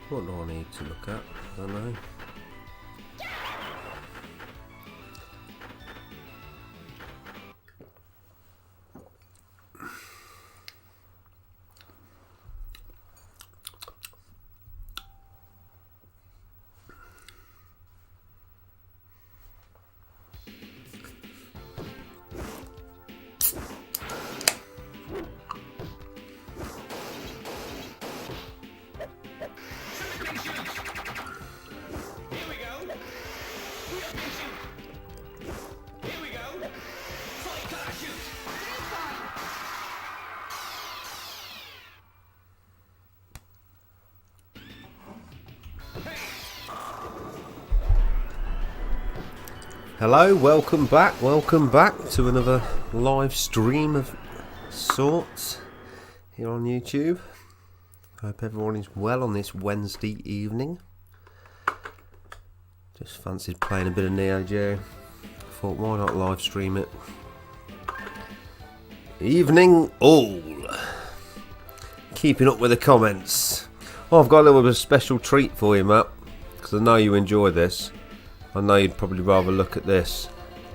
What do I need to look at? I don't know. Hello, welcome back to another live stream of sorts here on YouTube. Hope everyone is well on this Wednesday evening. Just fancied playing a bit of Neo Geo. Thought, why not live stream it? Evening all. Keeping up with the comments. Oh, I've got a little bit of a special treat for you, Matt, because I know you enjoy this. I know you'd probably rather look at this.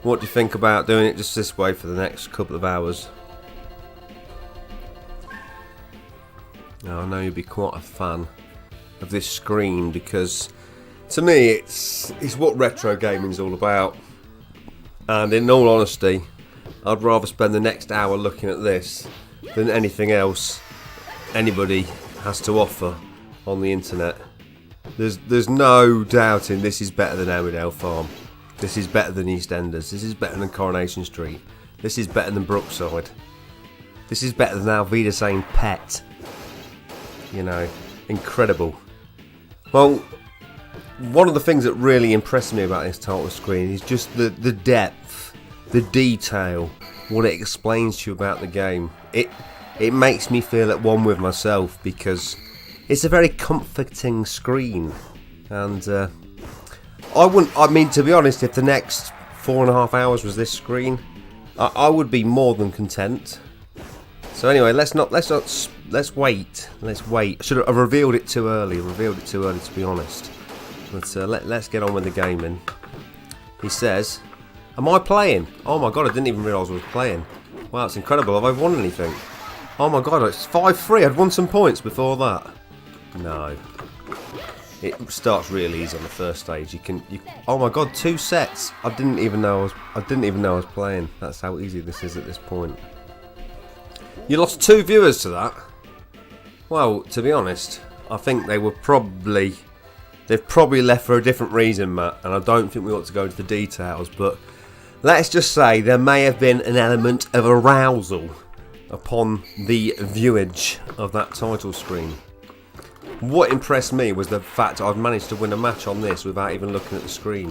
What do you think about doing it just this way for the next couple of hours? Now, I know you'd be quite a fan of this screen because, to me, it's what retro gaming's all about. And in all honesty, I'd rather spend the next hour looking at this than anything else anybody has to offer on the internet. There's no doubting this is better than Emmerdale Farm. This is better than EastEnders. This is better than Coronation Street. This is better than Brookside. This is better than Alvida saying Pet. You know, incredible. Well, one of the things that really impressed me about this title screen is just the depth, the detail, what it explains to you about the game. It makes me feel at one with myself because it's a very comforting screen, and to be honest, if the next 4.5 hours was this screen, I would be more than content. So anyway, let's wait. I've revealed it too early. To be honest. But let's get on with the gaming. He says, "Am I playing? Oh my god, I didn't even realise I was playing. Wow, it's incredible. Have I won anything? Oh my god, it's 5-3. I'd won some points before that." No, it starts really easy on the first stage. Oh my god, 2 sets! I didn't even know I was playing. That's how easy this is at this point. You lost 2 viewers to that. Well, to be honest, I think they've probably left for a different reason, Matt. And I don't think we ought to go into the details. But let's just say there may have been an element of arousal upon the viewage of that title screen. What impressed me was the fact I've managed to win a match on this without even looking at the screen.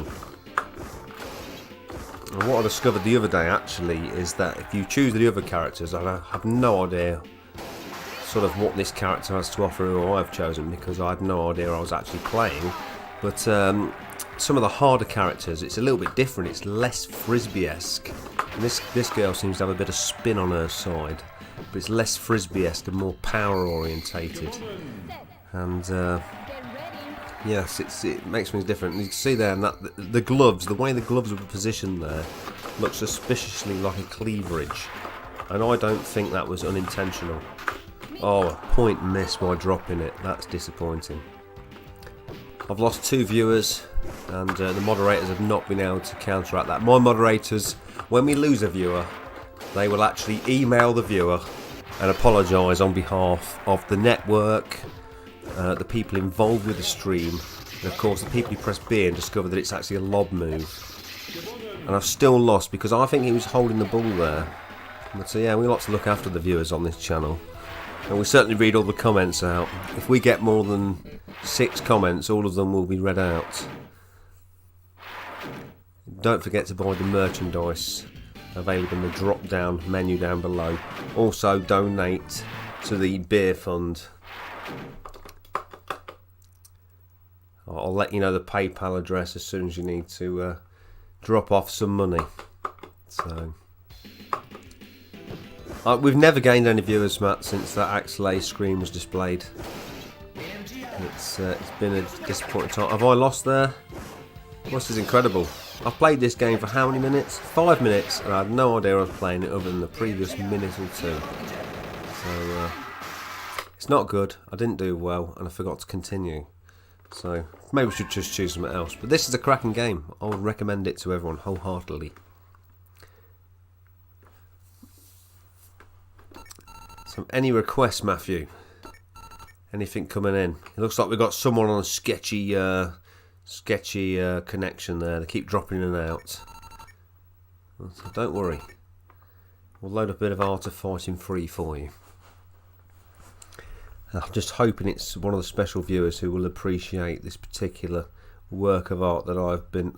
And what I discovered the other day actually is that if you choose the other characters, I have no idea sort of what this character has to offer who I've chosen, because I had no idea I was actually playing. But some of the harder characters, it's a little bit different. It's less Frisbee-esque. And this girl seems to have a bit of spin on her side, but it's less Frisbee-esque and more power orientated. And yes, it makes things different. You can see there that the gloves, the way the gloves were positioned there, look suspiciously like a cleaverage, and I don't think that was unintentional. Oh, a point missed by dropping it. That's disappointing. I've lost 2 viewers, and the moderators have not been able to counteract that. My moderators, when we lose a viewer, they will actually email the viewer and apologise on behalf of the network, the people involved with the stream, and of course the people who press B and discover that it's actually a lob move. And I've still lost because I think he was holding the ball there. But so yeah, we like to look after the viewers on this channel, and we certainly read all the comments out. If we get more than 6 comments, all of them will be read out. Don't forget to buy the merchandise available in the drop down menu down below. Also donate to the beer fund. I'll let you know the PayPal address as soon as you need to drop off some money. So We've never gained any viewers, Matt, since that Axelay screen was displayed. It's been a disappointing time. Have I lost there? This is incredible. I've played this game for how many minutes? 5 minutes, and I had no idea I was playing it other than the previous minute or two. So, it's not good. I didn't do well, and I forgot to continue. So, maybe we should just choose something else. But this is a cracking game. I would recommend it to everyone wholeheartedly. So, any requests, Matthew? Anything coming in? It looks like we've got someone on a sketchy connection there. They keep dropping in and out. So don't worry. We'll load up a bit of Art of Fighting free for you. I'm just hoping it's one of the special viewers who will appreciate this particular work of art that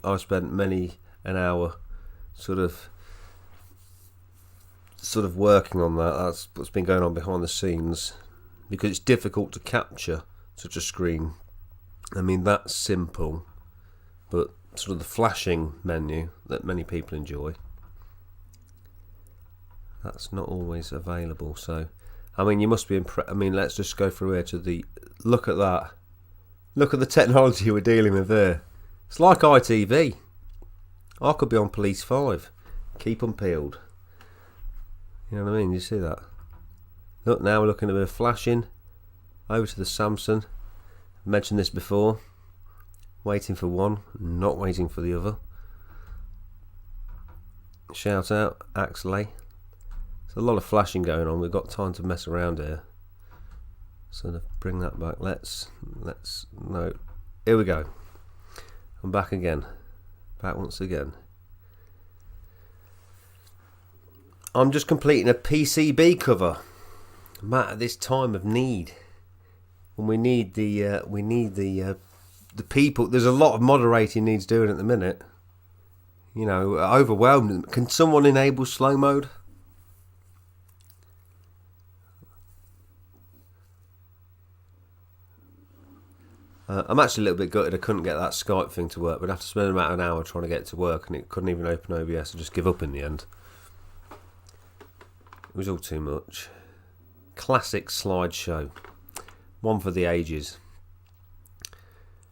I've spent many an hour sort of working on that. That's what's been going on behind the scenes, because it's difficult to capture such a screen. I mean, that's simple, but sort of the flashing menu that many people enjoy, that's not always available. So, I mean, you must be impressed. I mean, let's just go through here to the... Look at that. Look at the technology we're dealing with there. It's like ITV. I could be on Police 5. Keep them peeled. You know what I mean? You see that? Look, now we're looking at a bit of flashing. Over to the Samsung. I mentioned this before. Waiting for one, not waiting for the other. Shout out, Axelay. There's a lot of flashing going on. We've got time to mess around here. So to bring that back, no. Here we go. I'm back again. Back once again. I'm just completing a PCB cover. Matt, at this time of need, when we need the people, there's a lot of moderating needs doing at the minute. You know, overwhelmed. Can someone enable slow mode? I'm actually a little bit gutted I couldn't get that Skype thing to work, but I'd have to spend about an hour trying to get it to work, and it couldn't even open OBS. I just give up in the end. It was all too much. Classic slideshow. One for the ages.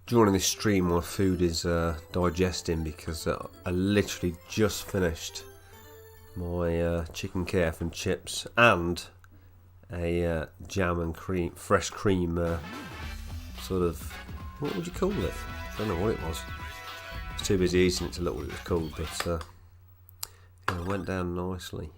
During this stream, my food is digesting, because I literally just finished my chicken Kiev and chips and a jam and cream, fresh cream sort of, what would you call it? I don't know what it was. I was too busy eating it to look what it was called, but yeah, it went down nicely.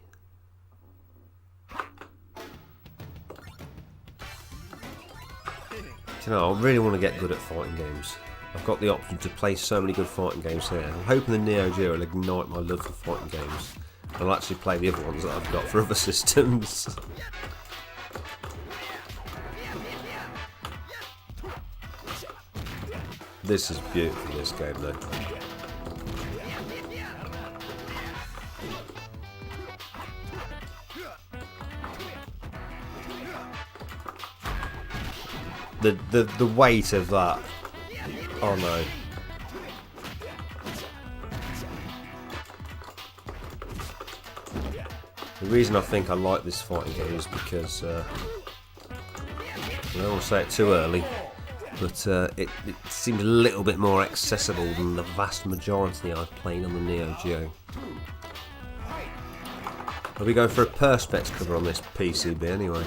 You know, I really want to get good at fighting games. I've got the option to play so many good fighting games here. I'm hoping the Neo Geo will ignite my love for fighting games. I'll actually play the other ones that I've got for other systems. This is beautiful, this game though. The weight of that. Oh no. The reason I think I like this fighting game is because I don't want to say it too early, but it seems a little bit more accessible than the vast majority I've played on the Neo Geo. Are we going for a Perspex cover on this PCB anyway?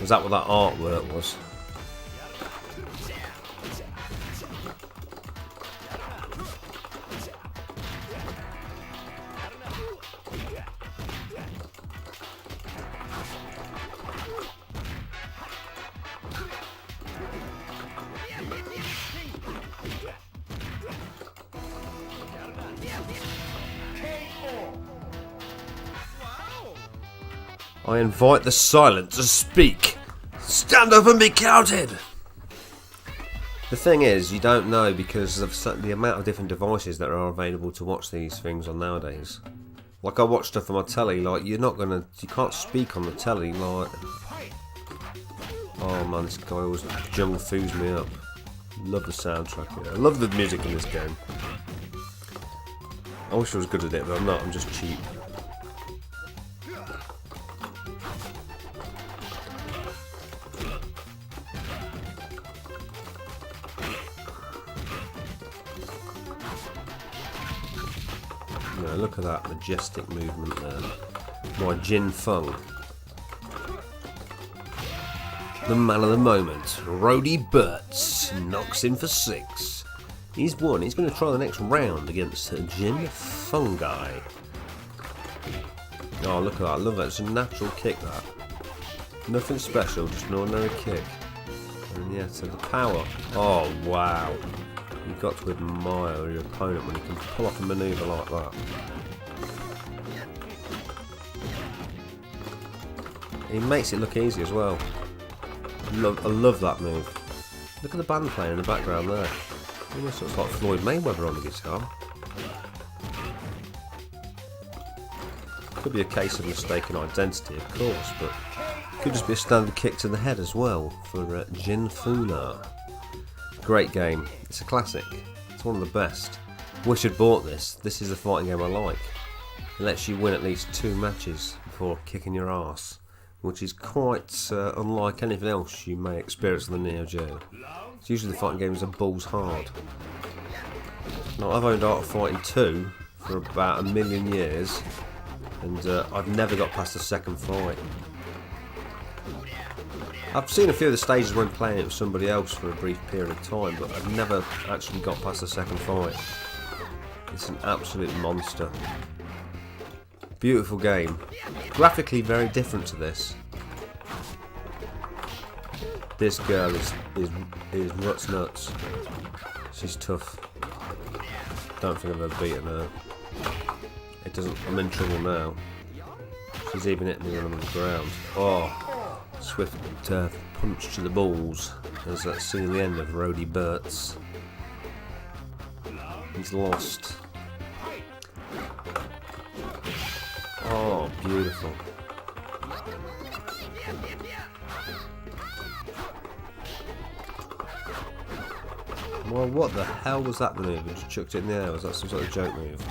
Was that what that artwork was? I invite the silent to speak. Stand up and be counted! The thing is, you don't know because of the amount of different devices that are available to watch these things on nowadays. Like, I watch stuff on my telly, like, you can't speak on the telly, like... Oh man, this guy always jungle foos me up. Love the soundtrack here. I love the music in this game. I wish I was good at it, but I'm not, I'm just cheap. Funa. Look at that majestic movement there. My Jin Fung. The man of the moment, Rody Burtz, knocks in for 6. He's won. He's going to try the next round against Jin Fungi. Oh, look at that. I love that. It's a natural kick, that. Nothing special, just an ordinary kick. And yeah, so the power. Oh, wow. You've got to admire your opponent when he can pull off a manoeuvre like that. He makes it look easy as well. I love that move. Look at the band playing in the background there. Almost looks like Floyd Mayweather on the guitar. Could be a case of mistaken identity, of course, but could just be a standard kick to the head as well for Jin Funa. Great game. It's a classic. It's one of the best. Wish I'd bought this. This is the fighting game I like. It lets you win at least 2 matches before kicking your arse, which is quite unlike anything else you may experience on the Neo Geo. It's usually the fighting games are balls hard. Now, I've owned Art of Fighting 2 for about 1 million years, and I've never got past the second fight. I've seen a few of the stages when playing it with somebody else for a brief period of time, but I've never actually got past the second fight. It's an absolute monster. Beautiful game. Graphically very different to this. This girl is nuts nuts. She's tough. Don't think I've ever beaten her. It doesn't. I'm in trouble now. She's even hitting me when I'm on the ground. Oh, swift punch to the balls. As that's seen the end of Rody Burtz. He's lost. Oh, beautiful. Well, what the hell was that manoeuvre? Just chucked it in the air. Was that some sort of joke move?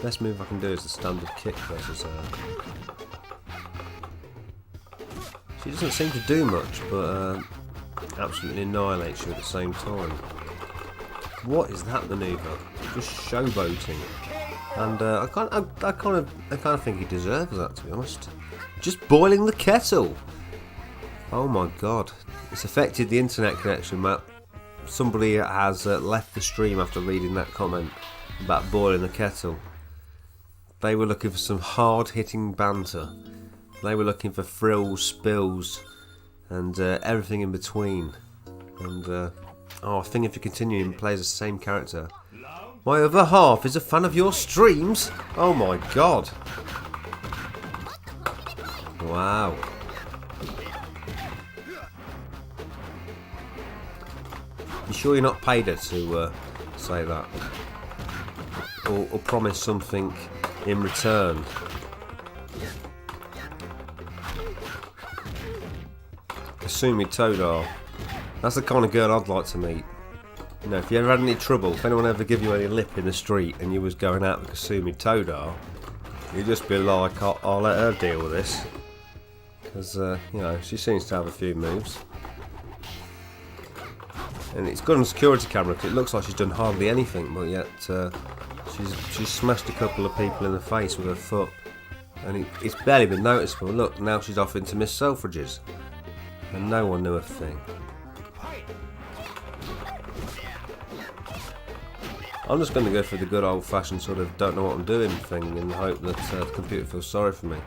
Best move I can do is the standard kick versus her. She doesn't seem to do much, but absolutely annihilates you at the same time. What is that manoeuvre? Just showboating. And I kind of think he deserves that, to be honest. Just boiling the kettle. Oh my god, it's affected the internet connection, Matt. Somebody has left the stream after reading that comment about boiling the kettle. They were looking for some hard-hitting banter. They were looking for frills, spills, and everything in between. And I think if you continue and plays the same character. My other half is a fan of your streams. Oh my god. Wow. You sure you're not paid her to say that? Or promise something in return? Kasumi Todar. That's the kind of girl I'd like to meet. You know, if you ever had any trouble, if anyone ever give you any lip in the street and you was going out with Kasumi Todar, you'd just be like, I'll let her deal with this. Because, you know, she seems to have a few moves. And it's good on security camera because it looks like she's done hardly anything, but yet she's smashed a couple of people in the face with her foot. And it's barely been noticeable. Look, now she's off into Miss Selfridge's. And no one knew a thing. I'm just going to go for the good old-fashioned sort of don't know what I'm doing thing in the hope that the computer feels sorry for me.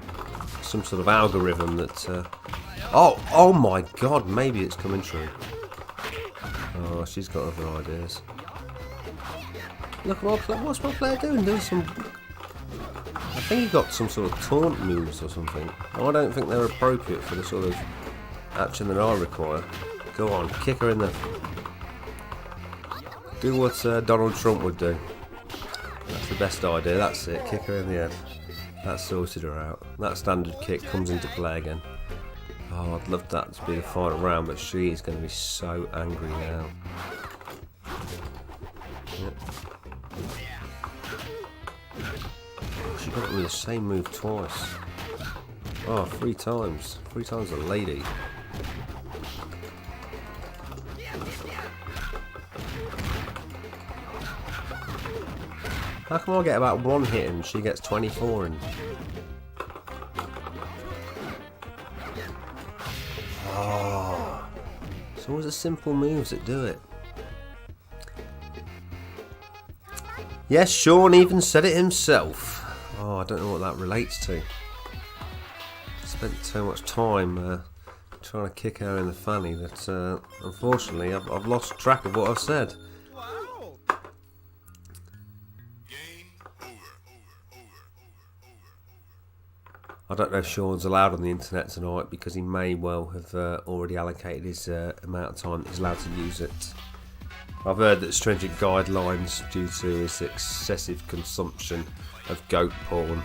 Some sort of algorithm that... Oh my god, maybe it's coming true. Oh, she's got other ideas. Look, what's my player doing? Doing some... I think he got some sort of taunt moves or something. I don't think they're appropriate for the sort of action that I require. Go on, kick her in the... Do what Donald Trump would do. That's the best idea, that's it. Kick her in the head. That sorted her out. That standard kick comes into play again. Oh, I'd love that to be the final round, but she is going to be so angry now. Yep. She got me the same move twice. Oh, 3 times. 3 times a lady. How come I get about 1 hit and she gets 24 in? Oh, it's always the simple moves that do it. Yes, Sean even said it himself. Oh, I don't know what that relates to. Spent so much time trying to kick her in the fanny that unfortunately I've lost track of what I've said. I don't know if Sean's allowed on the internet tonight because he may well have already allocated his amount of time that he's allowed to use it. I've heard that stringent guidelines due to his excessive consumption of goat porn.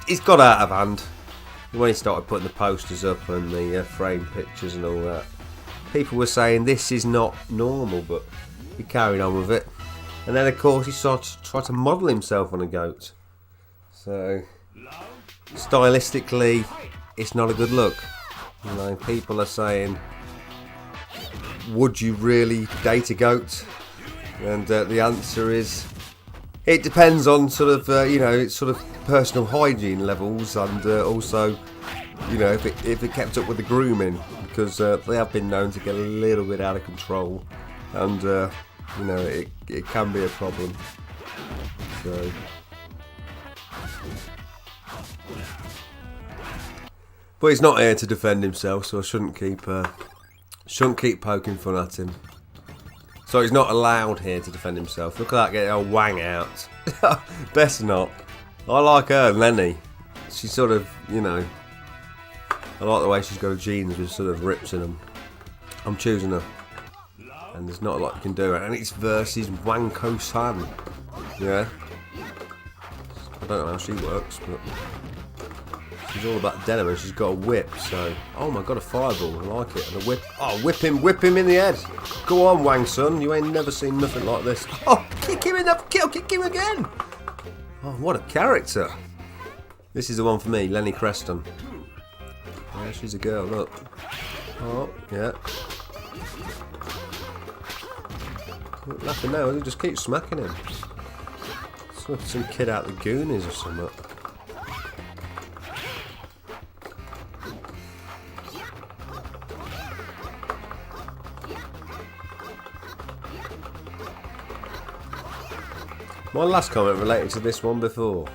It's got out of hand. When he started putting the posters up and the frame pictures and all that, people were saying this is not normal, but he carried on with it. And then of course he started to try to model himself on a goat. So stylistically, it's not a good look. You know, people are saying, would you really date a goat? And the answer is, it depends on sort of, you know, it's sort of personal hygiene levels and also, you know, if it kept up with the grooming, because they have been known to get a little bit out of control and, you know, it can be a problem. So, but he's not here to defend himself, so I shouldn't keep poking fun at him. So he's not allowed here to defend himself. Look at that, get her wang out. Best not. I like her, Lenny. She's sort of, you know, I like the way she's got her jeans with sort of rips in them. I'm choosing her. And there's not a lot you can do. And it's versus Wanko-san. Yeah. I don't know how she works, but she's all about denim and she's got a whip, so... Oh my god, a fireball, I like it. And a whip. Oh, whip him in the head. Go on, Wang Sun, you ain't never seen nothing like this. Oh, kick him in the... Kick him again! Oh, what a character. This is the one for me, Lenny Creston. Yeah, she's a girl, look. Oh, yeah. Look, nothing now, he just keeps smacking him. It's like some kid out the Goonies or something. My last comment related to this one before.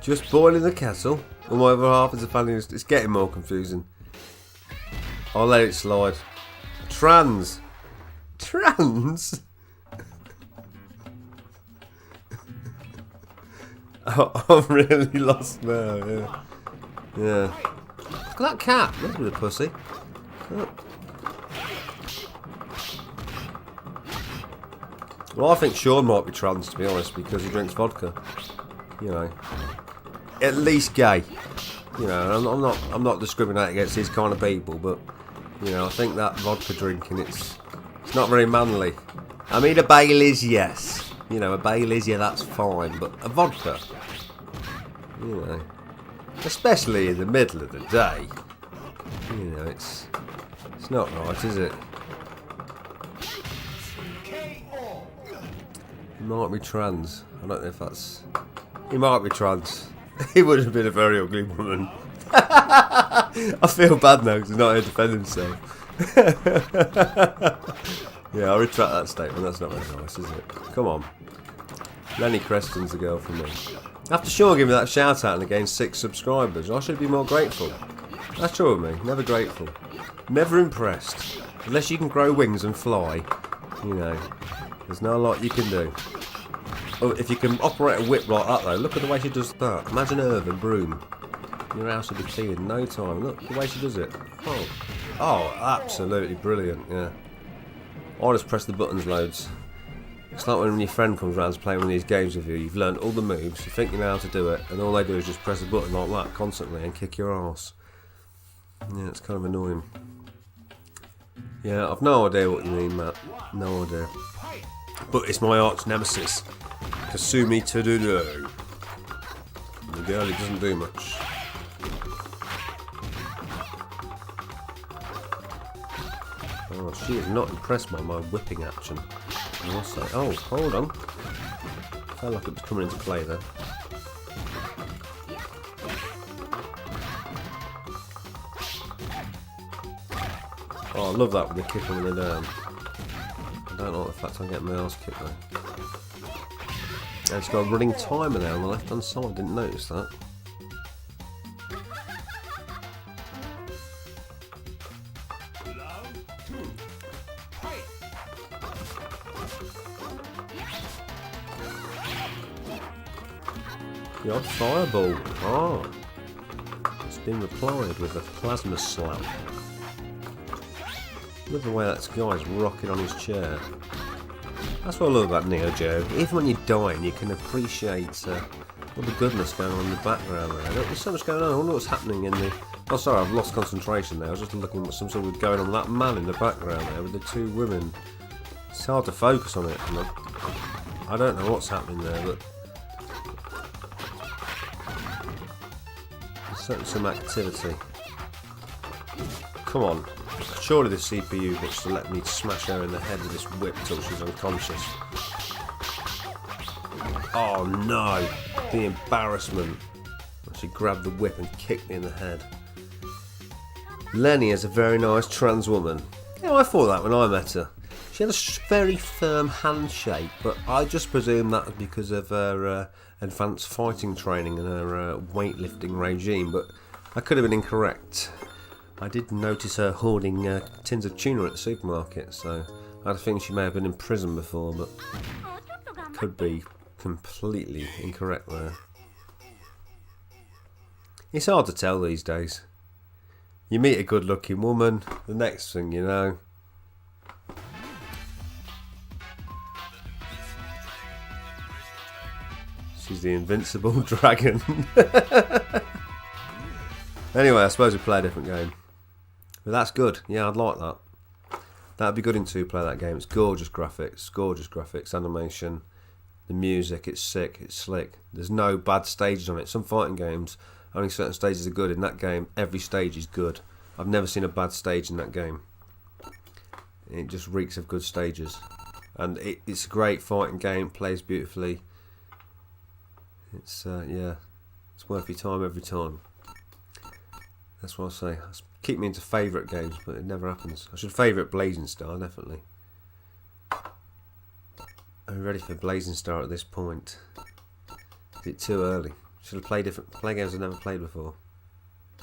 Just boiling the kettle, and whatever happens to family, it's getting more confusing. I'll let it slide. Trans? Oh, I'm really lost now, yeah. Look at that cat. That's a bit of pussy. Look. Well, I think Sean might be trans, to be honest, because he drinks vodka. You know, at least gay. You know, I'm not discriminating against these kind of people, but you know, I think that vodka drinking, it's not very manly. I mean, a Baileys, yes. You know, a Baileys, yeah, that's fine, but a vodka, you know. Especially in the middle of the day. You know, it's not right, is it? He might be trans. I don't know if that's... He might be trans. He would have been a very ugly woman. I feel bad now because he's not here to defend himself. Yeah, I'll retract that statement. That's not very nice, is it? Come on. Lenny Creston's the girl for me. After Sean giving me that shout out and again 6 subscribers, I should be more grateful. That's true of me, never grateful. Never impressed. Unless you can grow wings and fly, you know, there's not a lot you can do. Oh, if you can operate a whip like that though, look at the way she does that. Imagine Irv and Broom. Your house would be clean in no time. Look, the way she does it. Oh, absolutely brilliant, yeah. I just press the buttons loads. It's like when your friend comes around to play one of these games with you, you've learned all the moves, you think you know how to do it, and all they do is just press the button like that constantly and kick your arse. Yeah, it's kind of annoying. Yeah, I've no idea what you mean, Matt. No idea. But it's my arch nemesis, Kasumi Taduro. The girl who doesn't do much. Oh, she is not impressed by my whipping action. I must say. Oh, hold on. Felt like it was coming into play there. Oh, I love that when they kick them when they're down. I don't like the fact I'm getting my arse kicked though. And it's got a running timer there on the left hand side, didn't notice that. The odd fireball. Oh. It's been replied with a plasma slap. Look the way that guy's rocking on his chair. That's what I love about Neo Geo. Even when you're dying, you can appreciate all the goodness going on in the background there. There's so much going on. I wonder what's happening in the... Oh, sorry, I've lost concentration there. I was just looking at something was going on with that man in the background there with the two women. It's hard to focus on it. I don't know what's happening there, but... there's certainly some activity. Come on. Surely the CPU gets to let me smash her in the head with this whip till she's unconscious. Oh no! The embarrassment. She grabbed the whip and kicked me in the head. Lenny is a very nice trans woman. Yeah, I thought that when I met her. She had a very firm handshake, but I just presume that was because of her advanced fighting training and her weightlifting regime, but I could have been incorrect. I did notice her hoarding tins of tuna at the supermarket, so I had a feeling she may have been in prison before, but could be completely incorrect there. It's hard to tell these days. You meet a good looking woman, the next thing you know... she's the invincible dragon. Anyway, I suppose we play a different game. But that's good. Yeah, I'd like that. That'd be good in 2-player, that game. It's gorgeous graphics, animation, the music, it's sick, it's slick. There's no bad stages on it. Some fighting games, only certain stages are good. In that game, every stage is good. I've never seen a bad stage in that game. It just reeks of good stages. And it's a great fighting game, plays beautifully. It's, yeah, it's worth your time every time. That's what I say. Keep me into favourite games, but it never happens. I should favourite Blazing Star, definitely. I'm ready for Blazing Star at this point. Is it too early? Should have played play games I've never played before.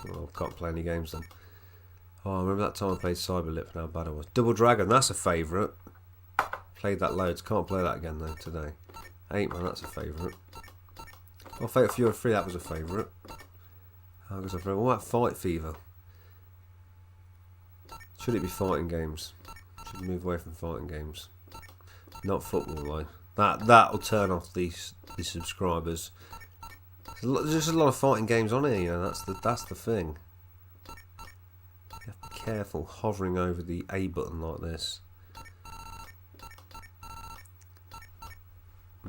Well, I can't play any games then. Oh, I remember that time I played Cyberlip and how bad I was. Double Dragon, that's a favourite. Played that loads. Can't play that again though today. 8 Man, that's a favourite. Oh, Fatal Fury 3, that was a favourite. What about Fight Fever? Should it be fighting games? Should move away from fighting games. Not football though. That'll turn off these subscribers. There's just a lot of fighting games on here, you know. That's the thing. You have to be careful hovering over the A button like this.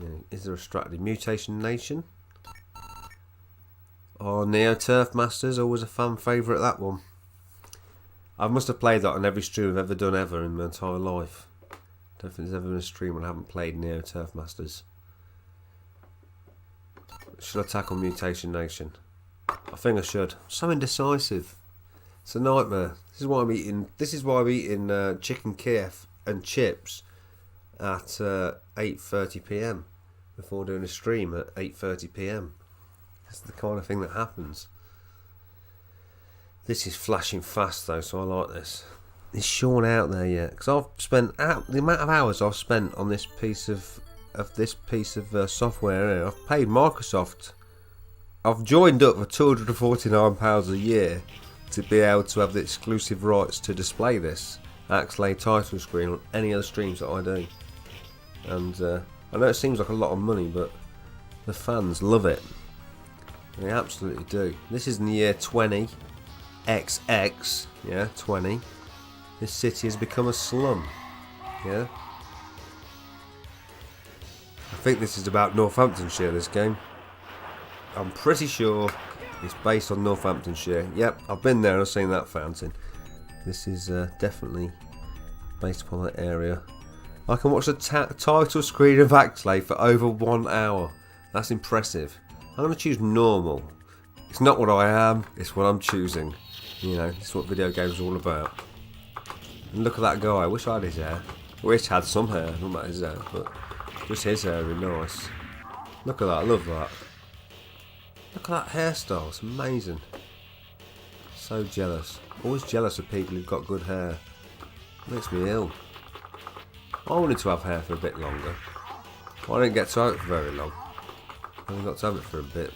You know, is there a strategy? Mutation Nation. Oh, Neo Turf Masters, always a fan favourite, that one. I must have played that on every stream I've ever done ever in my entire life. Don't think there's ever been a stream when I haven't played Neo Turf Masters. Should I tackle Mutation Nation? I think I should. I'm so indecisive. It's a nightmare. This is why I'm eating chicken Kiev and chips at 8:30 PM before doing a stream at 8:30 PM. That's the kind of thing that happens. This is flashing fast though, so I like this. Is Sean out there yet? Because I've spent the amount of hours I've spent on this piece of software here. I've paid Microsoft. I've joined up for £249 a year to be able to have the exclusive rights to display this Axlay title screen on any other streams that I do. And I know it seems like a lot of money, but the fans love it. They absolutely do. This is in the year 20XX, yeah, 20. This city has become a slum, yeah. I think this is about Northamptonshire, this game. I'm pretty sure it's based on Northamptonshire. Yep, I've been there and I've seen that fountain. This is definitely based upon that area. I can watch the title screen of Axley for over 1 hour. That's impressive. I'm going to choose normal. It's not what I am, it's what I'm choosing. You know, it's what video games are all about. And look at that guy, I wish I had his hair. I wish I had some hair, not about his hair, but just his hair would be nice. Look at that, I love that. Look at that hairstyle, it's amazing. So jealous. Always jealous of people who've got good hair. It makes me ill. I wanted to have hair for a bit longer. I didn't get to have it for very long. I only got to have it for a bit.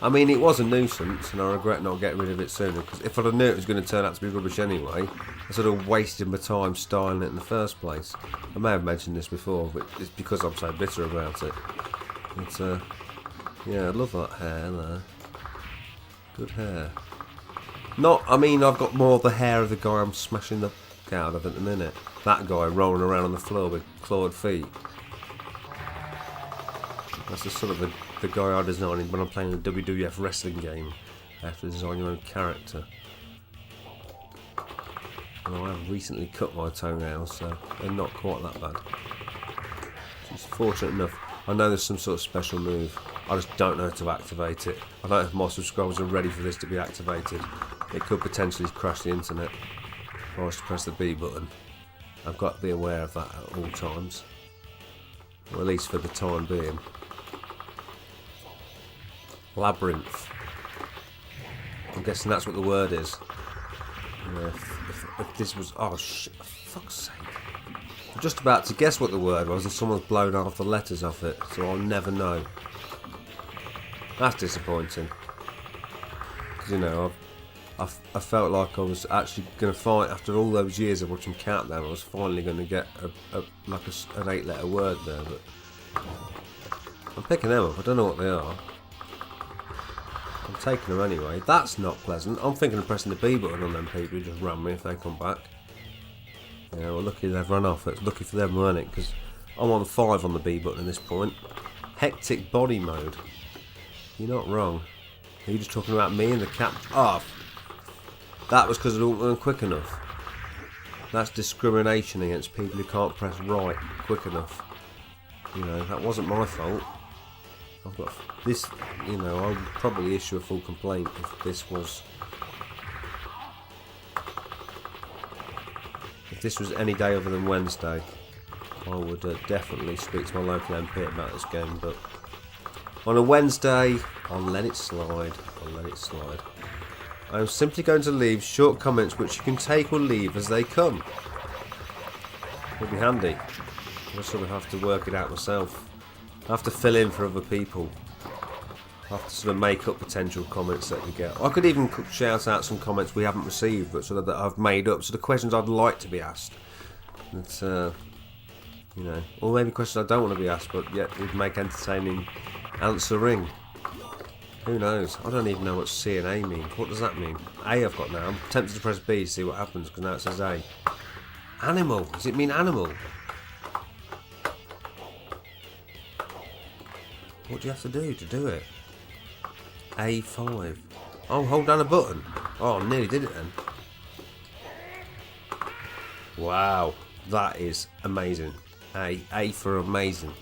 I mean, it was a nuisance, and I regret not getting rid of it sooner, because if I'd have knew it was going to turn out to be rubbish anyway, I sort of wasted my time styling it in the first place. I may have mentioned this before, but it's because I'm so bitter about it. But, yeah, I love that hair there. Good hair. I mean, I've got more of the hair of the guy I'm smashing the f*** out of at the minute. That guy rolling around on the floor with clawed feet. That's the sort of the guy I designed when I'm playing a WWF wrestling game. I have to design your own character. And I have recently cut my toenails, so they're not quite that bad. Just fortunate enough. I know there's some sort of special move. I just don't know how to activate it. I don't know if my subscribers are ready for this to be activated. It could potentially crash the internet if I was to press the B button. I've got to be aware of that at all times. Or at least for the time being. Labyrinth. I'm guessing that's what the word is. Yeah, if this was... Oh, shit. For fuck's sake. I'm just about to guess what the word was and someone's blown half the letters off it, so I'll never know. That's disappointing. Because, you know, I felt like I was actually going to find, after all those years of watching Countdown, I was finally going to get an 8-letter word there, but I'm picking them up. I don't know what they are. I'm taking them anyway. That's not pleasant. I'm thinking of pressing the B button on them people who just ran me if they come back. Yeah, well, lucky they've run off. It's lucky for them, weren't it? Because I'm on 5 on the B button at this point. Hectic body mode. You're not wrong. Are you just talking about me and the cap? Oh, that was because I don't run quick enough. That's discrimination against people who can't press right quick enough. You know, that wasn't my fault. I've got this, you know, I would probably issue a full complaint if this was... If this was any day other than Wednesday, I would definitely speak to my local MP about this game, but on a Wednesday, I'll let it slide. I'm simply going to leave short comments which you can take or leave as they come. It'll be handy. I sort of have to work it out myself. I have to fill in for other people. I have to sort of make up potential comments that we get. I could even shout out some comments we haven't received, but sort of that I've made up. So the questions I'd like to be asked. It's, you know, or maybe questions I don't want to be asked, but yet would make entertaining answering. Who knows? I don't even know what C and A mean. What does that mean? A I've got now. I'm tempted to press B to see what happens because now it says A. Animal. Does it mean animal? What do you have to do it? A5. Oh, hold down a button. Oh, I nearly did it then. Wow, that is amazing. A for amazing.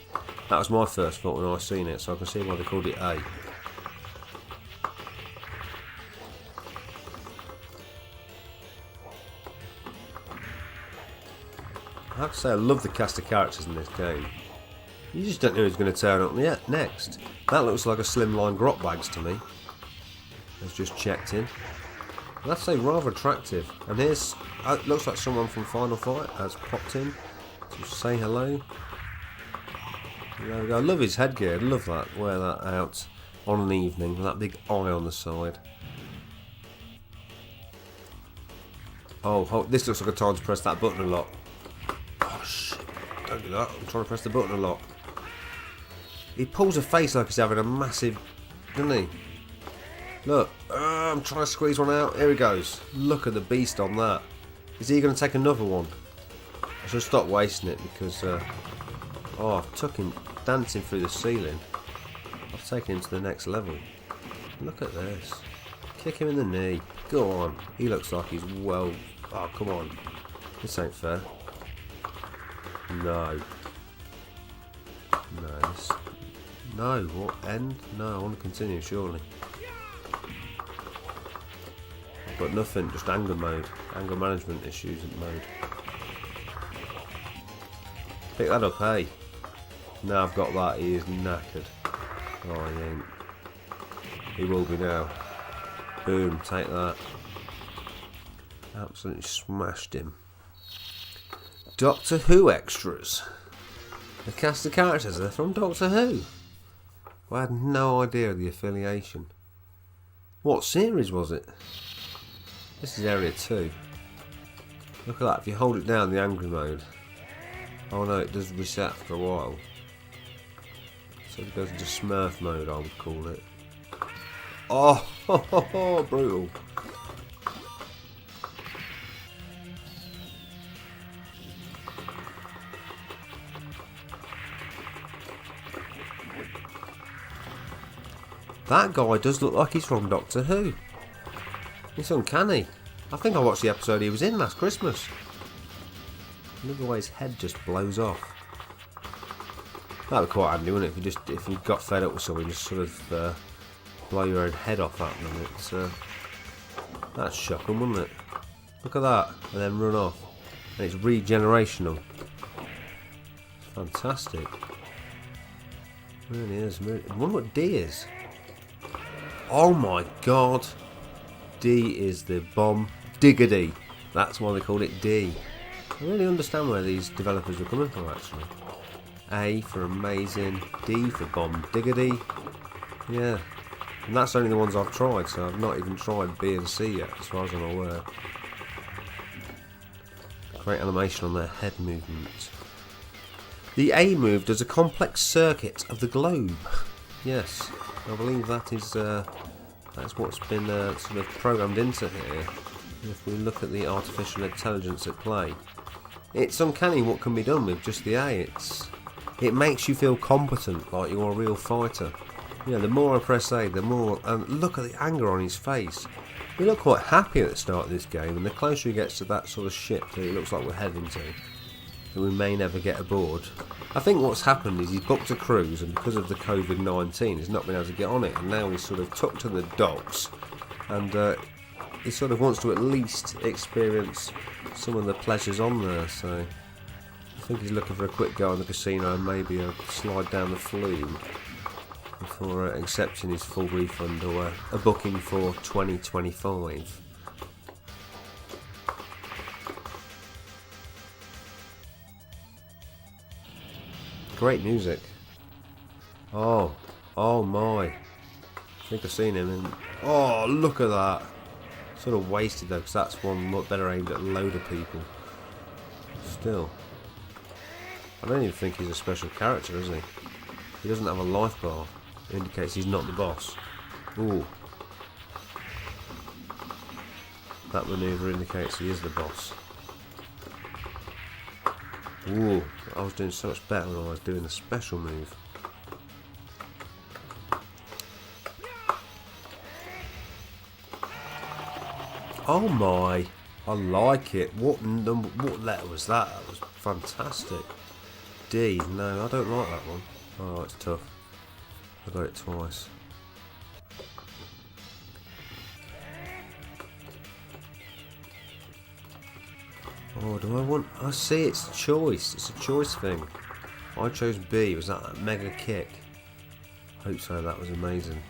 That was my first thought when I seen it, so I can see why they called it A. I have to say I love the cast of characters in this game. You just don't know who's going to turn up next. That looks like a slimline grot bags to me. Has just checked in. I have to say, rather attractive. And here's, it looks like someone from Final Fight has popped in to say hello. There we go. I love his headgear. I love that. Wear that out on an evening with that big eye on the side. Oh, this looks like a time to press that button a lot. Oh shit! Don't do that. I'm trying to press the button a lot. He pulls a face like he's having a massive, doesn't he? Look, I'm trying to squeeze one out. Here he goes. Look at the beast on that. Is he going to take another one? I should stop wasting it because, I've took him dancing through the ceiling. I've taken him to the next level. Look at this. Kick him in the knee. Go on. He looks like he's well... Oh, come on. This ain't fair. No. No, this... No, what? End? No, I want to continue, surely. I've got nothing, just anger mode. Anger management issues in mode. Pick that up, hey. Now I've got that, he is knackered. Oh, he ain't. He will be now. Boom, take that. Absolutely smashed him. Doctor Who extras. The cast of characters are from Doctor Who. I had no idea of the affiliation. What series was it? This is Area 2. Look at that, if you hold it down, the angry mode. Oh no, it does reset after a while. So it goes into Smurf mode, I would call it. Oh, brutal. That guy does look like he's from Doctor Who. It's uncanny. I think I watched the episode he was in last Christmas. Look at the way his head just blows off. That would be quite handy, wouldn't it? If you got fed up with something, just sort of blow your own head off that one. It's that's shocking, wouldn't it? Look at that, and then run off. And it's regenerational. It's fantastic. It really is. I wonder what D is. Oh my god. D is the bomb diggity. That's why they called it D. I really understand where these developers were coming from, actually. A for amazing, D for bomb diggity. Yeah. And that's only the ones I've tried, so I've not even tried B and C yet, as far as I'm aware. Great animation on their head movement. The A move does a complex circuit of the globe. Yes, I believe that is that's what's been sort of programmed into here. If we look at the artificial intelligence at play, it's uncanny what can be done with just the A. It makes you feel competent, like you're a real fighter. You know, the more I press A, the more... And look at the anger on his face. He looked quite happy at the start of this game, and the closer he gets to that sort of ship that it looks like we're heading to, that we may never get aboard. I think what's happened is he's booked a cruise, and because of the COVID-19, he's not been able to get on it, and now he's sort of tucked to the docks, and he sort of wants to at least experience some of the pleasures on there, so... I think he's looking for a quick go in the casino and maybe a slide down the flume before accepting his full refund or a booking for 2025. Great music. Oh my. I think I've seen him and oh, look at that. Sort of wasted though, because that's one lot better aimed at a load of people. Still. I don't even think he's a special character, is he? He doesn't have a life bar. It indicates he's not the boss. Ooh. That manoeuvre indicates he is the boss. Ooh. I was doing so much better when I was doing the special move. Oh my. I like it. What letter was that? That was fantastic. D. No, I don't like that one. Oh, it's tough. I got it twice. Oh, do I want... I see, it's a choice. It's a choice thing. I chose B. Was that a mega kick? Hope so, that was amazing.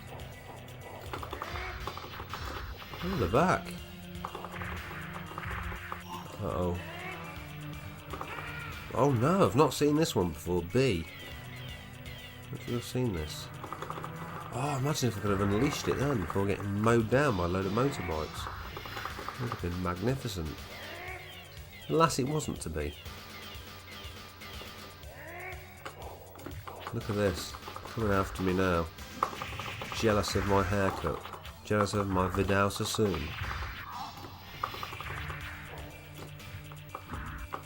Oh, the back. Uh-oh. Oh no, I've not seen this one before. B. I don't think I've seen this. Oh, imagine if I could have unleashed it then before getting mowed down by a load of motorbikes. It would have been magnificent. Alas, it wasn't to be. Look at this. Coming after me now. Jealous of my haircut. Jealous of my Vidal Sassoon.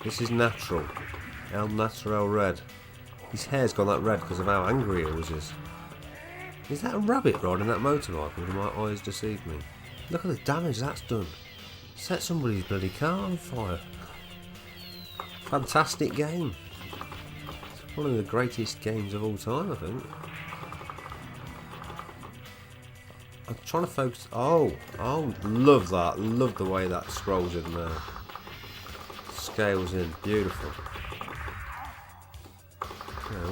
This is natural. El Natural Red. His hair's gone that red because of how angry he always is. Is that a rabbit riding that motorbike, or do my eyes deceive me? Look at the damage that's done. Set somebody's bloody car on fire. Fantastic game. It's one of the greatest games of all time, I think. I'm trying to focus. Oh, love that. Love the way that scrolls in there. Scales in. Beautiful.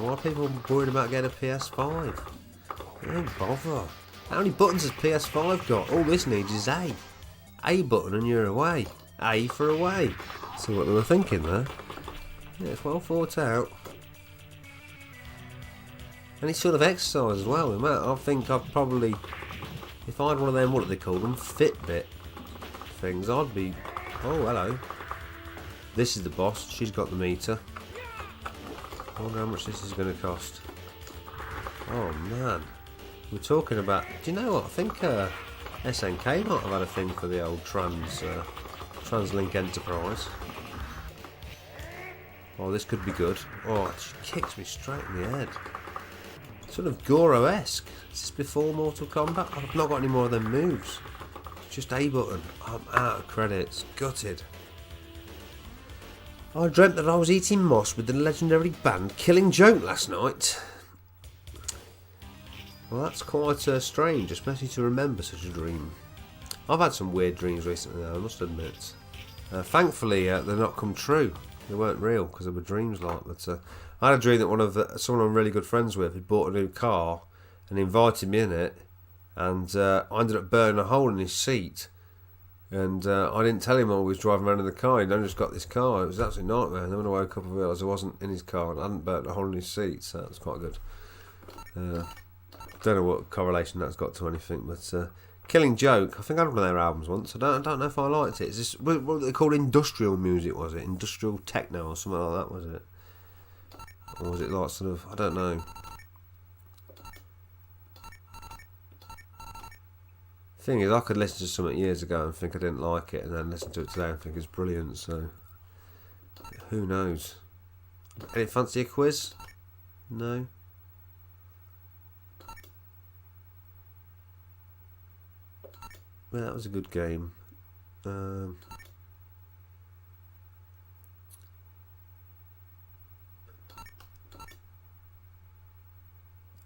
Why are people worried about getting a PS5? Don't bother. How many buttons has PS5 got? All this needs is A. A button and you're away. A for away. See what they were thinking there? Yeah, it's well thought out. And it's sort of exercise as well. I think I'd probably, if I had one of them, what do they call them? Fitbit things, I'd be, oh hello. This is the boss, she's got the meter. I wonder how much this is going to cost. Oh man. We're talking about, do you know what, I think SNK might have had a thing for the old TransLink Enterprise. Oh, this could be good. Oh, it just kicks me straight in the head. Sort of Goro-esque. Is this before Mortal Kombat? I've not got any more of them moves. It's just A button. I'm out of credits. Gutted. I dreamt that I was eating moss with the legendary band Killing Joke last night. Well, that's quite strange, especially to remember such a dream. I've had some weird dreams recently, though, I must admit. Thankfully, they're not come true. They weren't real because they were dreams like. But I had a dream that someone I'm really good friends with had bought a new car and invited me in it, and I ended up burning a hole in his seat. And I didn't tell him I was driving around in the car. He'd only just got this car. It was an absolute nightmare. And then when I woke up, I realised I wasn't in his car and I hadn't burnt a hole in his seat. So that was quite good. Don't know what correlation that's got to anything, but Killing Joke, I think I had one of their albums once. I don't know if I liked it. Is this what they called industrial music? Was it industrial techno or something like that? Was it, or was it like sort of, I don't know. Thing is, I could listen to something years ago and think I didn't like it, and then listen to it today and think it's brilliant. So who knows? Any fancy a quiz? No. Well, that was a good game.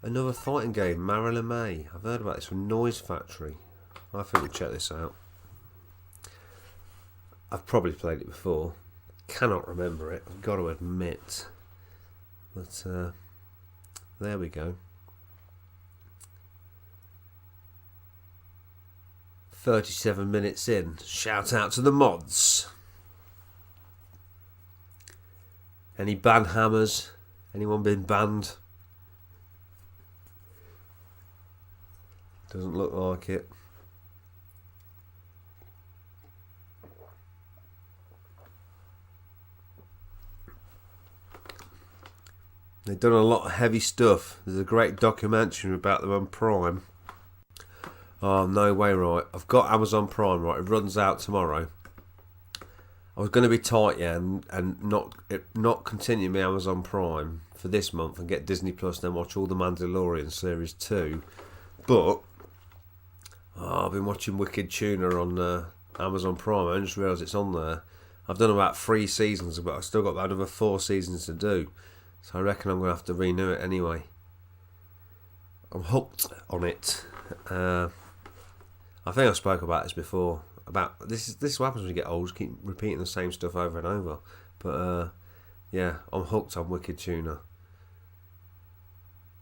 Another fighting game, Marilyn May. I've heard about this from Noise Factory. I think we'll check this out. I've probably played it before. Cannot remember it, I've got to admit. But there we go. 37 minutes in. Shout out to the mods. Any ban hammers? Anyone been banned? Doesn't look like it. They've done a lot of heavy stuff. There's a great documentary about them on Prime. Oh, no way, right. I've got Amazon Prime, right. It runs out tomorrow. I was going to be tight, yeah, and not continue my Amazon Prime for this month and get Disney Plus, then watch all the Mandalorian Series 2. But I've been watching Wicked Tuna on Amazon Prime. I just realised it's on there. I've done about 3 seasons, but I've still got about another 4 seasons to do. So I reckon I'm going to have to renew it anyway. I'm hooked on it. I think I spoke about this before. About this is what happens when you get old. Just keep repeating the same stuff over and over. But yeah, I'm hooked on Wicked Tuna.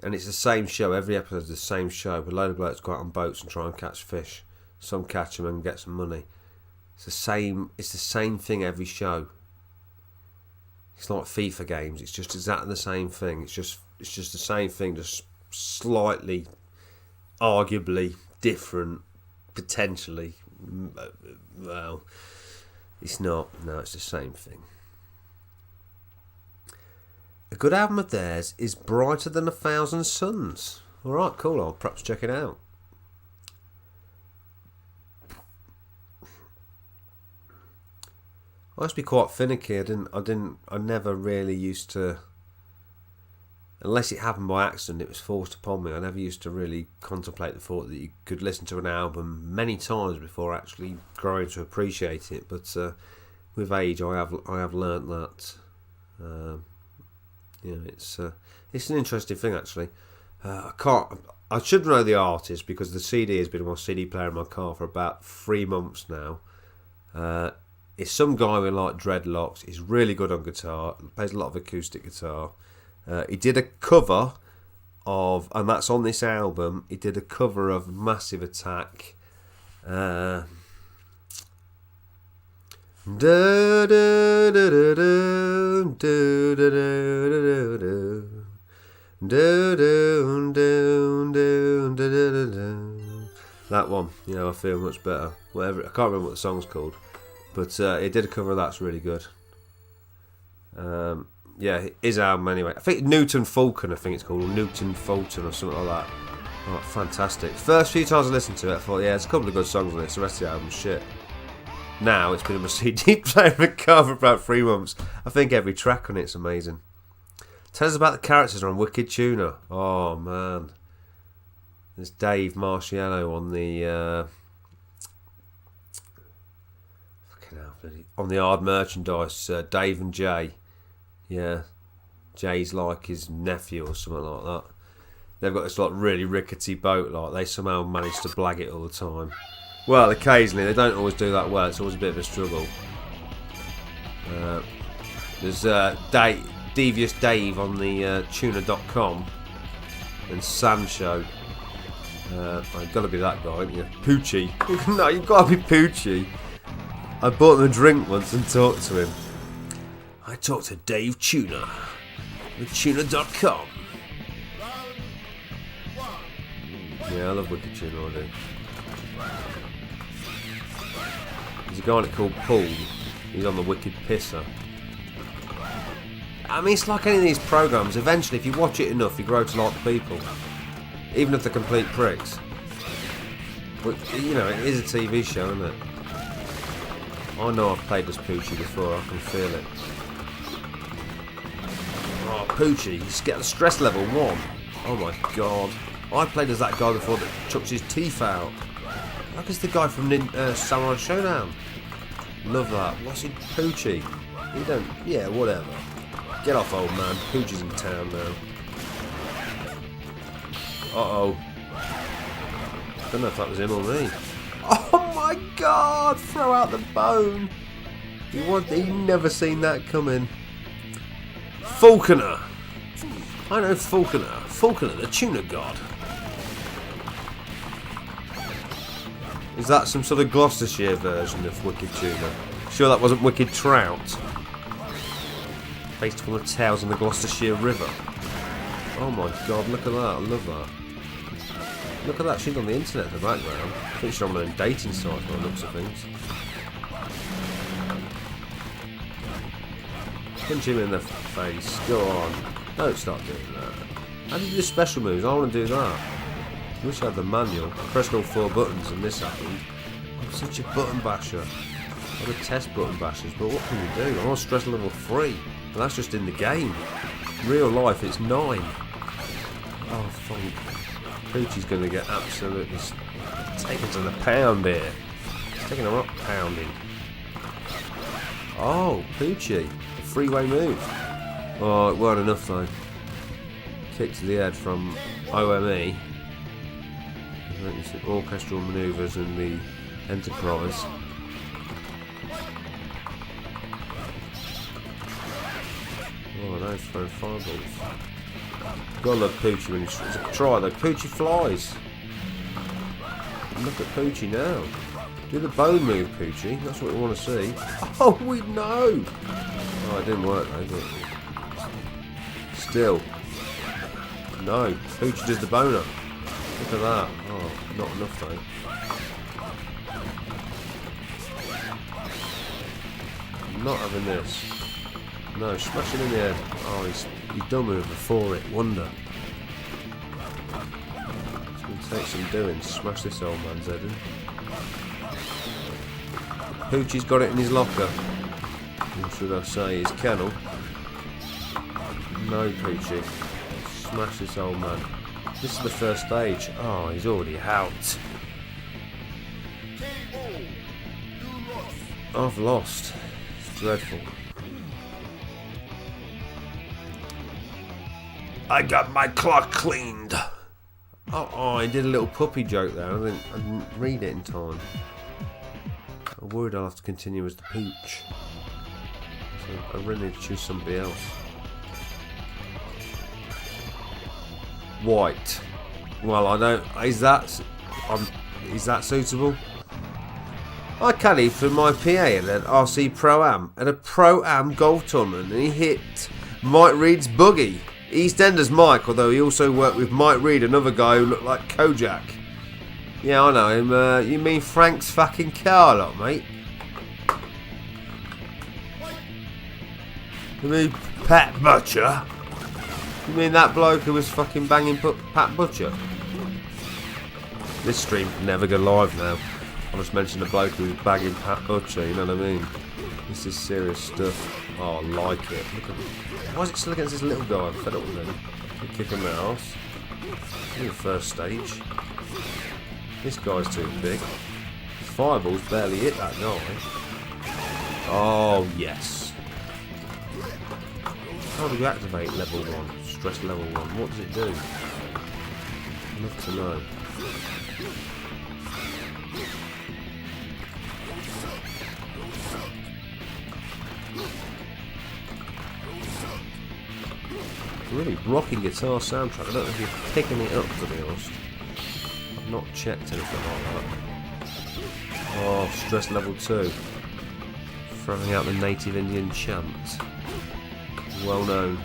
And it's the same show. Every episode is the same show. But a load of blokes go out on boats and try and catch fish. Some catch them and get some money. It's the same thing every show. It's like FIFA games. It's just exactly the same thing. It's just the same thing, just slightly, arguably different, potentially. Well, it's not. No, it's the same thing. A good album of theirs is Brighter Than a Thousand Suns. Alright, cool, I'll perhaps check it out. I used to be quite finicky. I never really used to, unless it happened by accident, it was forced upon me. I never used to really contemplate the thought that you could listen to an album many times before actually growing to appreciate it. But with age, I have learnt that It's an interesting thing actually. I should know the artist because the CD has been on my CD player in my car for about 3 months now. It's some guy with like dreadlocks. He's really good on guitar. Plays a lot of acoustic guitar. He did a cover of, and that's on this album. He did a cover of Massive Attack. That one, I feel much better. Whatever, I can't remember what the song's called, but he did a cover of that's really good. His album anyway. I think Newton Fulton, I think it's called, or Newton Fulton or something like that. Oh, fantastic. First few times I listened to it, I thought, yeah, there's a couple of good songs on this. The rest of the album's shit. Now it's been on my CD player in the car for about 3 months. I think every track on it's amazing. Tell us about the characters on Wicked Tuner. Oh man, there's Dave Marciano on the on the hard merchandise. Dave and Jay. Yeah, Jay's like his nephew or something like that. They've got this like really rickety boat. Like they somehow manage to blag it all the time. Well, occasionally they don't always do that well. It's always a bit of a struggle. There's Devious Dave on the tuner.com and Sancho. I've got to be that guy, haven't you? Poochie. No, you've got to be Poochie. I bought him a drink once and talked to him. I talked to Dave Tuner with tuner.com. Yeah, I love Wicked Tuner, I do. There's a guy on it called Paul. He's on the Wicked Pisser. I mean, it's like any of these programmes. Eventually, if you watch it enough, you grow to like the people. Even if they're complete pricks. But, it is a TV show, isn't it? I know I've played as Poochie before. I can feel it. Oh, Poochie. He's getting stress level 1. Oh, my God. I played as that guy before that chucks his teeth out. Like it's the guy from Samurai Showdown. Love that. What's it, Poochie? You don't... Yeah, whatever. Get off, old man. Poochie's in town now. Uh-oh. Don't know if that was him or me. Oh my God! Throw out the bone. He'd never seen that coming. Falconer. I know Falconer. Falconer, the tuner god. Is that some sort of Gloucestershire version of Wicked Tuner? Sure that wasn't Wicked Trout? Based upon the tales on the Gloucestershire River. Oh my God, look at that, I love that. Look at that, she's on the internet in the background. I think she's on a dating site by the looks of things. Punch him in the face, go on. Don't start doing that. How do you do special moves? I want to do that. I wish I had the manual. I pressed all 4 buttons and this happened. I'm such a button basher. I would test button bashers, but what can you do? I'm on stress level 3. And that's just in the game. In real life, it's 9. Oh, fuck. Poochie's going to get absolutely taken to the pound here. He's taking a rock pounding. Oh, Poochie. A freeway move. Oh, it weren't enough though. Kick to the head from OME. Orchestral manoeuvres in the Enterprise. Oh, no, he's throwing fireballs. Gotta love Poochie when he's try though. Poochie flies. Look at Poochie now. Do the bone move, Poochie. That's what we want to see. Oh, we know. Oh, it didn't work though, did it? Still. No. Poochie does the boner. Look at that. Oh, not enough though. I'm not having this. No, smash him in the head. Oh, he's done with it before it. Wonder. It's going to take some doing to smash this old man's head in. Poochie's got it in his locker. Or should I say his kennel? No, Poochie. Smash this old man. This is the first stage. Oh, he's already out. I've lost. It's dreadful. I got my clock cleaned. Oh, I did a little puppy joke there. I didn't read it in time. I'm worried I'll have to continue as the pooch. So I really need to choose somebody else. White. Well, I don't. Is that suitable? I caddied for my PA at an RC Pro-Am at a Pro-Am golf tournament, and he hit Mike Reed's buggy. EastEnders Mike, although he also worked with Mike Reed, another guy who looked like Kojak. Yeah, I know him. You mean Frank's fucking car lot, mate? You mean Pat Butcher? You mean that bloke who was fucking banging Pat Butcher? This stream can never go live now. I just mentioned a bloke who was bagging Pat Butcher, you know what I mean? This is serious stuff. Oh, I like it. Look at, why is it still against this little guy? I'm fed up with him. I'll kick him in the arse. In the first stage. This guy's too big. His fireballs barely hit that guy. Oh, yes. How do you activate level 1? Stress level 1. What does it do? I'd love to know. Really rocking guitar soundtrack. I don't know if you're picking it up, to be honest. I've not checked anything like that. Oh, stress level 2. Throwing out the native Indian chant. Well known.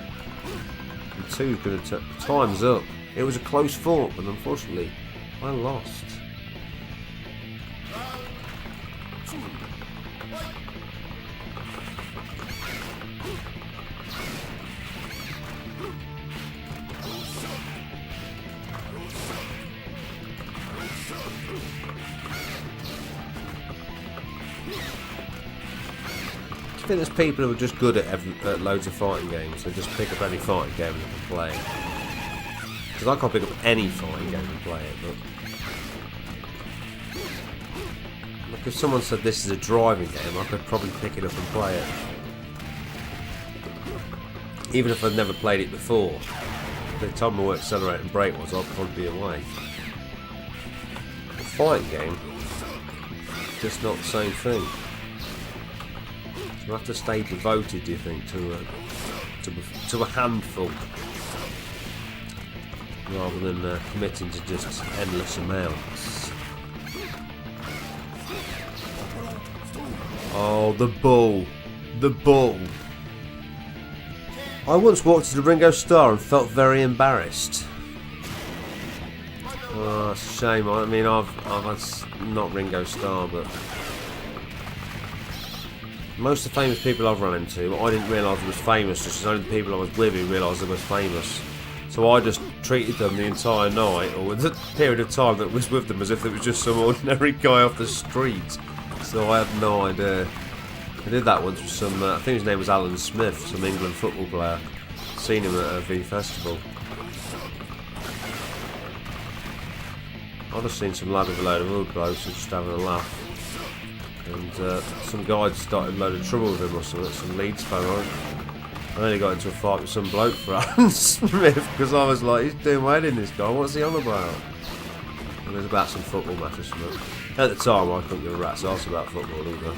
And 2's going to time's up. It was a close fought, but unfortunately, I lost. I think there's people who are just good at loads of fighting games. They just pick up any fighting game and can play it. Because I can't pick up any fighting game and play it, but... Like if someone said this is a driving game, I could probably pick it up and play it. Even if I'd never played it before. If they told me what accelerate and brake was, I'd probably be away. A fighting game, just not the same thing. You have to stay devoted, do you think, to a handful, rather than committing to just endless amounts. Oh, the bull, the bull! I once walked to the Ringo Starr and felt very embarrassed. Oh, it's a shame. I mean, I've had not Ringo Starr, but. Most of the famous people I've run into, I didn't realise I was famous, just as only the people I was with who realised I was famous. So I just treated them the entire night, or the period of time that was with them, as if it was just some ordinary guy off the street. So I had no idea. I did that once with some, I think his name was Alan Smith, some England football player. Seen him at a V Festival. I've just seen some lad with a load of old blokes just having a laugh. And some guy started a load of trouble with him or something, some Leeds fan. I only got into a fight with some bloke for Alan Smith because I was like, he's doing well in this guy, what's he on about? And it was about some football match or something. At the time I couldn't give a rat's ass about football either.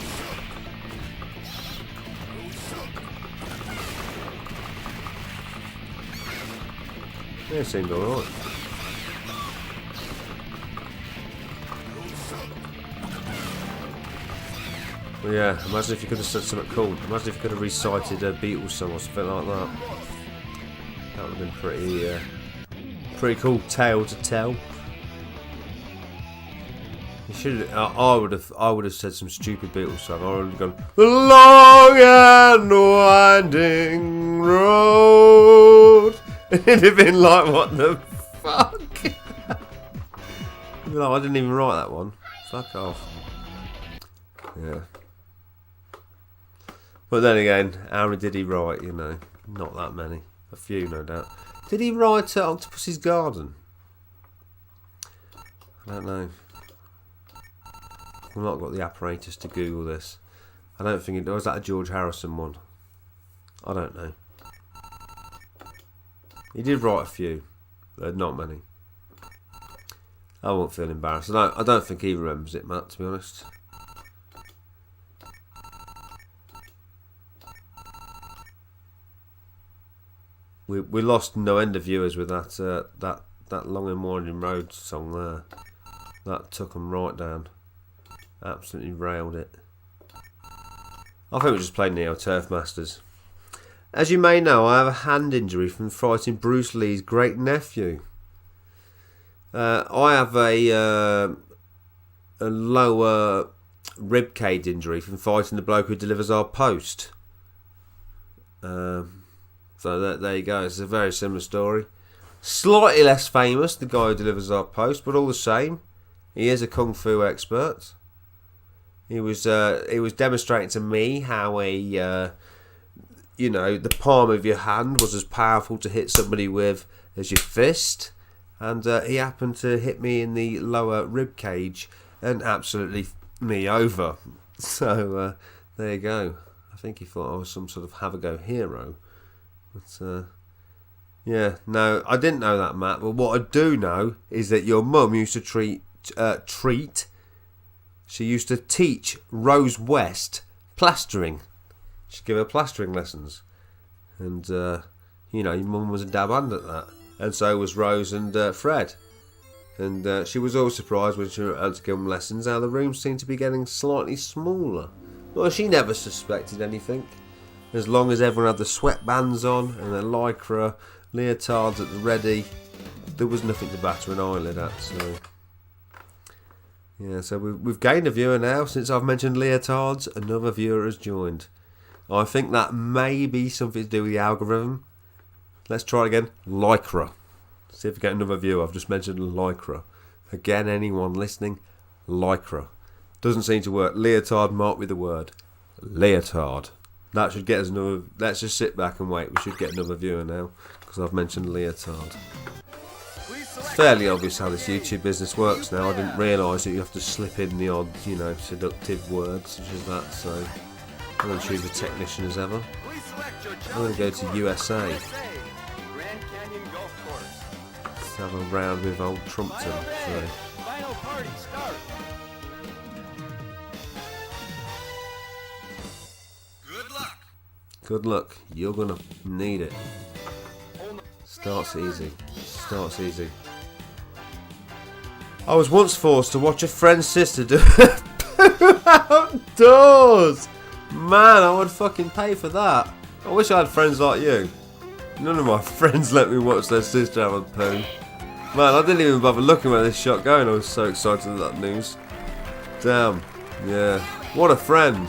Yeah, it seemed alright. Well, yeah, imagine if you could have said something cool. Imagine if you could have recited a Beatles song or something like that. That would have been pretty cool tale to tell. You should. I would have said some stupid Beatles song. I would have gone the long and winding road. It'd have been like, what the fuck? No, I didn't even write that one. Fuck off. Yeah. But then again, how many did he write, you know? Not that many. A few, no doubt. Did he write Octopus's Garden? I don't know. I've not got the apparatus to Google this. I don't think it... Or was that a George Harrison one? I don't know. He did write a few, but not many. I won't feel embarrassed. I don't think he remembers it, Matt, to be honest. We lost no end of viewers with that Long and Winding Road song there. That took them right down. Absolutely railed it. I think we just played Neo Turf Masters. As you may know, I have a hand injury from fighting Bruce Lee's great nephew. I have a lower ribcage injury from fighting the bloke who delivers our post. So there you go. It's a very similar story. Slightly less famous, the guy who delivers our post, but all the same, he is a kung fu expert. He was demonstrating to me how the palm of your hand was as powerful to hit somebody with as your fist, and he happened to hit me in the lower rib cage and absolutely me over. So there you go. I think he thought I was some sort of have-a-go hero. But yeah, no, I didn't know that, Matt. But what I do know is that your mum used to she used to teach Rose West plastering. She'd give her plastering lessons. And, your mum was a dab hand at that. And so was Rose and Fred. And she was always surprised when she went out to give them lessons how the rooms seemed to be getting slightly smaller. Well, she never suspected anything. As long as everyone had the sweatbands on and their lycra leotards at the ready, there was nothing to batter an eyelid at. So, yeah, so we've gained a viewer now. Since I've mentioned leotards, another viewer has joined. I think that may be something to do with the algorithm. Let's try it again. Lycra. See if we get another viewer. I've just mentioned lycra. Again, anyone listening, lycra. Doesn't seem to work. Leotard marked with the word. Leotard. That should get us another... Let's just sit back and wait. We should get another viewer now, because I've mentioned leotard. It's fairly obvious how this YouTube business works now. I didn't realise that you have to slip in the odd, seductive words such as that, so I'm going to choose the technician as ever. I'm going to go to USA. Let's have a round with old Trumpton. So. Good luck. You're going to need it. Starts easy. I was once forced to watch a friend's sister do poo outdoors. Man, I would fucking pay for that. I wish I had friends like you. None of my friends let me watch their sister have a poo. Man, I didn't even bother looking where this shot going. I was so excited at that news. Damn. Yeah. What a friend.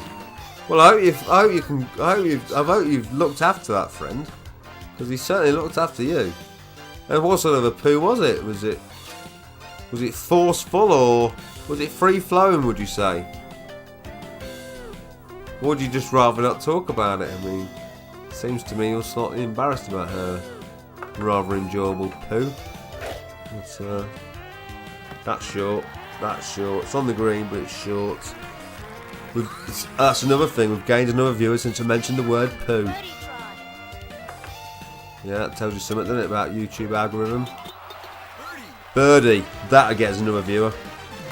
Well, I hope you've looked after that friend, because he certainly looked after you. And what sort of a poo was it? Was it forceful or was it free flowing? Would you say? Or would you just rather not talk about it? I mean, it seems to me you're slightly embarrassed about her rather enjoyable poo. It's that's short. It's on the green, but it's short. That's another thing. We've gained another viewer since I mentioned the word poo. Yeah, that tells you something, doesn't it, about YouTube algorithm? Birdie. That gets another viewer.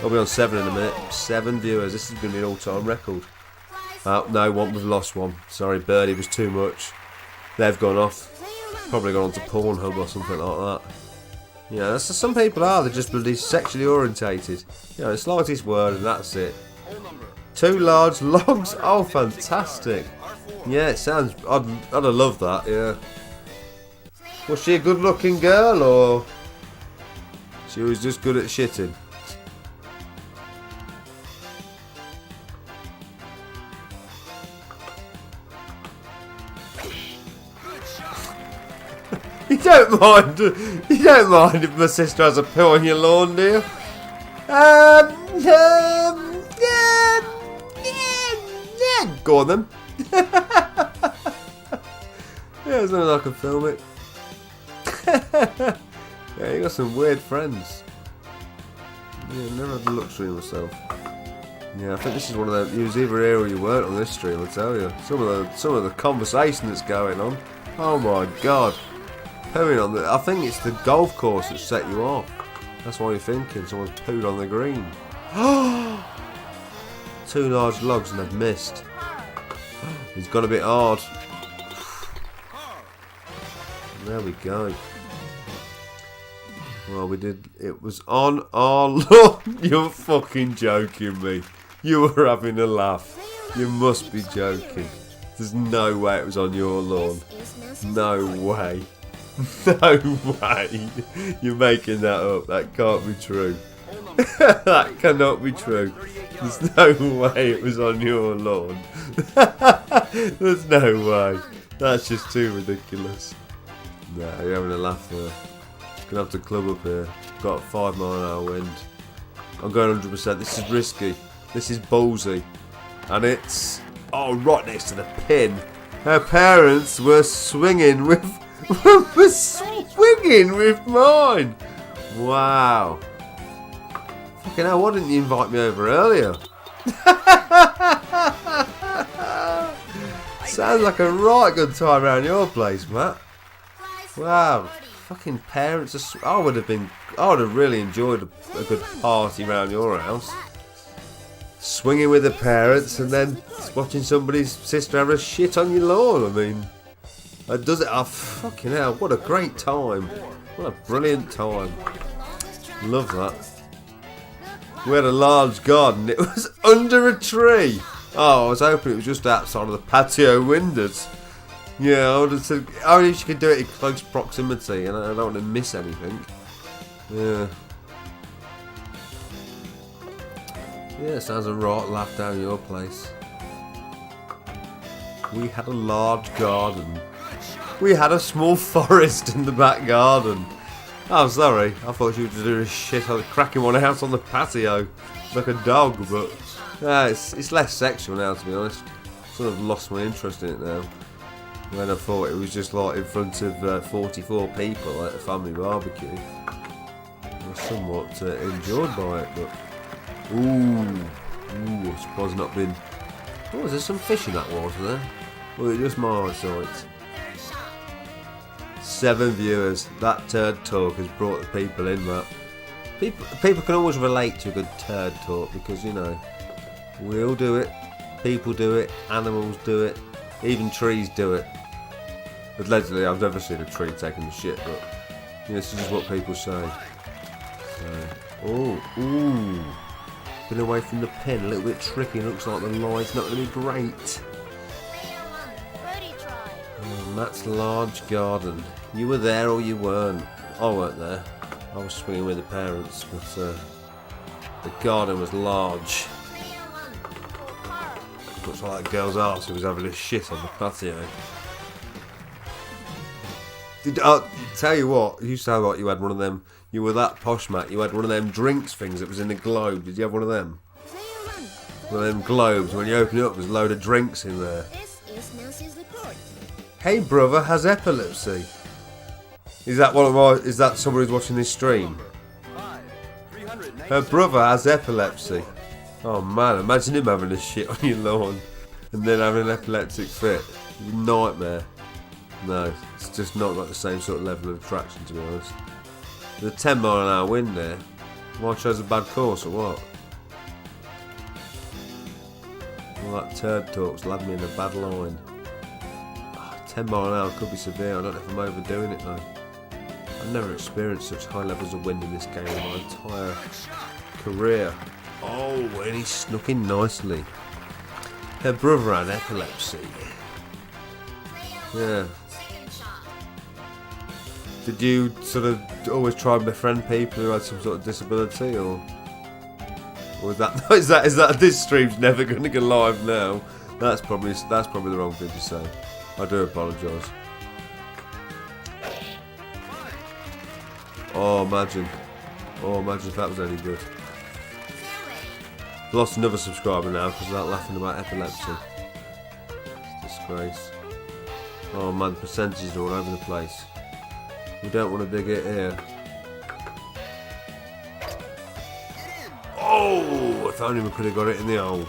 I'll be on 7 in a minute. 7 viewers. This is going to be an all-time record. Oh, no, we've lost one. Sorry, Birdie was too much. They've gone off. Probably gone on to Pornhub or something like that. Yeah, that's some people are. They're just bloody sexually orientated. You know, slightest word and that's it. 2 large logs. Oh, fantastic. Yeah, it sounds... I'd have loved that, yeah. Was she a good-looking girl, or... she was just good at shitting? You don't mind if my sister has a poo on your lawn, do you? Go on then. Yeah, as long as I can film it. Yeah, you got some weird friends. Yeah, I've never had the luxury myself. Yeah, I think this is one of the... you was either here or you weren't on this stream, I tell you. Some of the conversation that's going on. Oh my god. pooing on the... I think it's the golf course that set you off. That's why you're thinking someone's pooed on the green. 2 large logs and they've missed. He's got a bit hard. There we go. Well, we did... It was on our lawn. You're fucking joking me. You were having a laugh. You must be joking. There's no way it was on your lawn. No way. No way. You're making that up. That can't be true. That cannot be true. There's no way it was on your lawn. There's no way. That's just too ridiculous. No, you're having a laugh there. Gonna have to club up here. Got a 5 mile an hour wind. I'm going 100%. This is risky. This is ballsy. And it's... Oh, right next to the pin. Her parents were swinging with... were swinging with mine. Wow. Fucking hell, why didn't you invite me over earlier? Sounds like a right good time around your place, Matt. Wow. Fucking parents are... I would have really enjoyed a good party around your house. Swinging with the parents and then watching somebody's sister have a shit on your lawn. I mean, that does it. Oh, fucking hell, what a great time. What a brilliant time. Love that. We had a large garden. It was under a tree. Oh, I was hoping it was just outside of the patio windows. Yeah, I would have said, only if you could do it in close proximity and I don't want to miss anything. Yeah. Yeah, sounds a right laugh down your place. We had a large garden. We had a small forest in the back garden. Oh, sorry. I thought you were just doing a shit on cracking one out on the patio like a dog, but it's less sexual now, to be honest. Sort of lost my interest in it now. When I thought it was just like in front of 44 people at a family barbecue. I was somewhat enjoyed by it, but ooh, I suppose not been. Oh, is there some fish in that water there? Or is it just my eyesight? 7 viewers. That turd talk has brought the people in, Matt. People can always relate to a good turd talk because, you know, we all do it. People do it. Animals do it. Even trees do it. Allegedly, I've never seen a tree taking the shit, but you know, this is just what people say. So, ooh. Been away from the pin, a little bit tricky. Looks like the line's not going to be great. Oh, Matt's large garden. You were there or you weren't. I weren't there. I was swinging with the parents, but the garden was large. Looks like that girl's arse who was having a shit on the patio. Tell you what, you sound like you had one of them. You were that posh, Matt. You had one of them drinks things that was in the globe. Did you have one of them? One of them globes. When you open it up, there's a load of drinks in there. Hey, brother has epilepsy. Is that one of my? Is that somebody who's watching this stream? Her brother has epilepsy. Oh man, imagine him having a shit on your lawn and then having an epileptic fit. Nightmare. No, it's just not like the same sort of level of attraction, to be honest. There's a 10 mile an hour wind there. Why chose a bad course or what? Well, that turd talk's led me in a bad line. 10 mile an hour could be severe. I don't know if I'm overdoing it though. I've never experienced such high levels of wind in this game in my entire career. Oh, and he snuck in nicely. Her brother had epilepsy. Yeah. Did you sort of always try and befriend people who had some sort of disability, or is that this stream's never going to go live now? That's probably the wrong thing to say. I do apologise. Oh, imagine if that was any good. Lost another subscriber now because of that laughing about epilepsy. It's a disgrace. Oh man, percentages are all over the place. We don't want to dig it here. Oh, if only we could have got it in the hole.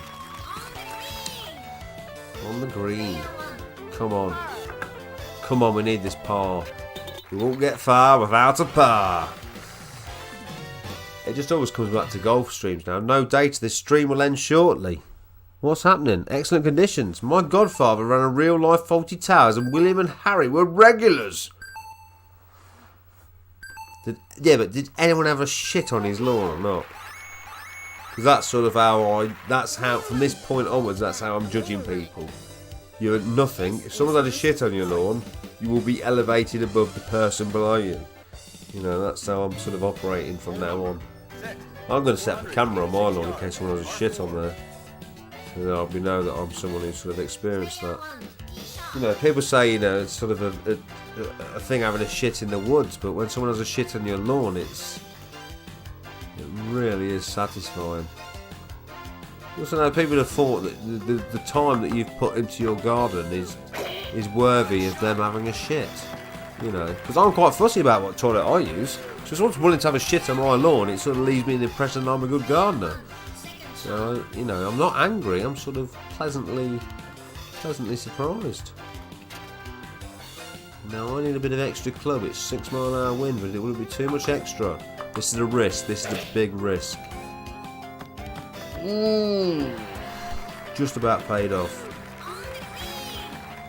On the green. Come on. Come on, we need this par. You won't get far without a par. It just always comes back to golf streams now. No data. This stream will end shortly. What's happening? Excellent conditions. My godfather ran a real-life Faulty Towers and William and Harry were regulars. But did anyone have a shit on his lawn or not? Because that's sort of how from this point onwards, that's how I'm judging people. You're nothing. If someone's had a shit on your lawn, you will be elevated above the person below you. You know, that's how I'm sort of operating from now on. I'm going to set up a camera on my lawn in case someone has a shit on there. You know, we know that I'm someone who's sort of experienced that. You know, people say, you know, it's sort of a thing having a shit in the woods, but when someone has a shit on your lawn, it really is satisfying. Also, know, people have thought that the time that you've put into your garden is worthy of them having a shit. You know, because I'm quite fussy about what toilet I use. So if someone's willing to have a shit on my lawn, it sort of leaves me the impression that I'm a good gardener. So, you know, I'm not angry. I'm sort of pleasantly surprised. Now I need a bit of extra club. It's 6 mile an hour wind, but it wouldn't be too much extra. This is a risk. This is a big risk. Just about paid off.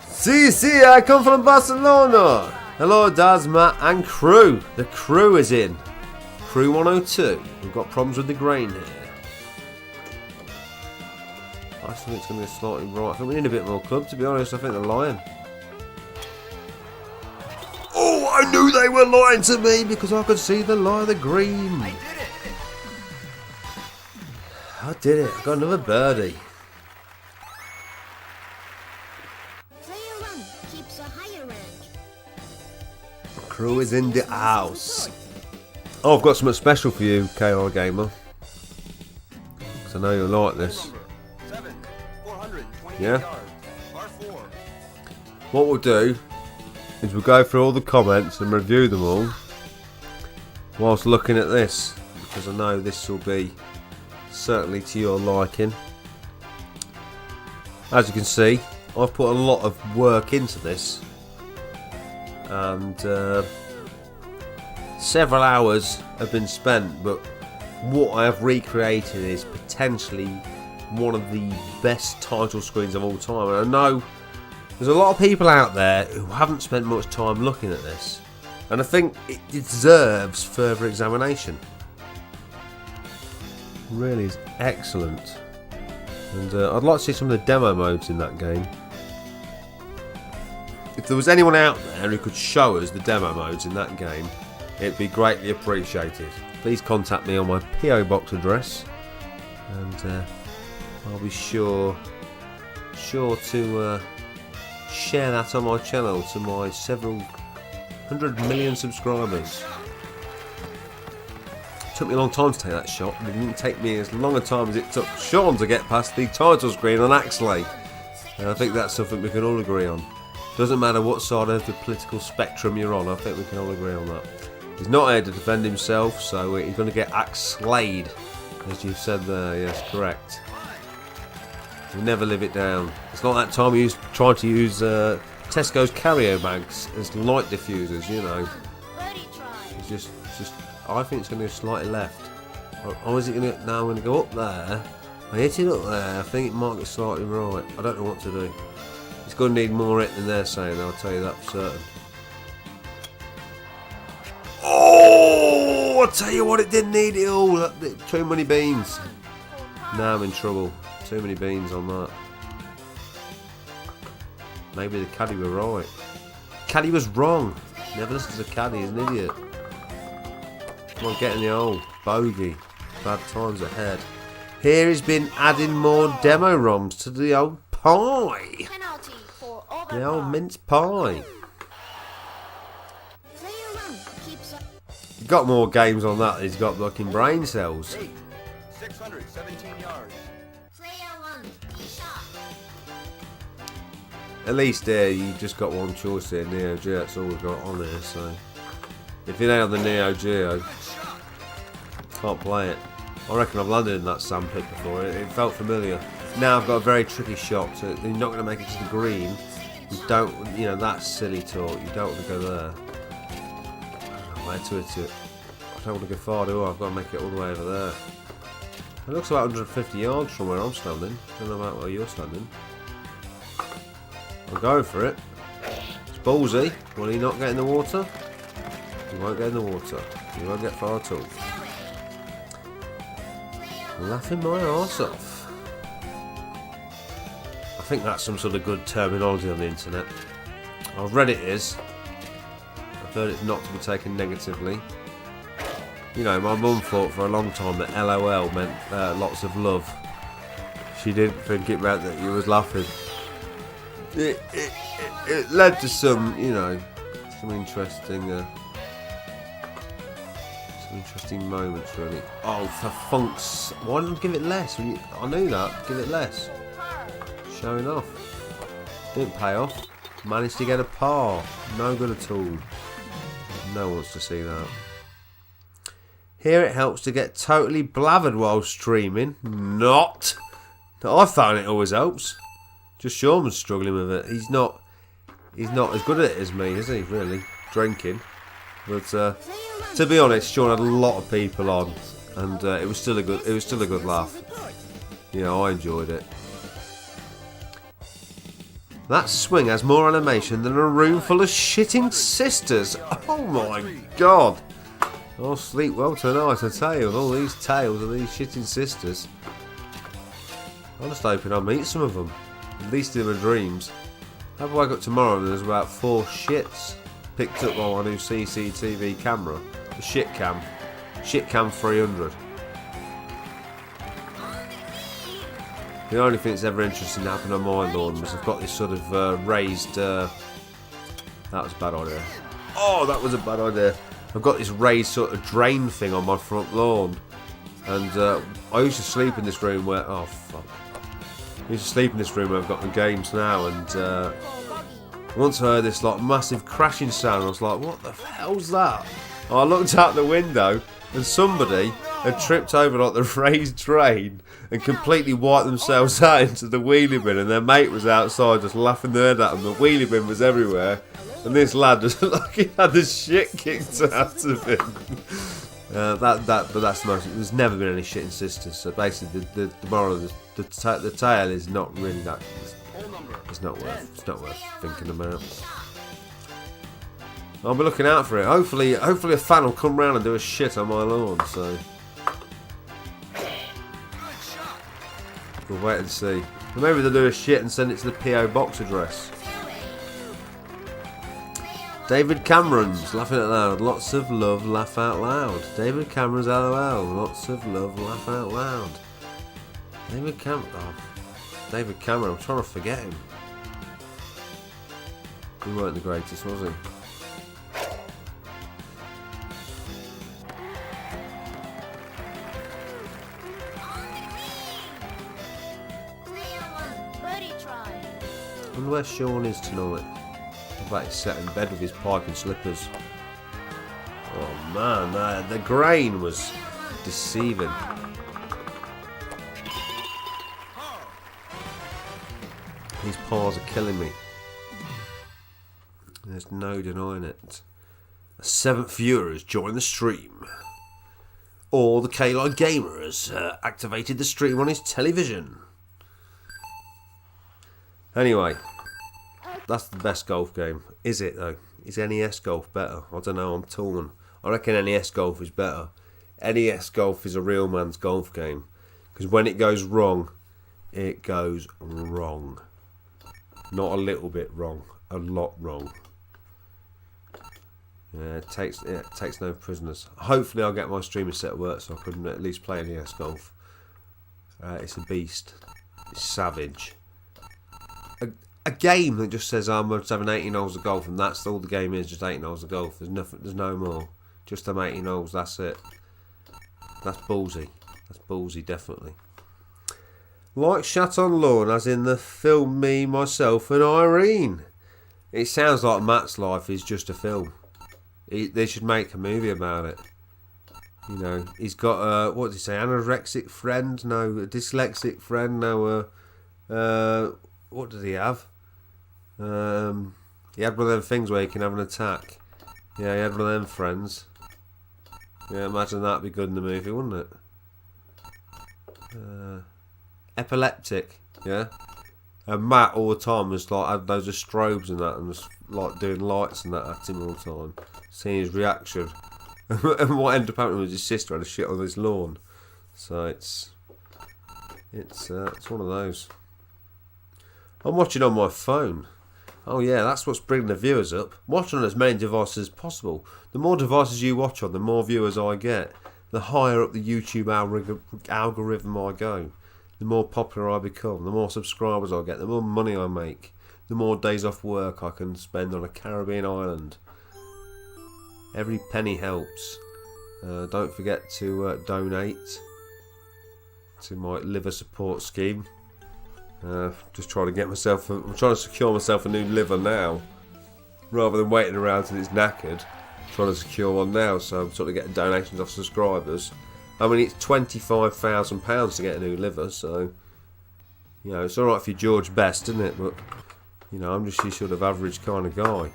See, I come from Barcelona. Hello, Daz, Matt, and crew. The crew is in. Crew 102. We've got problems with the grain here. I think it's going to be slightly right. I think we need a bit more club, to be honest. I think they're lying. Oh, I knew they were lying to me because I could see the lie of the green. I did it. I got another birdie. Crew is in the house. Oh, I've got something special for you, KR Gamer. Because I know you'll like this. Yeah? What we'll do is we'll go through all the comments and review them all whilst looking at this, because I know this will be certainly to your liking. As you can see, I've put a lot of work into this, and several hours have been spent, but what I have recreated is potentially one of the best title screens of all time. And I know there's a lot of people out there who haven't spent much time looking at this, and I think it deserves further examination. It really is excellent, and I'd like to see some of the demo modes in that game. If there was anyone out there who could show us the demo modes in that game, it'd be greatly appreciated. Please contact me on my PO box address, and I'll be sure to share that on my channel to my several 100 million subscribers. It took me a long time to take that shot, but it didn't take me as long a time as it took Sean to get past the title screen on Axley. And I think that's something we can all agree on. Doesn't matter what side of the political spectrum you're on, I think we can all agree on that. He's not here to defend himself, so he's going to get axe-slayed, as you've said there. Yes, correct. You never live it down. It's like that time he tried to use Tesco's carrier bags as light diffusers, you know. It's just I think it's going to go slightly left. Or is it going to? No, I'm going to go up there. I hit it up there. I think it might get slightly right. I don't know what to do. It's going to need more hit than they're saying, I'll tell you that for certain. Oh, I'll tell you what, it didn't need it all. Too many beans. Now I'm in trouble. Too many beans on that. Maybe the caddy were right. Caddy was wrong. Never listen to the caddy, he's an idiot. Come on, get in the hole. Bogey. Bad times ahead. Here he's been adding more demo ROMs to the old pie. The old mince pie. He's got more games on that than he's got fucking brain cells. 617 yards. At least there you've just got one choice here, Neo Geo, that's all we've got on here, so if you don't have the Neo Geo, can't play it. I reckon I've landed in that sandpit before, it felt familiar. Now I've got a very tricky shot, so you're not going to make it to the green. You don't, you know, that's silly talk, you don't want to go there. where to hit it? I don't want to go far, do I? I've got to make it all the way over there. It looks about 150 yards from where I'm standing. Don't know about where you're standing. I'm going for it. It's ballsy. Will he not get in the water? He won't get in the water. He won't get far at all. Laughing my arse off. I think that's some sort of good terminology on the internet. I've read it is. I've heard it's not to be taken negatively. You know, my mum thought for a long time that LOL meant lots of love. She didn't think it meant that you was laughing. It led to some, you know, some interesting moments, really. Oh, for funks. Why didn't I give it less? I knew that. Give it less. Showing off. Didn't pay off. Managed to get a par. No good at all. No one wants to see that. Here it helps to get totally blathered while streaming. Not. I found it always helps. Just Sean's struggling with it. He's not as good at it as me, is he? Really, drinking. But to be honest, Sean had a lot of people on, and it was still a good laugh. You know, I enjoyed it. That swing has more animation than a room full of shitting sisters. Oh my god! I'll sleep well tonight, I tell you, with all these tales of these shitting sisters. I'm just hoping I'll meet some of them. At least in my dreams. I'll wake up tomorrow and there's about 4 shits picked up by my new CCTV camera. The shit cam. Shit cam 300. The only thing that's ever interesting that happened on my lawn was I've got this sort of raised... that was a bad idea. Oh, that was a bad idea. I've got this raised sort of drain thing on my front lawn. And I used to sleep in this room where... Oh, fuck. I used to sleep in this room where I've got the games now, and once I heard this like massive crashing sound, I was like, what the hell's that? And I looked out the window, and somebody had tripped over like the raised drain and completely wiped themselves out into the wheelie bin, and their mate was outside just laughing their head at them. The wheelie bin was everywhere, and this lad just like he had the shit kicked out of him. But that's the most. There's never been any shit in sisters. So basically, the moral of the tale is not really that. It's not worth thinking about. I'll be looking out for it. Hopefully a fan will come round and do a shit on my lawn. So we'll wait and see. Or maybe they'll do a shit and send it to the PO box address. David Cameron's laughing out loud. Lots of love, laugh out loud. David Cameron's LOL. Lots of love, laugh out loud. David Cameron. I'm trying to forget him. He weren't the greatest, was he? I wonder where Sean is tonight. I bet he's sat in bed with his pipe and slippers. Oh man, the grain was deceiving. These paws are killing me. There's no denying it. A 7th viewer has joined the stream. Or the K-Line Gamer has activated the stream on his television. Anyway, that's the best golf game. Is it though? Is NES golf better? I don't know, I'm torn. I reckon NES golf is better. NES golf is a real man's golf game. Because when it goes wrong, it goes wrong. Not a little bit wrong, a lot wrong. Yeah, it takes no prisoners. Hopefully I'll get my streaming set to work so I can at least play NES golf. It's a beast. It's savage. A game that just says I'm having 18 holes of golf and that's all the game is, just 18 holes of golf. There's nothing. There's no more. Just them 18 holes. That's it. That's ballsy. That's ballsy, definitely. Like Chaton Lawn, as in the film Me, Myself and Irene. It sounds like Matt's life is just a film. They should make a movie about it. You know, he's got a, what did he say, anorexic friend? No, a dyslexic friend? No, what did he have? He had one of them things where you can have an attack. Yeah, he had one of them friends. Yeah, imagine that'd be good in the movie, wouldn't it? Epileptic, yeah. And Matt all the time was like had those of strobes and that, and was like doing lights and that at him all the time, seeing his reaction. And what ended up happening was his sister had a shit on his lawn. So it's one of those. I'm watching on my phone. Oh yeah, that's what's bringing the viewers up. Watch on as many devices as possible. The more devices you watch on, the more viewers I get. The higher up the YouTube algorithm I go. The more popular I become. The more subscribers I get. The more money I make. The more days off work I can spend on a Caribbean island. Every penny helps. Don't forget to donate to my liver support scheme. Just trying to get myself. I'm trying to secure myself a new liver now, rather than waiting around till it's knackered. I'm trying to secure one now, so I'm sort of getting donations off subscribers. I mean, it's £25,000 to get a new liver, so you know it's all right if you're George Best, isn't it? But you know, I'm just your sort of average kind of guy,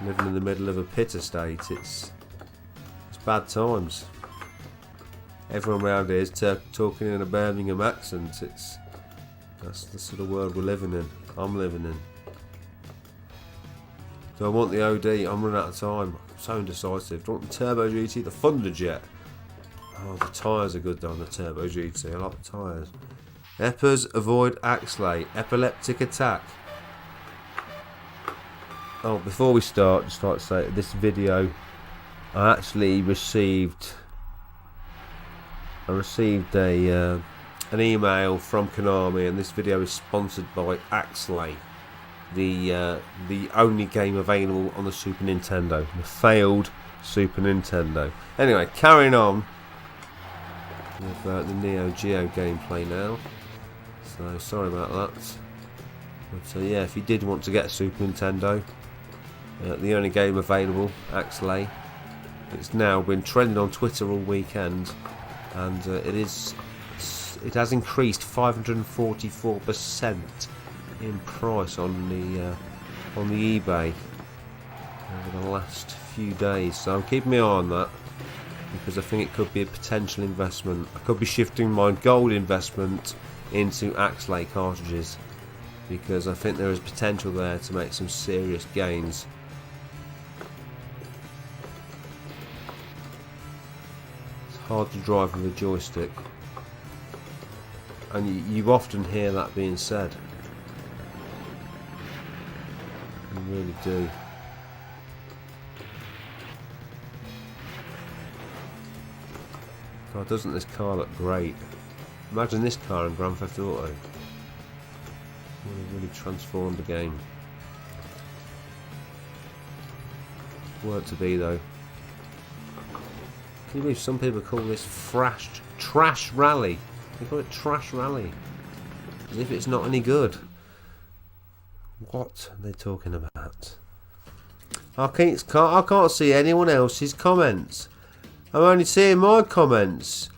living in the middle of a pit estate. It's bad times. Everyone around here is talking in a Birmingham accent. That's the sort of world we're living in. I'm living in. Do I want the OD? I'm running out of time. I'm so indecisive. Do I want the Turbo GT? The Thunderjet? Oh, the tyres are good though on the Turbo GT. I like the tyres. Eppers avoid Axley. Epileptic attack. Oh, before we start, just like to say, this video, I actually received an email from Konami, and this video is sponsored by Axley, the only game available on the Super Nintendo, the failed Super Nintendo. Anyway, carrying on with the Neo Geo gameplay now. So sorry about that. But yeah, if you did want to get a Super Nintendo, the only game available, Axley. It's now been trending on Twitter all weekend, and it has increased 544% in price on the eBay over the last few days. So I'm keeping my eye on that, because I think it could be a potential investment. I could be shifting my gold investment into Axley cartridges, because I think there is potential there to make some serious gains. It's hard to drive with a joystick, and you often hear that being said. You really do. God, doesn't this car look great? Imagine this car in Grand Theft Auto. Really transformed the game. Work to be though. Can you believe some people call this trash rally? They call it trash rally, as if it's not any good. What are they talking about? I can't see anyone else's comments. I'm only seeing my comments.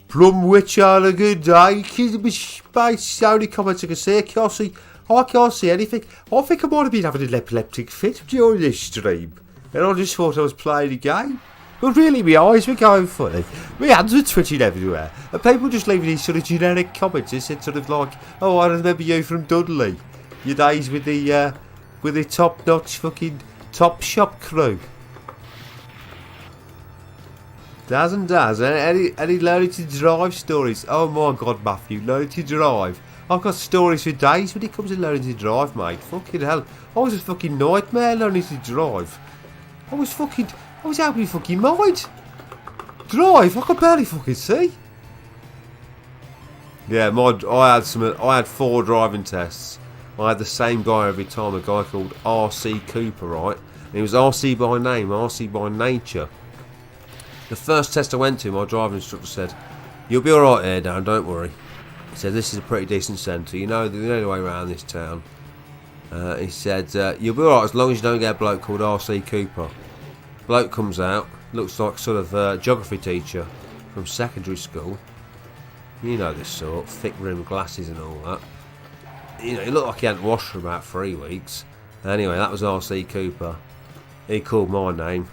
From which are a good day. It's the only comments I can see. I can't see anything. I think I might have been having an epileptic fit during this stream, and I just thought I was playing a game. But really, my eyes were going funny. My hands were twitching everywhere, and people just leaving these sort of generic comments. They said sort of like, "Oh, I remember you from Dudley. Your days with the top-notch fucking Top Shop crew." Daz and Daz, any learning to drive stories? Oh my god, Matthew, learning to drive. I've got stories for days when it comes to learning to drive, mate. Fucking hell. I was a fucking nightmare learning to drive. I was out of my fucking mind. Drive, I could barely fucking see. Yeah, I had 4 driving tests. I had the same guy every time, a guy called RC Cooper, right? And he was RC by name, RC by nature. The first test I went to, my driving instructor said, "You'll be alright here, Dan, don't worry." He said, "This is a pretty decent centre, you know the only way around this town." He said, "You'll be alright as long as you don't get a bloke called RC Cooper." Bloke comes out, looks like sort of a geography teacher from secondary school. You know this sort, thick rimmed glasses and all that. You know, he looked like he hadn't washed for about 3 weeks. Anyway, that was RC Cooper. He called my name.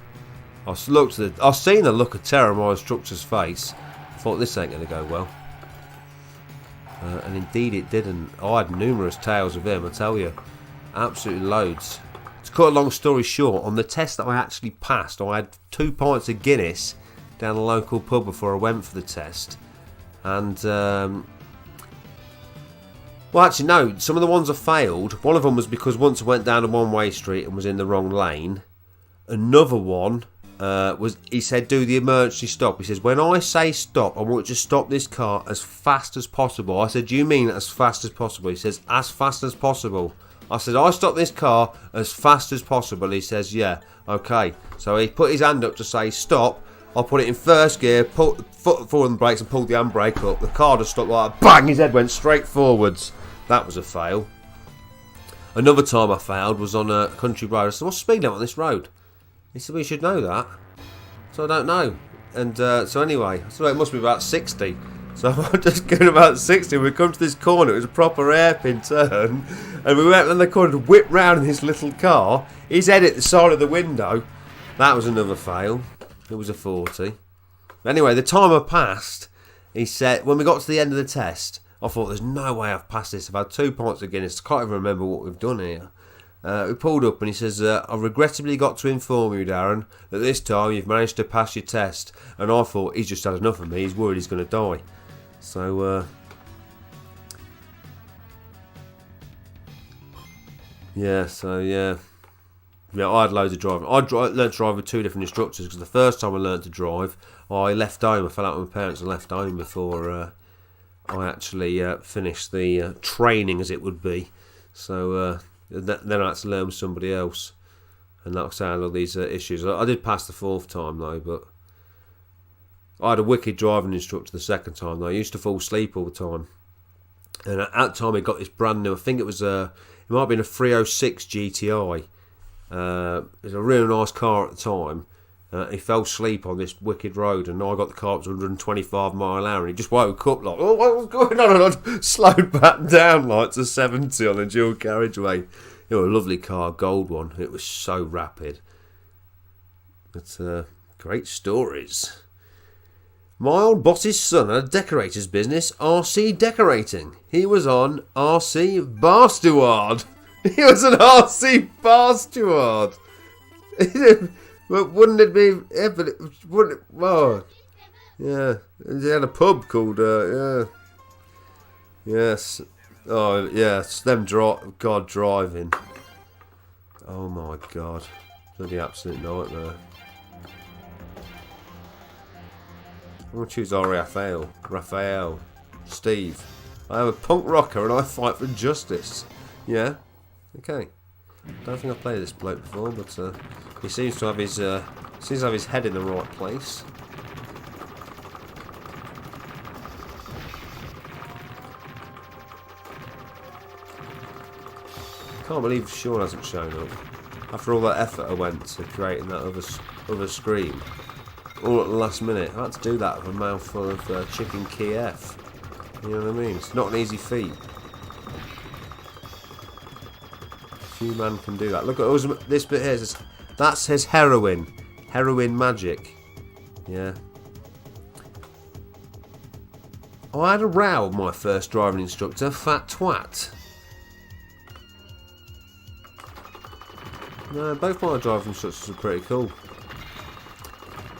I seen the look of terror on my instructor's face. I thought this ain't going to go well. And indeed it didn't. I had numerous tales of him, I tell you. Absolutely loads. To cut a long story short, on the test that I actually passed, I had 2 pints of Guinness down the local pub before I went for the test. And, well, actually, no. Some of the ones I failed, one of them was because once I went down a one-way street and was in the wrong lane. Another one was, he said, do the emergency stop. He says, when I say stop, I want you to stop this car as fast as possible. I said, do you mean as fast as possible? He says, as fast as possible. I said, I stop this car as fast as possible. He says, yeah, okay. So he put his hand up to say stop. I put it in first gear, put foot forward on the brakes and pulled the handbrake up. The car just stopped like that. Bang! His head went straight forwards. That was a fail. Another time I failed was on a country road. I said, what's the speed limit on this road? He said, well, you should know that. So I don't know. And so anyway, so it must be about 60. So I'm just going about 60. We come to this corner. It was a proper hairpin turn. And we went around the corner to whip round in this little car. His head at the side of the window. That was another fail. It was a 40. Anyway, the time I passed, he said, when we got to the end of the test, I thought, there's no way I've passed this. I've had 2 pints of Guinness. I can't even remember what we've done here. We pulled up and he says, I've regrettably got to inform you, Darren, that this time you've managed to pass your test. And I thought, he's just had enough of me. He's worried he's going to die. So, yeah. Yeah, I had loads of driving. I learned to drive with 2 different instructors because the first time I learned to drive, I left home. I fell out with my parents and left home before I actually finished the training, as it would be. So then I had to learn with somebody else. And like I say, I had all these issues. I did pass the 4th time though, but I had a wicked driving instructor the 2nd time though. I used to fall asleep all the time. And at that time, he got this brand new, I think it was it might have been a 306 GTI. It was a really nice car at the time. He fell asleep on this wicked road, and I got the car up to 125 mile an hour, and he just woke up like, oh, what's going on? And I slowed back down like to 70 on the dual carriageway. It was a lovely car, gold one. It was so rapid. But great stories. My old boss's son had a decorator's business, RC Decorating. He was on RC Bar Steward. He was an RC bar steward. But wouldn't it be? Yeah, but it wouldn't. Oh, yeah. He had a pub called. Yeah. Yes. Oh, yes. Them driving. Oh my God. Bloody absolute nightmare. I'm gonna choose Raphael. Steve. I am a punk rocker and I fight for justice. Yeah. Okay. Don't think I've played this bloke before, but he seems to have his head in the right place. Can't believe Sean hasn't shown up after all that effort I went to creating that other screen. All at the last minute. I had to do that with a mouthful of chicken Kiev. You know what I mean? It's not an easy feat. Few man can do that. Look at this bit here. That says heroin. Heroin magic. Yeah. I had a row with my first driving instructor, Fat Twat. No, both my driving instructors are pretty cool.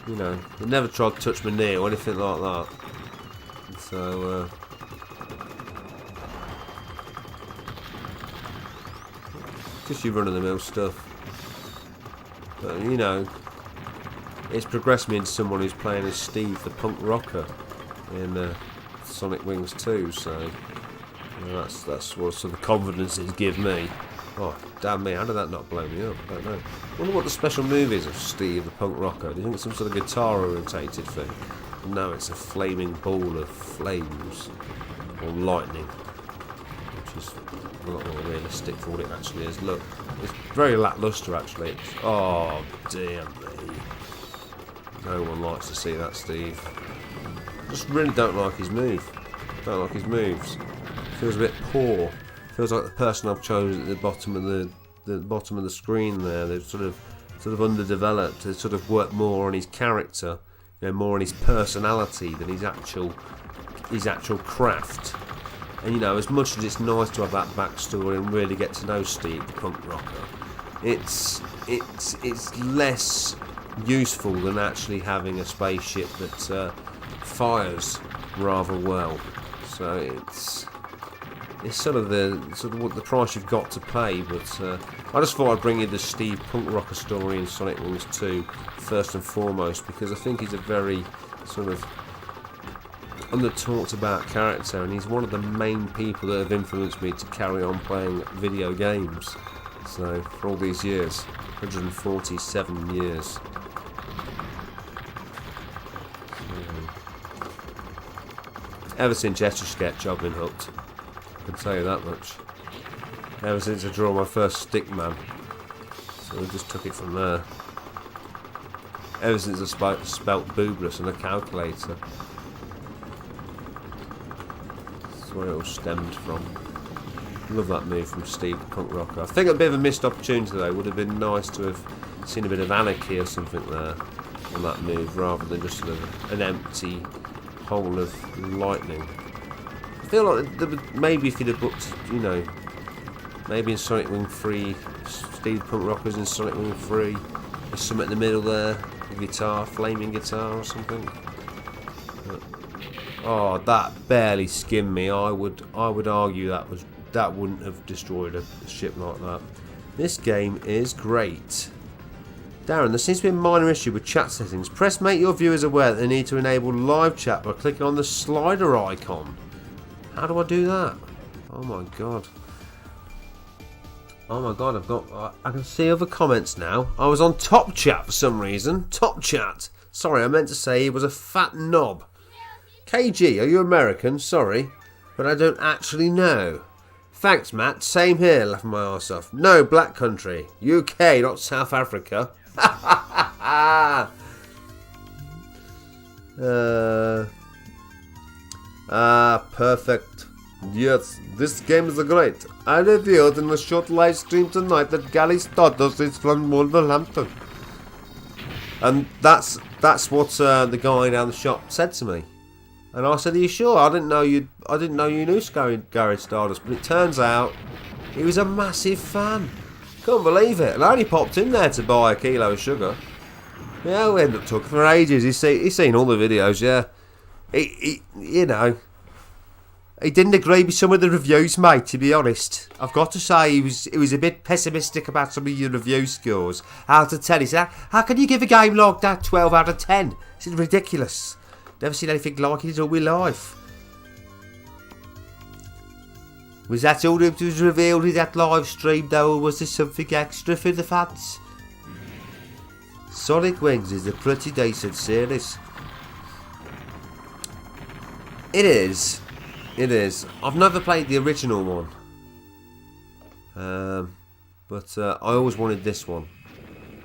You know, they never tried to touch my knee or anything like that. So, just your run-of-the-mill stuff. But, you know, it's progressed me into someone who's playing as Steve the punk rocker in Sonic Wings 2, so you know, that's what sort of confidence it's give me. Oh, damn me, how did that not blow me up? I don't know. I wonder what the special move is of Steve the punk rocker. Do you think it's some sort of guitar-orientated thing? No, it's a flaming ball of flames or lightning, which is a lot more realistic for what it actually is. Look, it's very lacklustre actually. Oh, dear me. No one likes to see that, Steve. Just really don't like his move. Don't like his moves. Feels a bit poor. Feels like the person I've chosen at the bottom of the screen there. They've sort of sort of underdeveloped, to sort of work more on his character, more on his personality than his actual craft. And as much as it's nice to have that backstory and really get to know Steve the punk rocker, it's less useful than actually having a spaceship that fires rather well. So it's sort of what the price you've got to pay. But I just thought I'd bring you the Steve punk rocker story in Sonic Wings 2 first and foremost, because I think he's a very sort of under talked about character, and he's one of the main people that have influenced me to carry on playing video games. So for all these years, 147 years. So, ever since Etch-a-Sketch I've been hooked, I can tell you that much. Ever since I drew my first Stickman, so I just took it from there. Ever since I spelt Boobrus on a calculator. Where it all stemmed from. Love that move from Steve the punk rocker. I think a bit of a missed opportunity though. Would have been nice to have seen a bit of anarchy or something there on that move, rather than just sort of an empty hole of lightning. I feel like maybe if he'd have booked, maybe in Sonic Wing 3, Steve the punk rocker's in Sonic Wing 3, there's something in the middle there, a guitar, flaming guitar or something. Oh, that barely skimmed me. I would argue that wouldn't have destroyed a ship like that. This game is great. Darren, there seems to be a minor issue with chat settings. Press make your viewers aware that they need to enable live chat by clicking on the slider icon. How do I do that? Oh my god. Oh my god, I can see other comments now. I was on Top Chat for some reason. Top Chat. Sorry, I meant to say he was a fat knob. KG, are you American? Sorry, but I don't actually know. Thanks, Matt. Same here, laughing my arse off. No, Black Country. UK, not South Africa. Perfect. Yes, this game is great. I revealed in a short live stream tonight that Gally Stardust is from Wolverhampton. And that's what the guy down the shop said to me. And I said, "Are you sure? I didn't know you knew Gary Stardust." But it turns out he was a massive fan. Couldn't believe it. And I only popped in there to buy a kilo of sugar. Yeah, we ended up talking for ages. He's seen all the videos. Yeah, he didn't agree with some of the reviews, mate. To be honest, I've got to say he was a bit pessimistic about some of your review scores. Out of 10, he said, "How can you give a game like that 12 out of 10? This is ridiculous. Never seen anything like it all my life." Was that all that was revealed in that live stream though, or was there something extra for the fans? Sonic Wings is a pretty decent series. It is. I've never played the original one. But I always wanted this one.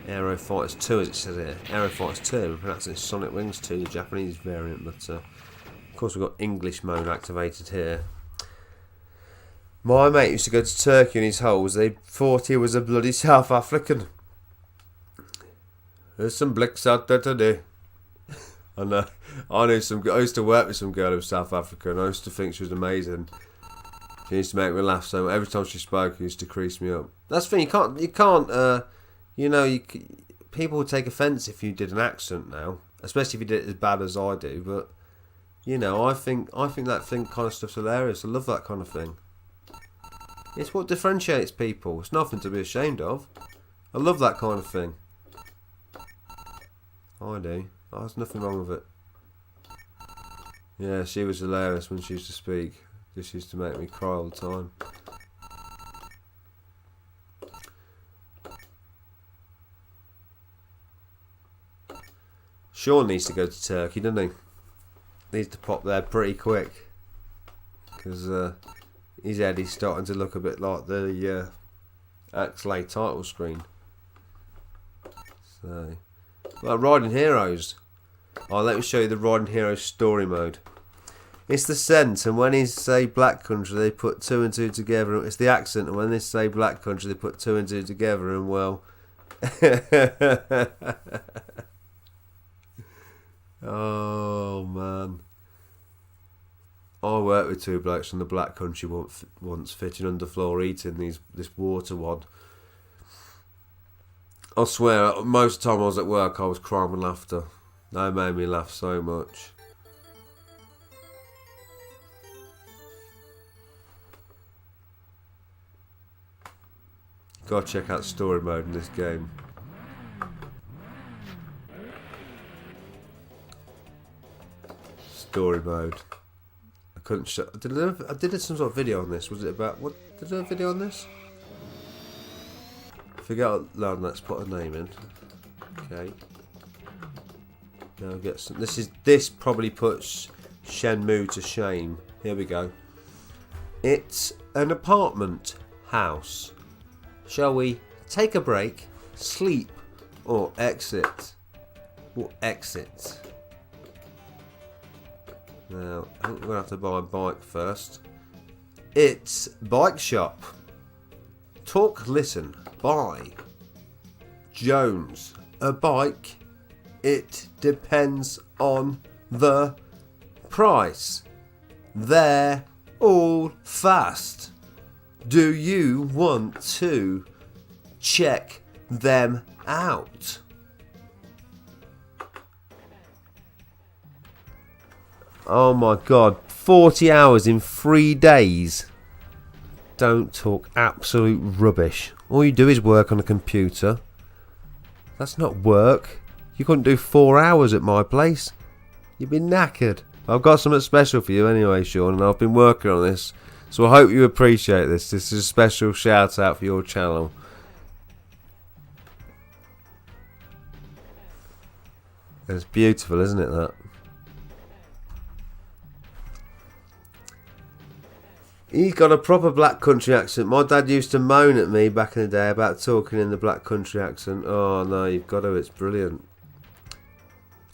Aero Fighters 2, as it says here. Aero Fighters 2, perhaps it's Sonic Wings 2, the Japanese variant, but of course we've got English mode activated here. My mate used to go to Turkey in his holes. They thought he was a bloody South African. There's some blicks out there today. I know. I used to work with some girl who was South African, and I used to think she was amazing. She used to make me laugh so much. Every time she spoke, it used to crease me up. That's the thing. You can't. People would take offence if you did an accent now, especially if you did it as bad as I do. But I think that kind of stuff's hilarious. I love that kind of thing. It's what differentiates people. It's nothing to be ashamed of. I love that kind of thing. I do. There's nothing wrong with it. Yeah, she was hilarious when she used to speak. Just used to make me cry all the time. Sean needs to go to Turkey, doesn't he? Needs to pop there pretty quick. Because his head is starting to look a bit like the Axlay title screen. So, well, Riding Heroes. Oh, let me show you the Riding Heroes story mode. It's the scent, and when they say Black Country, they put 2 and 2 together. It's the accent, and when they say Black Country, they put 2 and 2 together, and well, Oh man. I worked with two blokes from the Black Country once fitting underfloor heating this water one. I swear, most of the time I was at work I was crying with laughter. They made me laugh so much. Gotta check out story mode in this game. Story mode. I couldn't show. I did some sort of video on this. Was it about what? Did I do a video on this? Forget out loud. Let's put a name in. Okay. Now get some. This probably puts Shenmue to shame. Here we go. It's an apartment house. Shall we take a break, sleep, or exit? Or exit. Now, I think we're going to have to buy a bike first. It's Bike Shop. Talk, listen, buy. Jones. A bike. It depends on the price. They're all fast. Do you want to check them out? Oh my god, 40 hours in 3 days. Don't talk absolute rubbish. All you do is work on a computer. That's not work. You couldn't do 4 hours at my place. You'd be knackered. I've got something special for you anyway, Sean, and I've been working on this. So I hope you appreciate this. This is a special shout out for your channel. It's beautiful, isn't it, that? He's got a proper Black Country accent. My dad used to moan at me back in the day about talking in the Black Country accent. Oh no, you've got to, it's brilliant.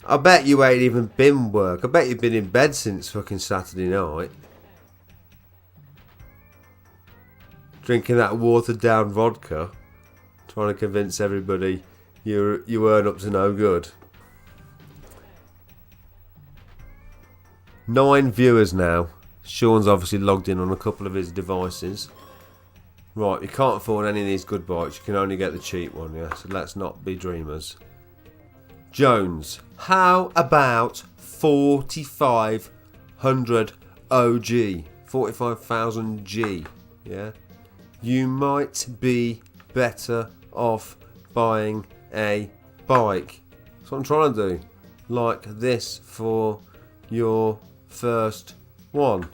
I bet you ain't even been work. I bet you've been in bed since fucking Saturday night. Drinking that watered down vodka. Trying to convince everybody you weren't up to no good. 9 viewers now. Sean's obviously logged in on a couple of his devices. Right, you can't afford any of these good bikes. You can only get the cheap one, yeah? So let's not be dreamers. Jones, how about 4,500 OG? 45,000 G, yeah? You might be better off buying a bike. That's what I'm trying to do. Like this for your first one.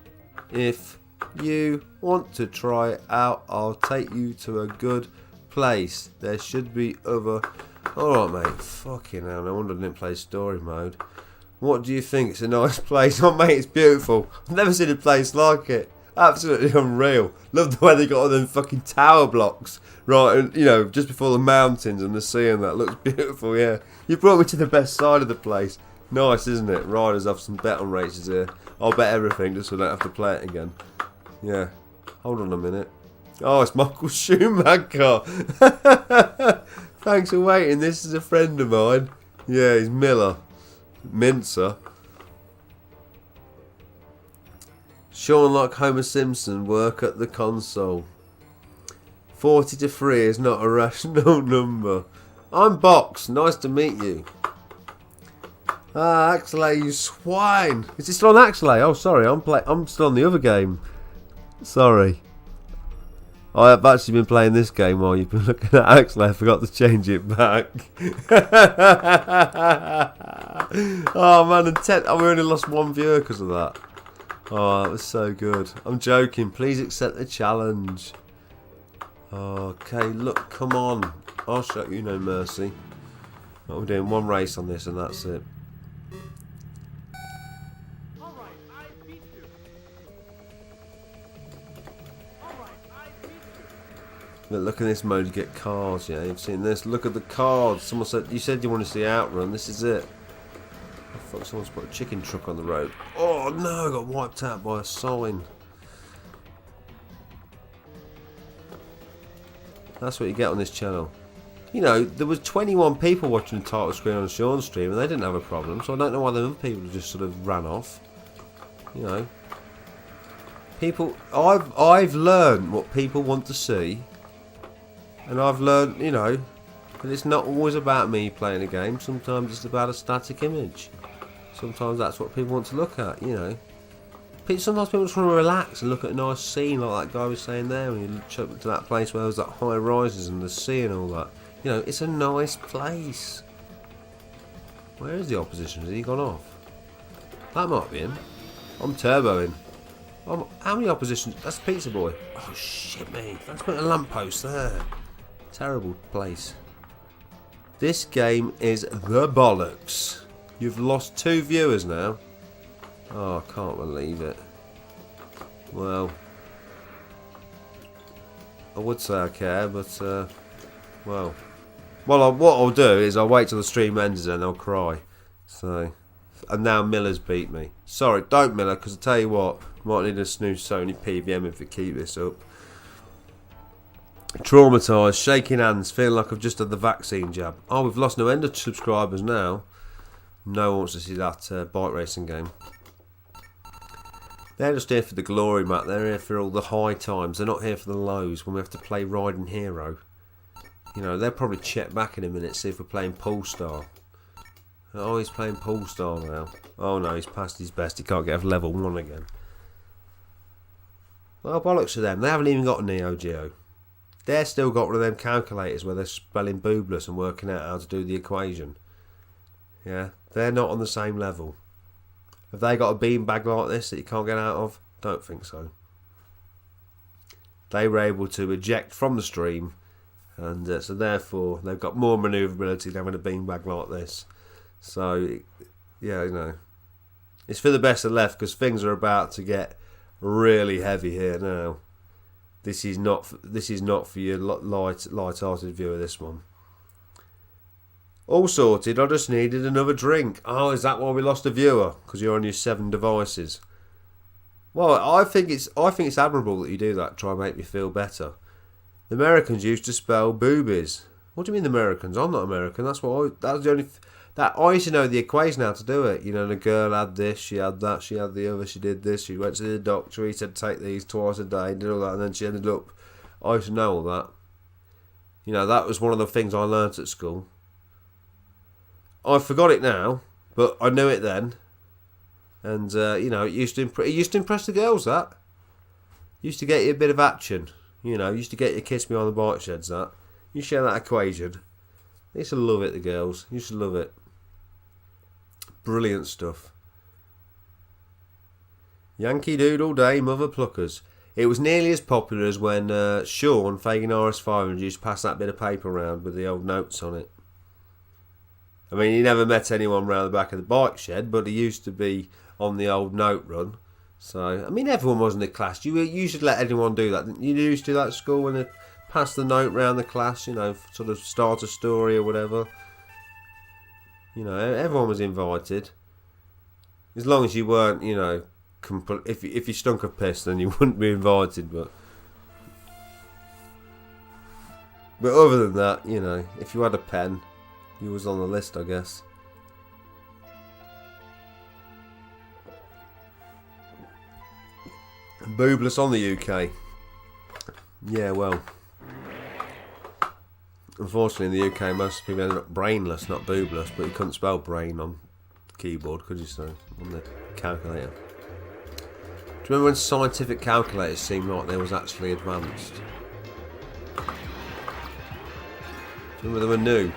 If you want to try it out, I'll take you to a good place. There should be other... Alright mate, fucking hell, no wonder I didn't play story mode. What do you think? It's a nice place. Oh mate, it's beautiful. I've never seen a place like it. Absolutely unreal. Love the way they got all them fucking tower blocks. Right, and you know, just before the mountains and the sea and that. Looks beautiful, yeah. You brought me to the best side of the place. Nice, isn't it? Riders have some bet on races here. I'll bet everything just so I don't have to play it again. Yeah. Hold on a minute. Oh, it's Michael Schumacher. Thanks for waiting. This is a friend of mine. Yeah, he's Miller. Mincer. Sean, like Homer Simpson, work at the console. 40 to 3 is not a rational number. I'm Box. Nice to meet you. Ah, Axelay, you swine. Is it still on Axelay? Oh, sorry. I'm still on the other game. Sorry. I have actually been playing this game while you've been looking at Axelay. I forgot to change it back. Oh, man. And we only lost 1 viewer because of that. Oh, that was so good. I'm joking. Please accept the challenge. Okay, look, come on. I'll show you no mercy. We're doing 1 race on this and that's it. Look at this mode, you get cars, yeah, you've seen this. Look at the cars. Someone said, you said you want to see Outrun, this is it. Oh, fuck, someone's put a chicken truck on the road. Oh no, I got wiped out by a sign. That's what you get on this channel. You know, there was 21 people watching the title screen on Sean's stream and they didn't have a problem, so I don't know why the other people just sort of ran off. You know. People, I've learned what people want to see, and I've learned, you know, that it's not always about me playing a game. Sometimes it's about a static image. Sometimes that's what people want to look at, you know. Sometimes people just want to relax and look at a nice scene like that guy was saying there when you look to that place where there was that high rises and the sea and all that. You know, it's a nice place. Where is the opposition? Has he gone off? That might be him. I'm turboing. How many oppositions? That's Pizza Boy. Oh shit me. That's put a lamppost there. Terrible place. This game is the bollocks. You've lost 2 viewers now. Oh, I can't believe it. Well, I would say I care, but well, what I'll do is I'll wait till the stream ends and I'll cry. So, and now Miller's beat me. Sorry, don't Miller, because I tell you what, might need a snooze Sony PVM if we keep this up. Traumatised, shaking hands, feeling like I've just had the vaccine jab. Oh, we've lost no end of subscribers now. No one wants to see that bike racing game. They're just here for the glory, Matt. They're here for all the high times. They're not here for the lows when we have to play Riding Hero. You know, they'll probably check back in a minute, see if we're playing Polestar. Oh, he's playing Polestar now. Oh no, he's past his best. He can't get off level 1 again. Well, bollocks to them. They haven't even got a Neo Geo. They're still got one of them calculators where they're spelling boobless and working out how to do the equation. Yeah, they're not on the same level. Have they got a beanbag like this that you can't get out of? Don't think so. They were able to eject from the stream, and so therefore they've got more manoeuvrability than having a beanbag like this. So, yeah, you know, it's for the best of left because things are about to get really heavy here now. This is not for your light-hearted viewer. This one. All sorted. I just needed another drink. Oh, is that why we lost a viewer? Because you're on your 7 devices. Well, I think it's admirable that you do that. Try and make me feel better. The Americans used to spell boobies. What do you mean the Americans? I'm not American. That's the only. That I used to know the equation how to do it. You know, the girl had this, she had that, she had the other, she did this. She went to the doctor. He said take these twice a day. Did all that, and then she ended up. I used to know all that. You know, that was one of the things I learnt at school. I forgot it now, but I knew it then. And you know, it used to impress the girls. That used to get you a bit of action. You know, used to get you to kiss me on the bike sheds. That you share that equation. They used to love it. The girls used to love it. Brilliant stuff. Yankee Doodle Day, Mother Pluckers. It was nearly as popular as when Sean, Fagan RS500, used to pass that bit of paper around with the old notes on it. I mean, he never met anyone round the back of the bike shed, but he used to be on the old note run. So, I mean, everyone was in the class. You should let anyone do that. You used to do that at school when they passed the note round the class, you know, sort of start a story or whatever. You know, everyone was invited. As long as you weren't, you know, if you stunk of piss, then you wouldn't be invited. But other than that, you know, if you had a pen, you was on the list, I guess. Boobless on the UK. Yeah, well, unfortunately in the UK most people ended up brainless, not boobless, but you couldn't spell brain on keyboard, could you, so on the calculator. Do you remember when scientific calculators seemed like they was actually advanced? Do you remember they were new?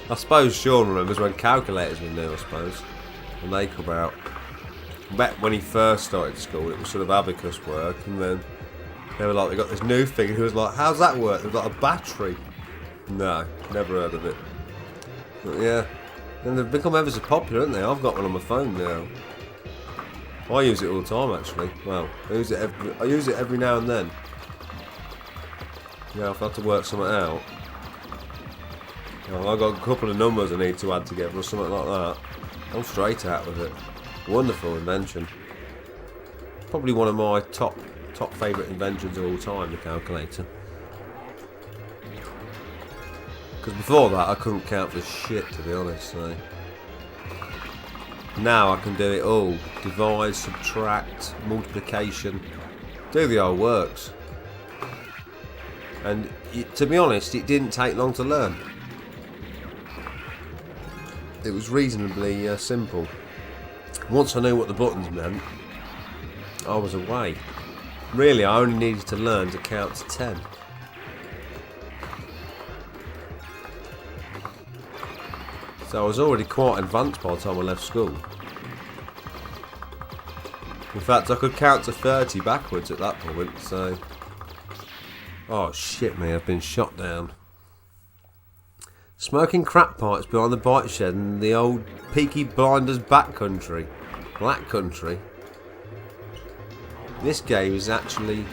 I suppose Sean remembers when calculators were new, I suppose, when they come out. I bet when he first started school it was sort of abacus work, and then they were like, they got this new thing, and he was like, how's that work? They've got a battery. No, never heard of it. But yeah, and they've become ever so popular, haven't they? I've got one on my phone now. I use it all the time, actually. Well, I use it every now and then. Yeah, if I have to work something out. I've got a couple of numbers I need to add together or something like that. I'm straight out with it. Wonderful invention. Probably one of my top favourite inventions of all time, the calculator. Because before that I couldn't count for shit, to be honest. So now I can do it all. Divide, subtract, multiplication. Do the old works. And to be honest, it didn't take long to learn. It was reasonably simple. Once I knew what the buttons meant, I was away. Really, I only needed to learn to count to 10. So I was already quite advanced by the time I left school. In fact, I could count to 30 backwards at that point, so... Oh shit me, I've been shot down. Smoking crack pipes behind the bike shed in the old Peaky Blinders back country. Black country. This game is actually...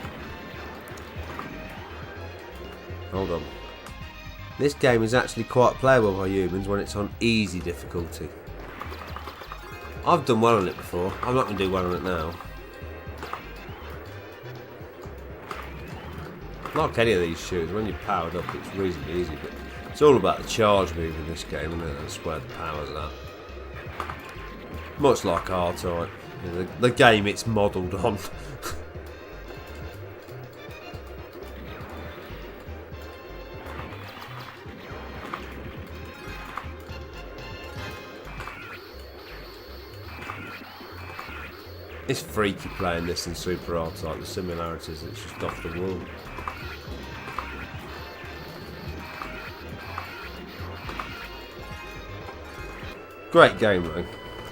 Hold on. This game is actually quite playable by humans when it's on easy difficulty. I've done well on it before. I'm not going to do well on it now. Like any of these shooters, when you're powered up it's reasonably easy, but it's all about the charge move in this game, isn't it? That's where the power's at. Much like R-Type. The game it's modelled on. It's freaky playing this in Super R-Type, the similarities, it's just off the wall. Great game though,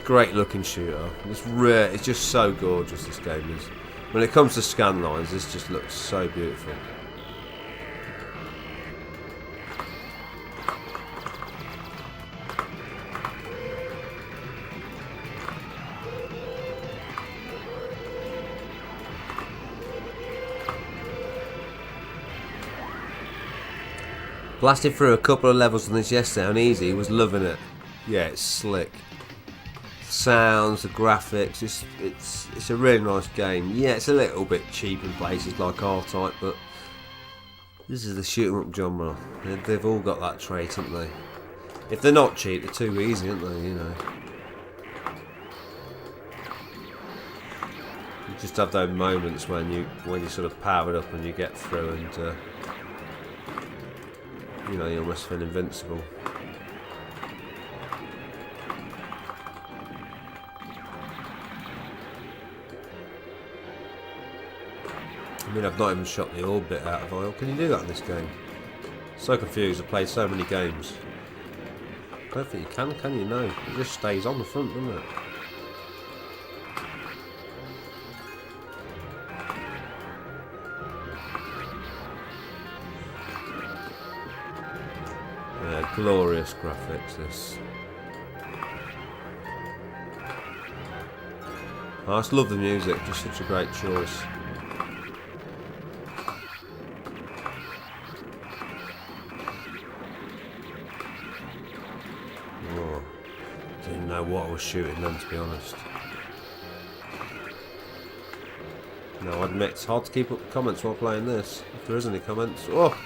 great looking shooter. It's rare, it's just so gorgeous this game is. When it comes to scan lines, this just looks so beautiful. Blasted through a couple of levels on this yesterday on easy, was loving it. Yeah, it's slick. Sounds, the graphics, it's a really nice game. Yeah, it's a little bit cheap in places like R-Type, but this is the shoot 'em up genre. They've all got that trait, haven't they? If they're not cheap, they're too easy, aren't they? You know. You just have those moments when you sort of power it up and you get through, and you know, you almost feel invincible. I mean, I've not even shot the orbit out of oil. Can you do that in this game? So confused, I've played so many games. I don't think you can you? No. It just stays on the front, doesn't it? Yeah, glorious graphics, this. I just love the music, just such a great choice. Didn't know what I was shooting then, to be honest. No, I admit it's hard to keep up the comments while playing this, if there is any comments. Oh!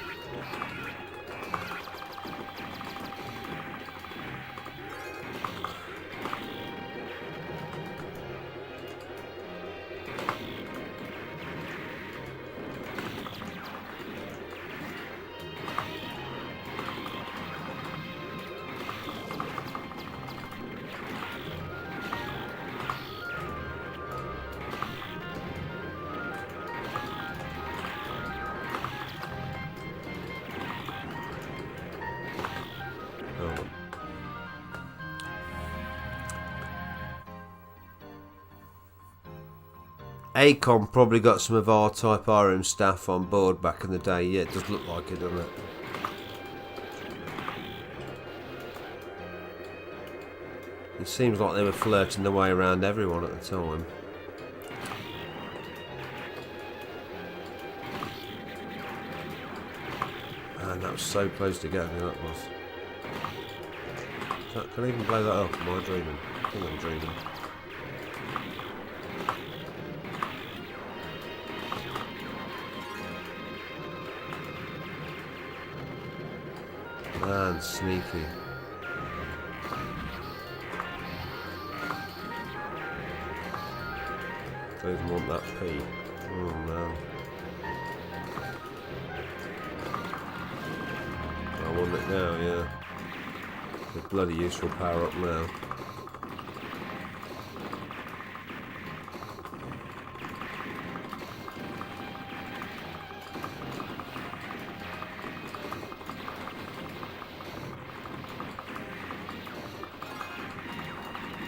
Acon probably got some of R-Type RM staff on board back in the day. Yeah, it does look like it, doesn't it? It seems like they were flirting their way around everyone at the time. And that was so close to getting me, that was. Can I even blow that up? Am I dreaming? I think I'm dreaming. man, sneaky. Don't even want that P. Oh man. I want it now, yeah. The bloody useful power up now.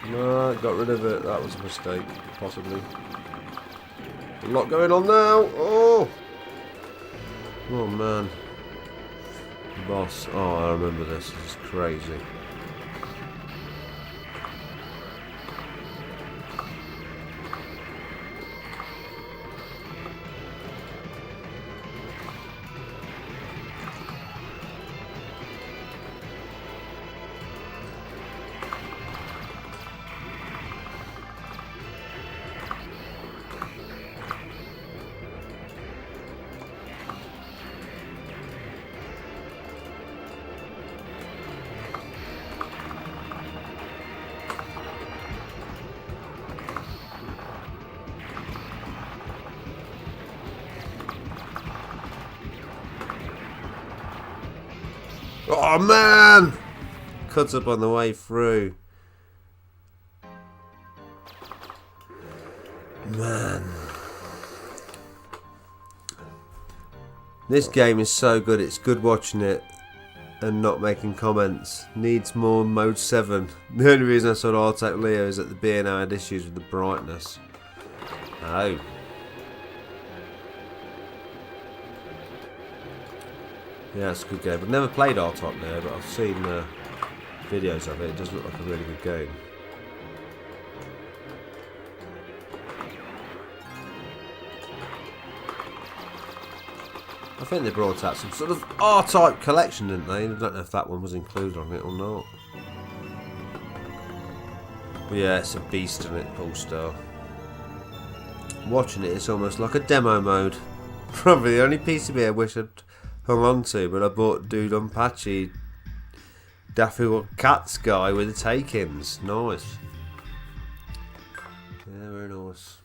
No, got rid of it. That was a mistake, possibly. A lot going on now. Oh, oh man. Boss. Oh, I remember this. This is crazy. Oh man! Cuts up on the way through. Man. This game is so good, it's good watching it and not making comments. Needs more Mode 7. The only reason I saw R-Tech Leo is that the B&O had issues with the brightness. Oh. Yeah, it's a good game. I've never played R-Type Leo, but I've seen videos of it. It does look like a really good game. I think they brought out some sort of R-Type collection, didn't they? I don't know if that one was included on it or not. But yeah, it's a beast in it, Polestar. Watching it, it's almost like a demo mode. Probably the only PCB I wish I'd hung on to, but I bought Dude Unpatchy Daffy Cats guy with the take-ins. Nice. Yeah, very nice.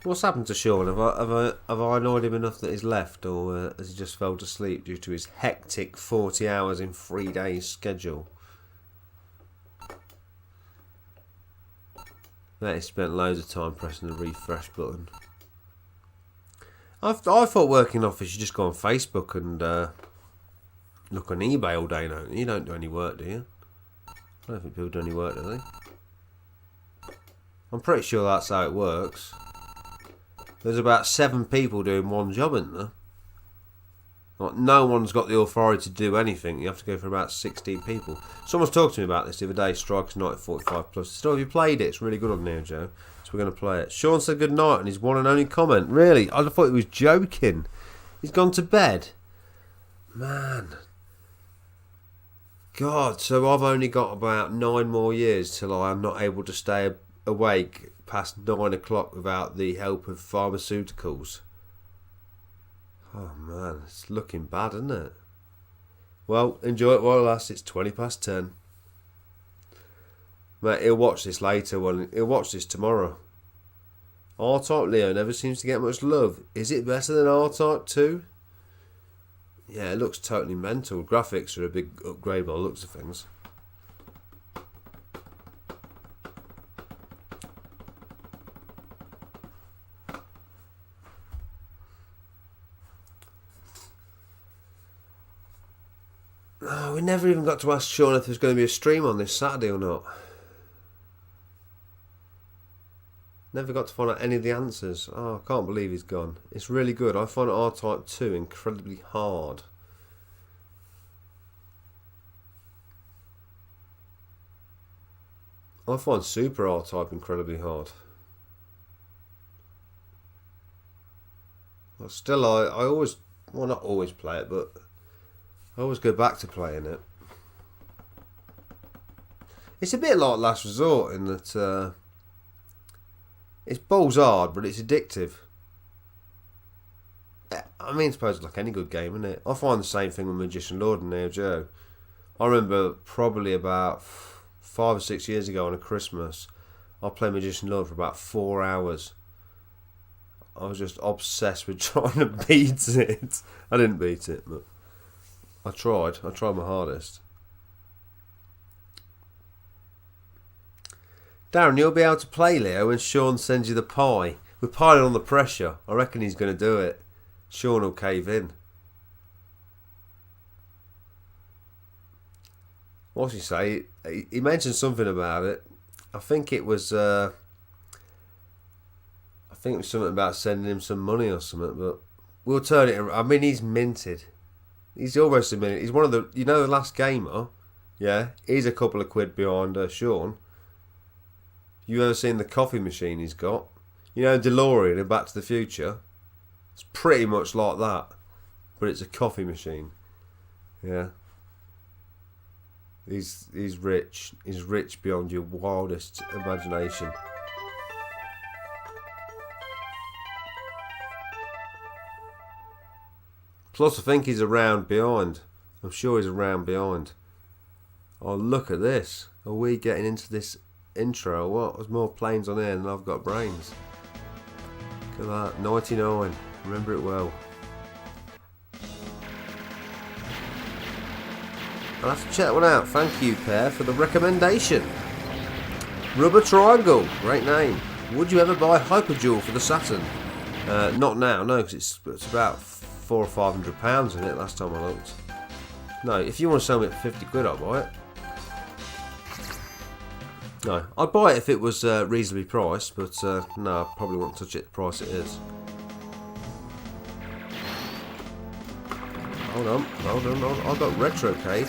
What's happened to Sean? Have I annoyed him enough that he's left, or has he just fell to sleep due to his hectic 40 hours in 3 days schedule? That he spent loads of time pressing the refresh button. I thought working office you just go on Facebook and look on eBay all day. You don't do any work, do you? I don't think people do any work, do they? I'm pretty sure that's how it works. There's about 7 people doing one job, isn't there? Like, no one's got the authority to do anything. You have to go for about 16 people. Someone's talking to me about this the other day. Strikers Night 45 plus. Still, have you played it? It's really good on Neo Joe. So we're going to play it. Sean said good night and his one and only comment. Really? I thought he was joking. He's gone to bed. Man. God, so I've only got about 9 more years till I am not able to stay awake past 9 o'clock without the help of pharmaceuticals. Oh man, it's looking bad, isn't it? Well, enjoy it while it lasts. It's 20 past 10. Mate, he'll watch this later. Well, he'll watch this tomorrow. R-Type Leo never seems to get much love. Is it better than R-Type 2? Yeah, it looks totally mental. Graphics are a big upgrade by the looks of things. Oh, we never even got to ask Sean if there's going to be a stream on this Saturday or not. Never got to find out any of the answers. Oh, I can't believe he's gone. It's really good. I find R-Type 2 incredibly hard. I find Super R-Type incredibly hard. But still, I always, well, not always play it, but I always go back to playing it. It's a bit like Last Resort in that it's balls hard, but it's addictive. I mean, I suppose it's like any good game, isn't it? I find the same thing with Magician Lord and Neo Geo. I remember probably about 5 or 6 years ago on a Christmas, I played Magician Lord for about 4 hours. I was just obsessed with trying to beat it. I didn't beat it, but I tried. I tried my hardest. Darren, you'll be able to play Leo when Sean sends you the pie. We're piling on the pressure. I reckon he's going to do it. Sean will cave in. What's he say? He mentioned something about it. I think it was something about sending him some money or something, but we'll turn it around. I mean, he's minted. He's almost a minute. He's one of the, the last gamer. Yeah, he's a couple of quid behind Sean. You ever seen the coffee machine he's got? DeLorean in Back to the Future? It's pretty much like that, but it's a coffee machine. Yeah. He's rich. He's rich beyond your wildest imagination. Plus, I think he's around behind. I'm sure he's around behind. Oh, look at this. Are we getting into this intro or what? There's more planes on air than I've got brains. Look at that. 99. Remember it well. I'll have to check that one out. Thank you, Pear, for the recommendation. Rubber Triangle. Great name. Would you ever buy Hyperdual for the Saturn? Not now, no, because it's about £400 or £500 in it last time I looked. No, if you want to sell me at 50 quid, I'll buy it. No, I'd buy it if it was reasonably priced, but no, I probably won't touch it at the price it is. Hold on. I've got Retrocade.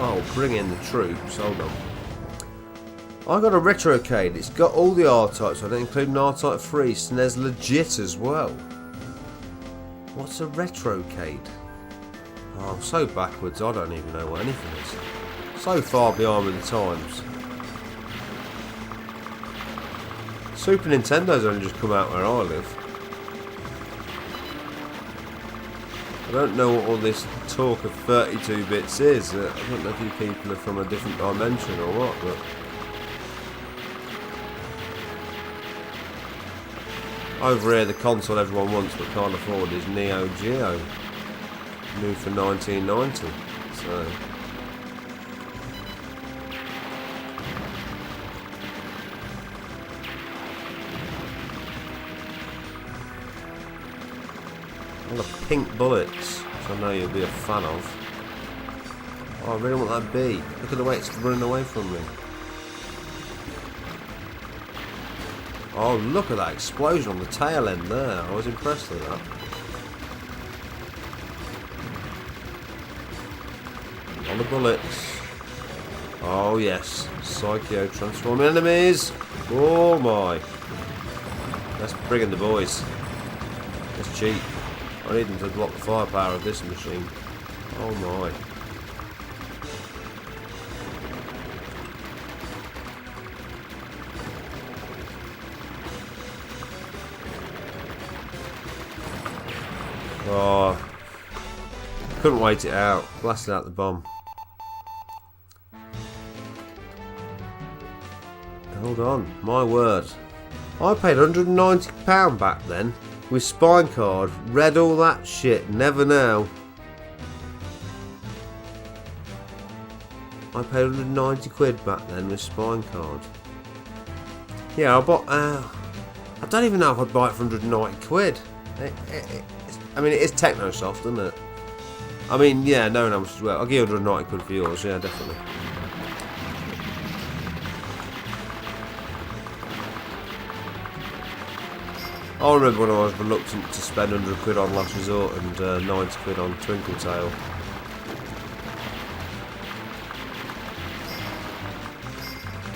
Oh, bring in the troops. Hold on. I got a Retrocade. It's got all the R-Types on it, including R-Type 3. SNES legit as well. What's a Retrocade? Oh, I'm so backwards, I don't even know what anything is. So far behind with the times. Super Nintendo's only just come out where I live. I don't know what all this talk of 32 bits is. I don't know if you people are from a different dimension or what, but... Over here, the console everyone wants but can't afford is Neo Geo. New for 1990. So... all the pink bullets, which I know you'll be a fan of. Oh, I really want that bee. Look at the way it's running away from me. Oh, look at that explosion on the tail end there. I was impressed with that. On the bullets. Oh, yes. Psycho transforming enemies. Oh, my. Let's bring in the boys. Let's cheat. I need them to block the firepower of this machine. Oh my. Oh. Couldn't wait it out. Blasted out the bomb. Hold on. My word. I paid £190 back then. With spine card, read all that shit, never now. I paid 190 quid back then with spine card. Yeah, I bought, I don't even know if I'd buy it for 190 quid. I mean, it is Technosoft, isn't it? I mean, yeah, knowing how much as well. I'll give you 190 quid for yours, yeah, definitely. I remember when I was reluctant to spend 100 quid on Last Resort and 90 quid on Twinkle Tail.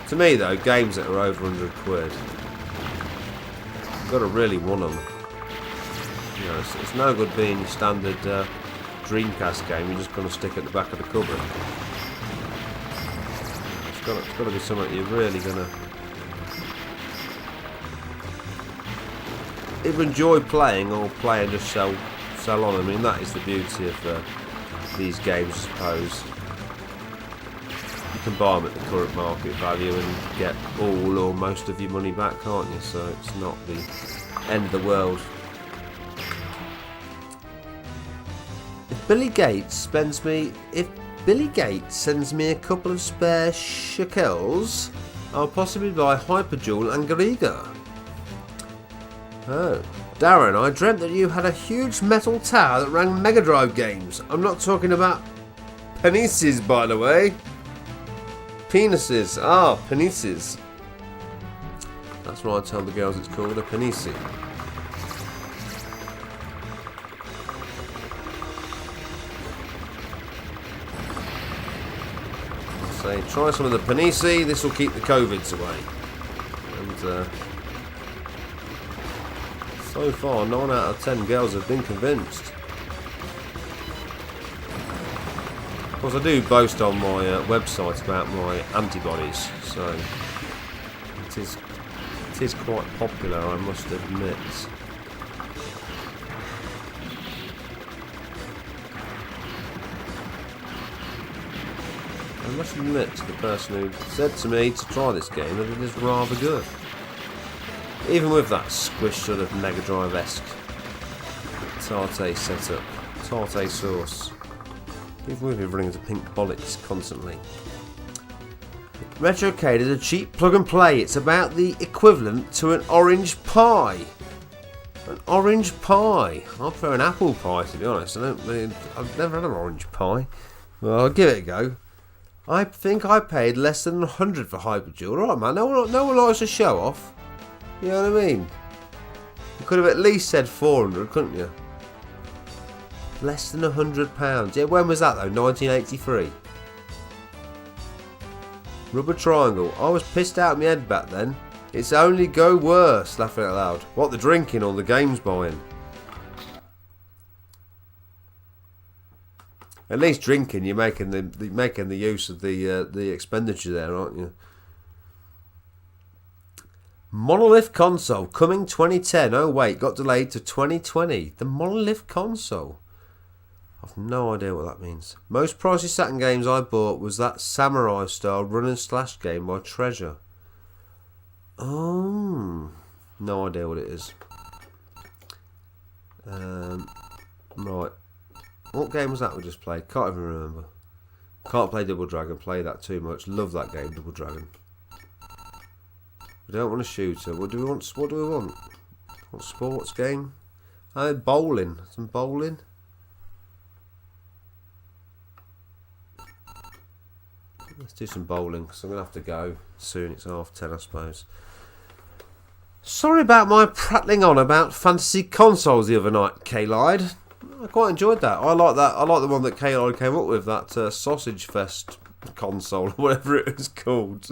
To me though, games that are over 100 quid, you've got to really want them. You know, it's no good being your standard Dreamcast game. You're just going to stick at the back of the cupboard. It's got to be something you're really going to either enjoy playing or play and just sell on. I mean, that is the beauty of these games, I suppose. You can buy them at the current market value and get all or most of your money back, can't you? So it's not the end of the world. If Billy Gates sends me a couple of spare shekels, I'll possibly buy Hyperdual and Gariga. Oh, Darren, I dreamt that you had a huge metal tower that ran Mega Drive games. I'm not talking about penises, by the way. Penises. Ah, penises. That's what I tell the girls it's called, a penisi. Say, try some of the panisi, this will keep the COVIDs away. And so far, 9 out of 10 girls have been convinced. Of course, I do boast on my website about my antibodies, so it is quite popular, I must admit. I must admit to the person who said to me to try this game that it is rather good. Even with that squish sort of Mega Drive-esque Tarte setup, Tarte sauce. Even with it running into pink bollocks constantly. Retrocade is a cheap plug and play. It's about the equivalent to an orange pie. An orange pie. I prefer an apple pie, to be honest. I've never had an orange pie. Well, I'll give it a go. I think I paid less than 100 for Hyperdual. Alright, man, no one likes to show off. You know what I mean? You could have at least said 400, couldn't you? Less than £100. Yeah, when was that though? 1983. Rubber Triangle. I was pissed out of my head back then. It's only go worse, laughing out loud. What, the drinking or the games buying? At least drinking, you're making the use of the expenditure there, aren't you? Monolith console coming 2010. Oh wait, got delayed to 2020. The Monolith console. I've no idea what that means. Most pricey Saturn games I bought was that samurai style run and slash game by Treasure. Oh, no idea what it is. Right. What game was that we just played? Can't even remember. Can't play Double Dragon. Play that too much. Love that game, Double Dragon. We don't want a shooter. What do we want? What do we want? What sports game? Oh, bowling. Some bowling. Let's do some bowling because I'm going to have to go soon. It's 10:30, I suppose. Sorry about my prattling on about fantasy consoles the other night, K-Lied. I quite enjoyed that. I like that. I like the one that K-Lied came up with, that Sausage Fest console, or whatever it was called.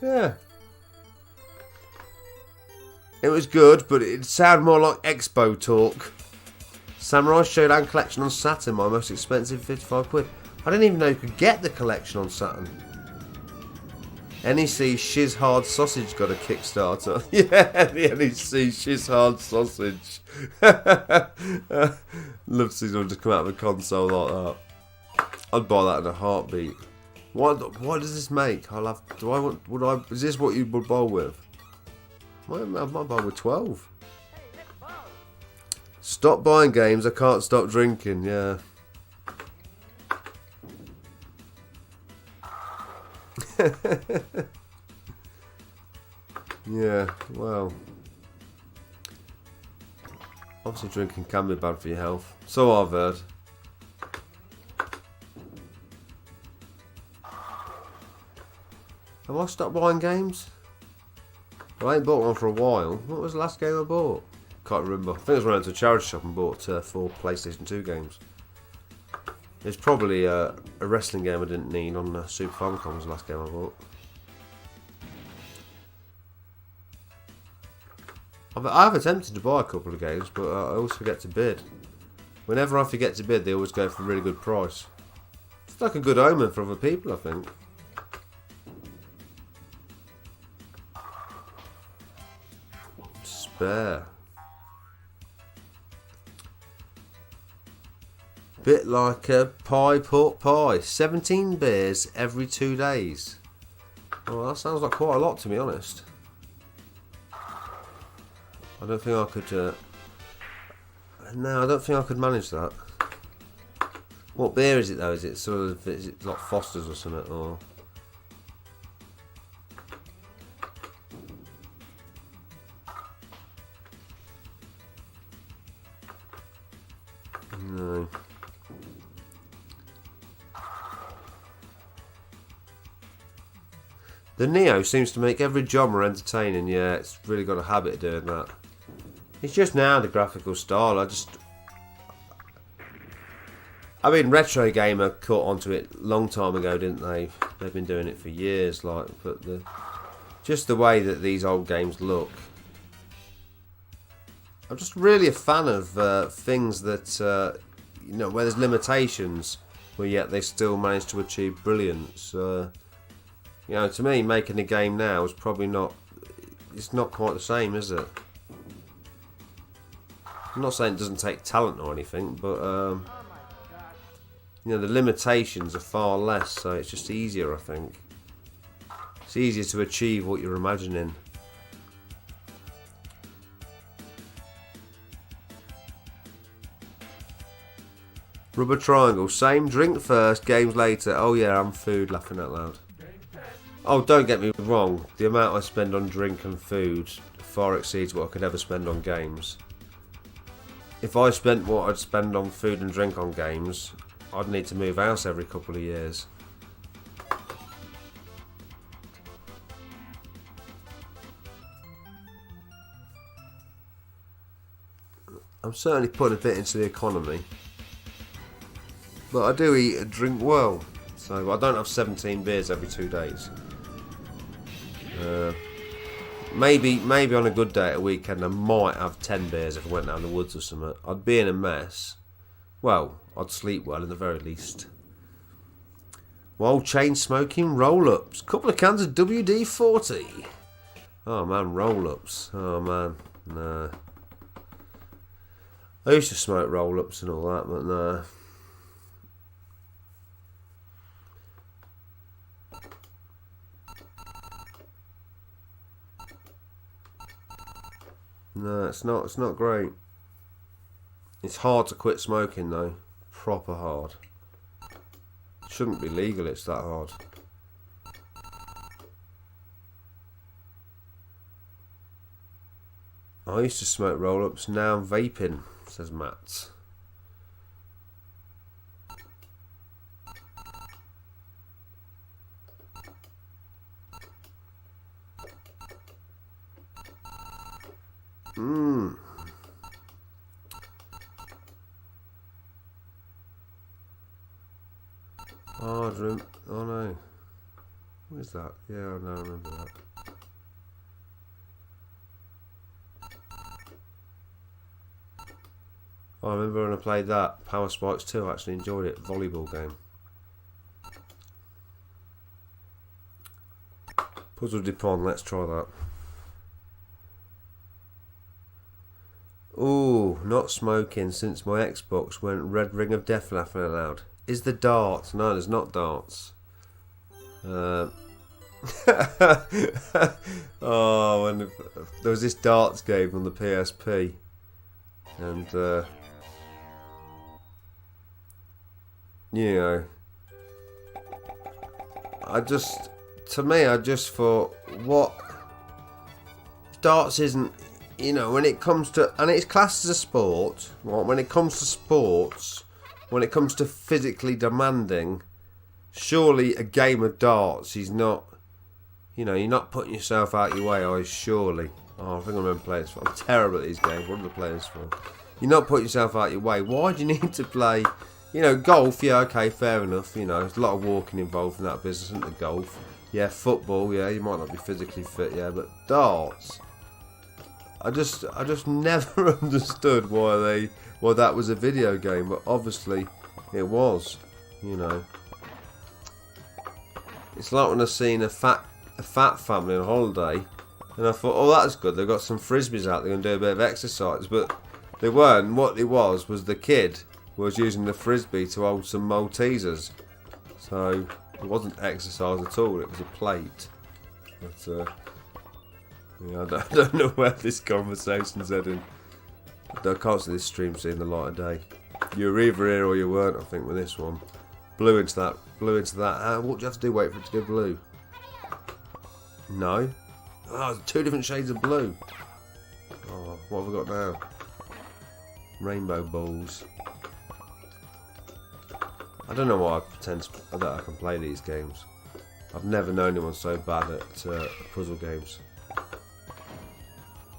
Yeah. It was good, but it sounded more like Expo talk. Samurai Showdown collection on Saturn, my most expensive, 55 quid. I didn't even know you could get the collection on Saturn. NEC Shiz Hard Sausage got a Kickstarter. Yeah, the NEC Shiz Hard Sausage. Love to see someone just come out of a console like that. I'd buy that in a heartbeat. What does this make? Is this what you would bowl with? I might bowl with 12. Stop buying games, I can't stop drinking, yeah. Yeah, well. Obviously drinking can be bad for your health. So I've heard. Have I stopped buying games? I ain't bought one for a while. What was the last game I bought? Can't remember. I think I was running to a charity shop and bought 4 PlayStation 2 games. It's probably a wrestling game I didn't need on Super Famicom was the last game I bought. I've attempted to buy a couple of games, but I always forget to bid. Whenever I forget to bid, they always go for a really good price. It's like a good omen for other people, I think. Spare. Bit like a pork pie. 17 beers every 2 days. Well, that sounds like quite a lot, to be honest. I don't think I could... no, I don't think I could manage that. What beer is it, though? Is it like Foster's or something? Or... No. The Neo seems to make every job more entertaining. Yeah, it's really got a habit of doing that. It's just now the graphical style. I mean, Retro Gamer caught onto it a long time ago, didn't they? They've been doing it for years, like, but just the way that these old games look. I'm just really a fan of things that where there's limitations, but yet they still manage to achieve brilliance. To me, making a game now is probably not. It's not quite the same, is it? I'm not saying it doesn't take talent or anything, but the limitations are far less, so it's just easier. I think it's easier to achieve what you're imagining. Rubber Triangle, same drink first, games later. Oh yeah, I'm food, laughing out loud. Oh, don't get me wrong, the amount I spend on drink and food far exceeds what I could ever spend on games. If I spent what I'd spend on food and drink on games, I'd need to move house every couple of years. I'm certainly putting a bit into the economy. But I do eat and drink well, so I don't have 17 beers every 2 days. Maybe on a good day at a weekend I might have 10 beers if I went down the woods or something. I'd be in a mess. Well, I'd sleep well in the very least. While chain smoking roll-ups. Couple of cans of WD-40. Oh man, roll-ups. Oh man, nah. I used to smoke roll-ups and all that, but nah. No, it's not great. It's hard to quit smoking though. Proper hard. It shouldn't be legal, it's that hard. I used to smoke roll-ups, now I'm vaping, says Matt. Oh no. What is that? Yeah, I know, I remember that. Oh, I remember when I played that. Power Spikes 2, I actually enjoyed it. Volleyball game. Puzzle Dupont, let's try that. Ooh, not smoking since my Xbox went Red Ring of Death, laughing aloud. Is the darts? No, there's not darts. Oh, when there was this darts game on the PSP, and I just thought, what, darts isn't, when it comes to, and it's classed as a sport, right? When it comes to sports, when it comes to physically demanding, surely a game of darts is not, you're not putting yourself out your way, surely. Oh, I think I remember playing this for. I'm terrible at these games. What do I play this for? You're not putting yourself out your way. Why do you need to play, golf? Yeah, okay, fair enough. There's a lot of walking involved in that business, isn't there, golf? Yeah, football, yeah, you might not be physically fit, yeah, but darts. I just never understood why that was a video game, but obviously it was. You know, it's like when I seen a fat family on holiday, and I thought, oh, that's good. They've got some frisbees out there and do a bit of exercise, but they weren't. What it was the kid was using the frisbee to hold some Maltesers, so it wasn't exercise at all. It was a plate. But yeah, I don't know where this conversation's heading. I can't see this stream seeing the light of day. You were either here or you weren't, I think, with this one. Blew into that. What do you have to do? Wait for it to go blue? No. Oh, two different shades of blue. Oh, what have we got now? Rainbow balls. I don't know why I can play these games. I've never known anyone so bad at puzzle games.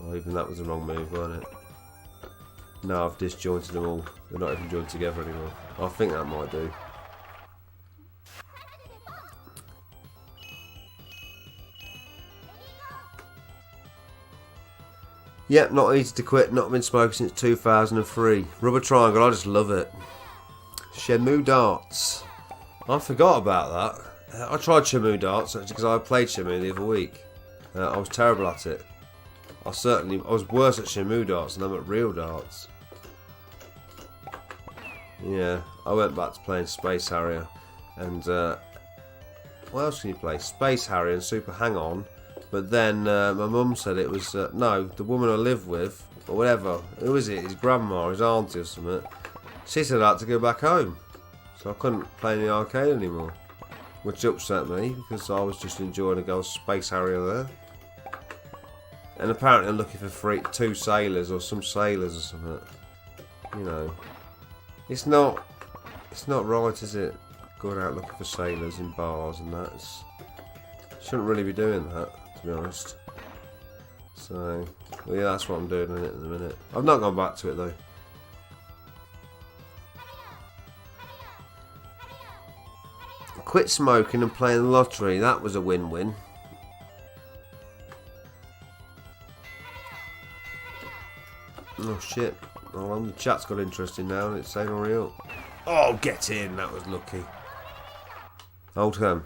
Oh, even that was the wrong move, wasn't it? No, I've disjointed them all. They're not even joined together anymore. I think that might do. Yep, not easy to quit. Not been smoking since 2003. Rubber Triangle, I just love it. Shenmue Darts. I forgot about that. I tried Shenmue Darts because I played Shenmue the other week. I was terrible at it. I was worse at Shenmue Darts than I'm at real darts. Yeah, I went back to playing Space Harrier. And what else can you play? Space Harrier and Super Hang-On. But then my mum said it was, no, the woman I live with, or whatever, who is it, his grandma, his auntie or something, she said I had to go back home. So I couldn't play in the arcade anymore. Which upset me, because I was just enjoying a go of Space Harrier there. And apparently I'm looking for two sailors, or some sailors or something. You know. It's not right, is it? Going out looking for sailors in bars and that. Shouldn't really be doing that, to be honest. So, well, yeah, that's what I'm doing in it at the minute. I've not gone back to it though. Quit smoking and playing the lottery. That was a win-win. Oh shit. Oh, well, the chat's got interesting now and it's saying hurry up. Oh, get in. That was lucky. Hold on.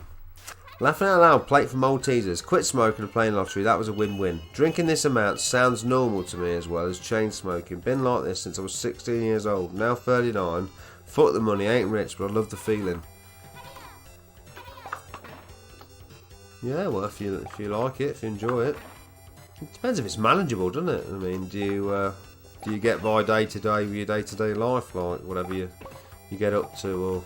Laughing out loud, plate for Maltesers. Quit smoking and playing lottery, that was a win-win. Drinking this amount sounds normal to me as well as chain smoking. Been like this since I was 16 years old, now 39. Fuck the money, ain't rich, but I love the feeling. Yeah, well, if you like it, if you enjoy it. It depends if it's manageable, doesn't it? I mean, do you get by day to day with your day-to-day life, like whatever you get up to, or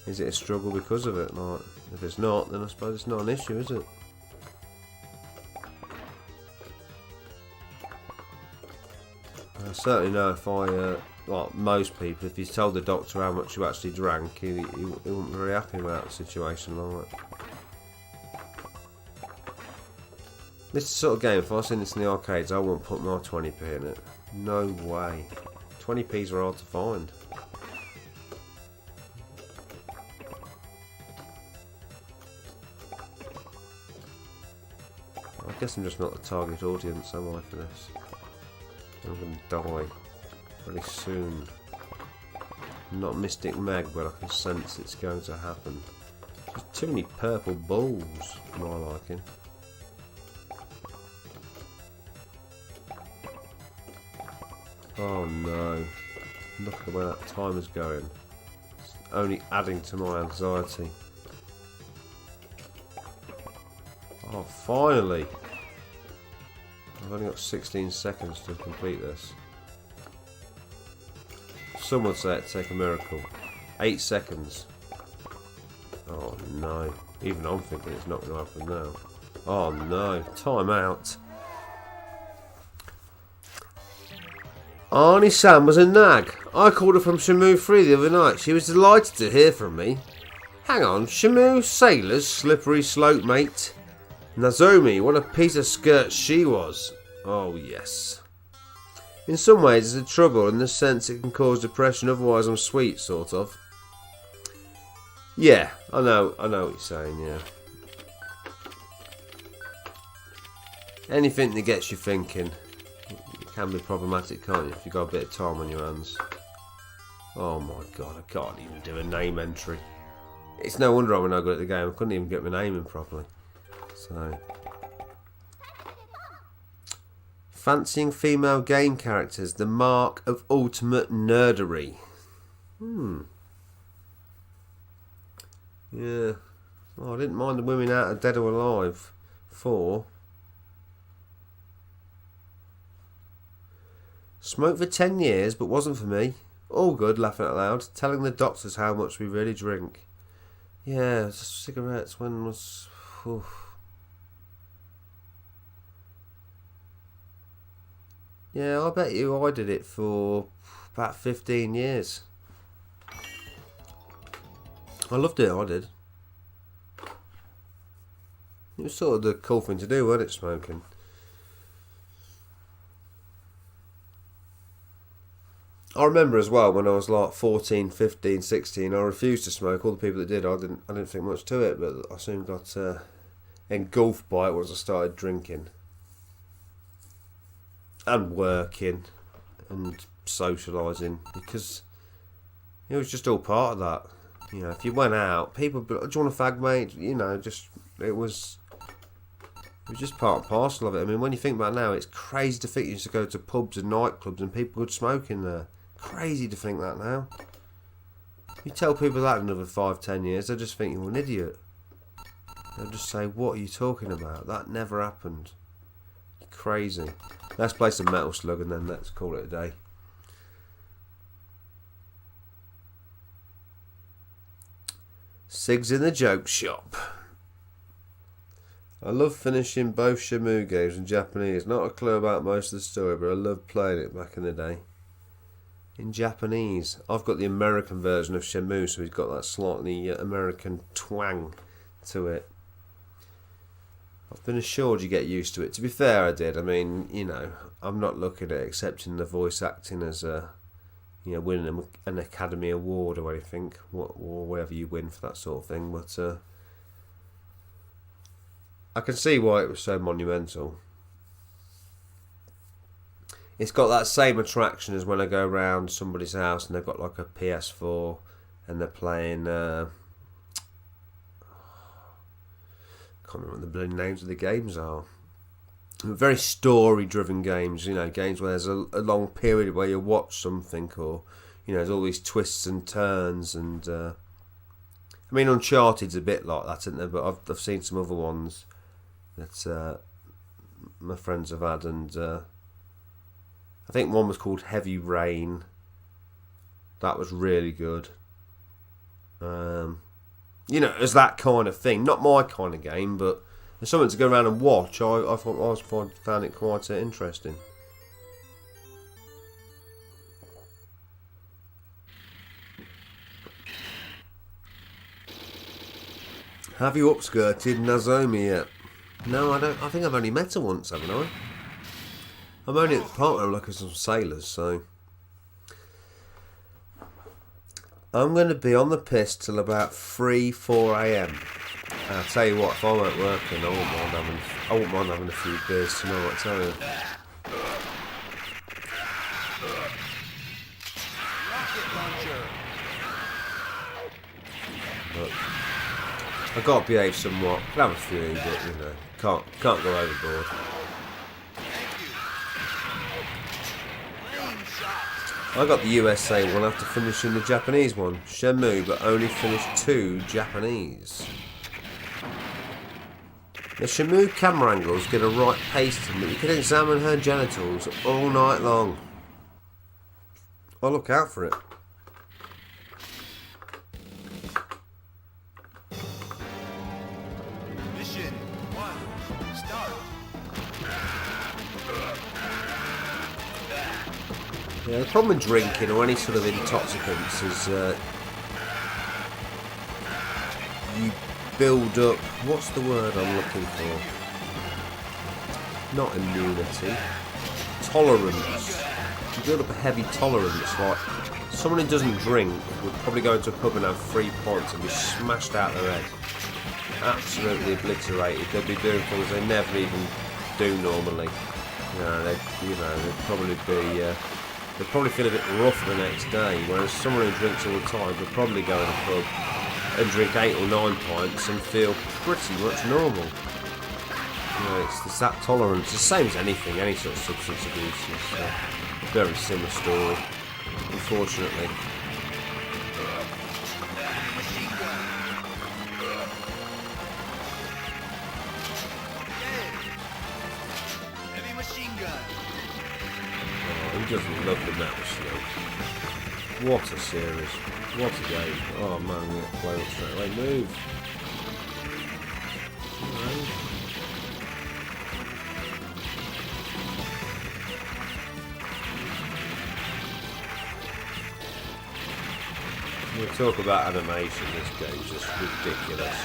is it a struggle because of it? Like, if it's not, then I suppose it's not an issue, is it? I certainly know if I, like most people, if you told the doctor how much you actually drank, he wouldn't be very happy about a situation like that. This is the sort of game, if I seen this in the arcades, I wouldn't put my 20p in it. No way. 20p's are hard to find. I guess I'm just not the target audience, am I, for this? I'm going to die very soon. I'm not Mystic Meg, but I can sense it's going to happen. There's too many purple balls for my liking. Oh no. Look at where that time is going. It's only adding to my anxiety. Oh, finally! I've only got 16 seconds to complete this. Some would say it'd take a miracle. 8 seconds. Oh no. Even I'm thinking it's not going to happen now. Oh no. Time out. Arnie Sam was a nag. I called her from Shenmue 3 the other night. She was delighted to hear from me. Hang on, Shenmue Sailor's slippery slope mate. Nozomi, what a piece of skirt she was. Oh yes. In some ways it's a trouble in the sense it can cause depression, otherwise I'm sweet, sort of. Yeah, I know what you're saying, yeah. Anything that gets you thinking. Can be problematic, can't you, if you've got a bit of time on your hands. Oh my god, I can't even do a name entry. It's no wonder I'm no good at the game. I couldn't even get my name in properly. So, fancying female game characters, the mark of ultimate nerdery. Yeah. Oh, I didn't mind the women out of Dead or Alive 4. Smoked for 10 years, but wasn't for me. All good, laughing out loud. Telling the doctors how much we really drink. Yeah, cigarettes when was... Oof. Yeah, I bet you I did it for about 15 years. I loved it, I did. It was sort of the cool thing to do, wasn't it, smoking? I remember as well when I was like 14, 15, 16, I refused to smoke. All the people that did, I didn't think much to it, but I soon got engulfed by it once I started drinking. And working and socialising, because it was just all part of that. You know, if you went out, people, do you want a fag, mate? You know, just, it was just part and parcel of it. I mean, when you think about it now, it's crazy to think you used to go to pubs and nightclubs and people could smoke in there. Crazy to think that now. You tell people that in another 5, 10 years, they'll just think you're an idiot. They'll just say, what are you talking about? That never happened. Crazy. Let's play some Metal Slug and then let's call it a day. Sigs in the joke shop. I love finishing both Shenmue games in Japanese. Not a clue about most of the story, but I loved playing it back in the day. In Japanese. I've got the American version of Shenmue, so he's got that slightly American twang to it. I've been assured you get used to it. To be fair, I did. I mean, you know, I'm not looking at accepting the voice acting as a, you know, winning an Academy Award or anything, or whatever you win for that sort of thing. But I can see why it was so monumental. It's got that same attraction as when I go around somebody's house and they've got like a PS4 and they're playing. Can't remember what the bloody names of the games are. Very story-driven games, you know, games where there's a long period where you watch something, or you know, there's all these twists and turns, and I mean, Uncharted's a bit like that, isn't there? But I've seen some other ones that my friends have had, and I think one was called Heavy Rain. That was really good. You know, it's that kind of thing. Not my kind of game, but there's something to go around and watch. I found it quite interesting. Have you upskirted Nozomi yet? No, I don't. I think I've only met her once, haven't I? I'm only at the part where I'm looking at some sailors, so I'm going to be on the piss till about 4 a.m. I'll tell you what, if I weren't working, I wouldn't mind having a few beers tomorrow, I tell you. But I've got to behave somewhat. Can have a few, but you know, can't go overboard. I got the USA one after finishing the Japanese one. Shenmue, but only finished 2 Japanese. The Shenmue camera angles get a right pace to them, but you can examine her genitals all night long. I'll look out for it. Mission 1, start. Yeah, the problem with drinking or any sort of intoxicants is you build up, what's the word I'm looking for? Not immunity, tolerance. You build up a heavy tolerance. Like someone who doesn't drink would probably go into a pub and have 3 pints and be smashed out their head, absolutely obliterated. They'd be doing things they never even do normally. they'd probably be, they'd probably feel a bit rough the next day. Whereas someone who drinks all the time could probably go in a pub and drink 8 or 9 pints and feel pretty much normal. It's that tolerance. It's the same as anything, any sort of substance abuse. It's a very similar story, unfortunately. Heavy machine gun. Oh, he doesn't love the Metal Slug. What a series. What a game. Oh man, I'm going to blow up straight away. Move. We talk about animation, this game's just ridiculous.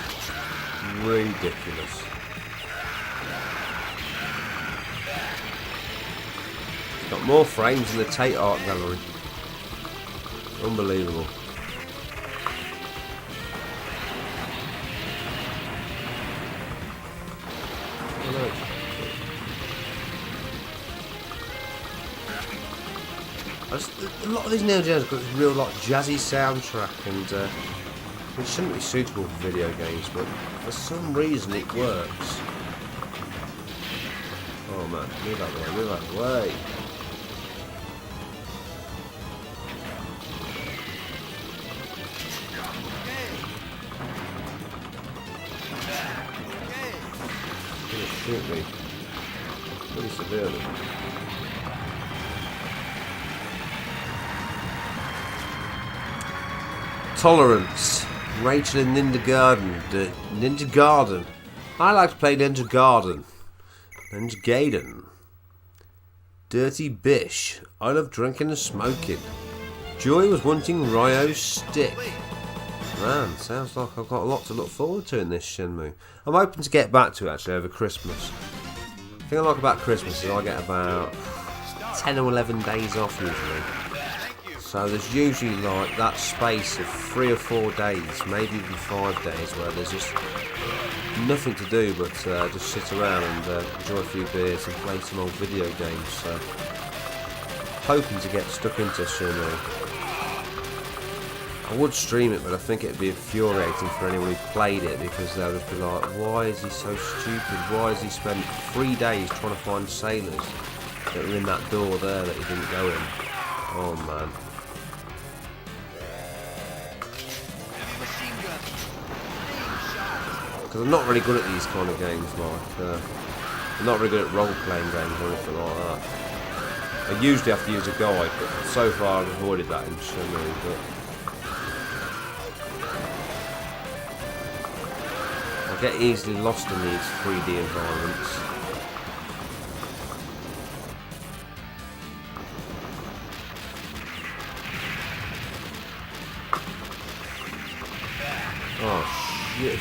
Ridiculous. It's got more frames than the Tate Art Gallery. Unbelievable. A lot of these Neo Geos got this real like jazzy soundtrack, and which shouldn't be suitable for video games, but for some reason it works. Oh man, move out of the way, move out of the way. He's gonna shoot me pretty severely. Tolerance. Rachel in Ninja Garden. Ninja Garden. I like to play Ninja Garden. Ninja Gaiden. Dirty Bish. I love drinking and smoking. Joy was wanting Ryo's stick. Man, sounds like I've got a lot to look forward to in this Shenmue. I'm hoping to get back to it actually over Christmas. The thing I like about Christmas is I get about 10 or 11 days off usually. So there's usually like that space of 3 or 4 days, maybe even 5 days, where there's just nothing to do but just sit around and enjoy a few beers and play some old video games. So hoping to get stuck into Shenmue. I would stream it, but I think it'd be infuriating for anyone who played it, because they'll just be like, why is he so stupid? Why has he spent 3 days trying to find sailors that are in that door there that he didn't go in? Oh man. Because I'm not really good at these kind of games, like I'm not really good at role-playing games or anything like that. I usually have to use a guide, but so far I've avoided that in Shenmue. But I get easily lost in these 3D environments. Oh shit.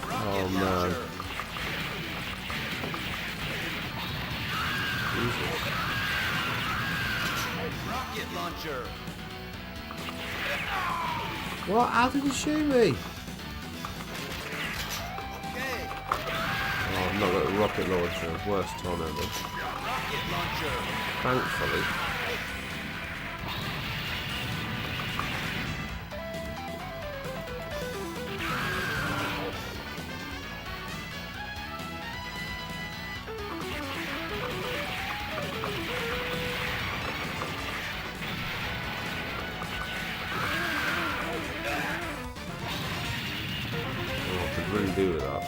Oh man. Jesus. Rocket launcher. What? How did he shoot me? Okay. Oh, I've not got a rocket launcher. Worst time ever. Rocket launcher. Thankfully. Really do with that.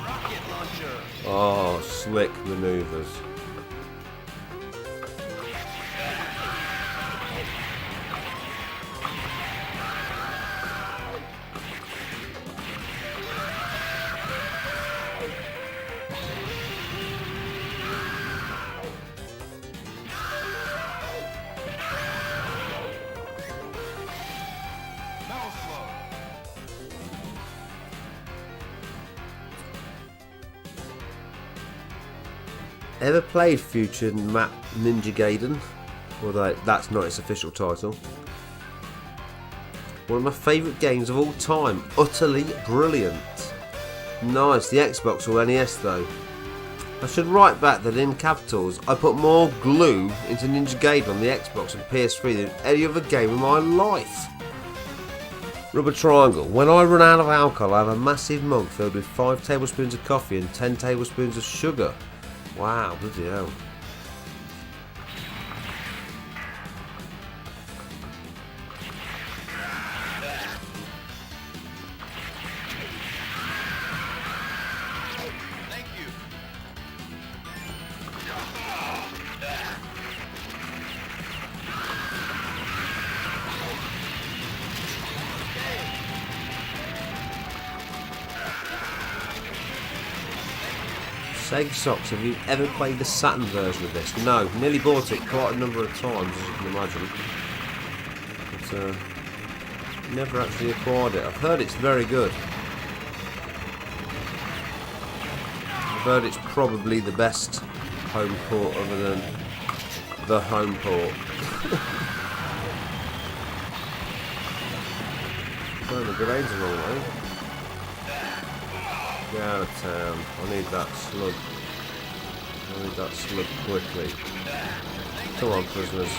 Rocket launcher. Oh, slick maneuvers. Metal slug. Ever played Future Map Ninja Gaiden? Although that's not its official title. One of my favourite games of all time. Utterly brilliant. Nice, the Xbox or NES though. I should write back that in capitals, I put more glue into Ninja Gaiden on the Xbox and PS3 than any other game in my life. Rubber Triangle. When I run out of alcohol, I have a massive mug filled with 5 tablespoons of coffee and 10 tablespoons of sugar. Wow, bloody hell. Thank you. Segasocks, have you ever played the Saturn version of this? No, nearly bought it quite a number of times, as you can imagine. But never actually acquired it. I've heard it's very good. I've heard it's probably the best home port other than the home port. Oh, the grenades are all right. Get out of town. I need that slug. I need that slug quickly. Come on, prisoners.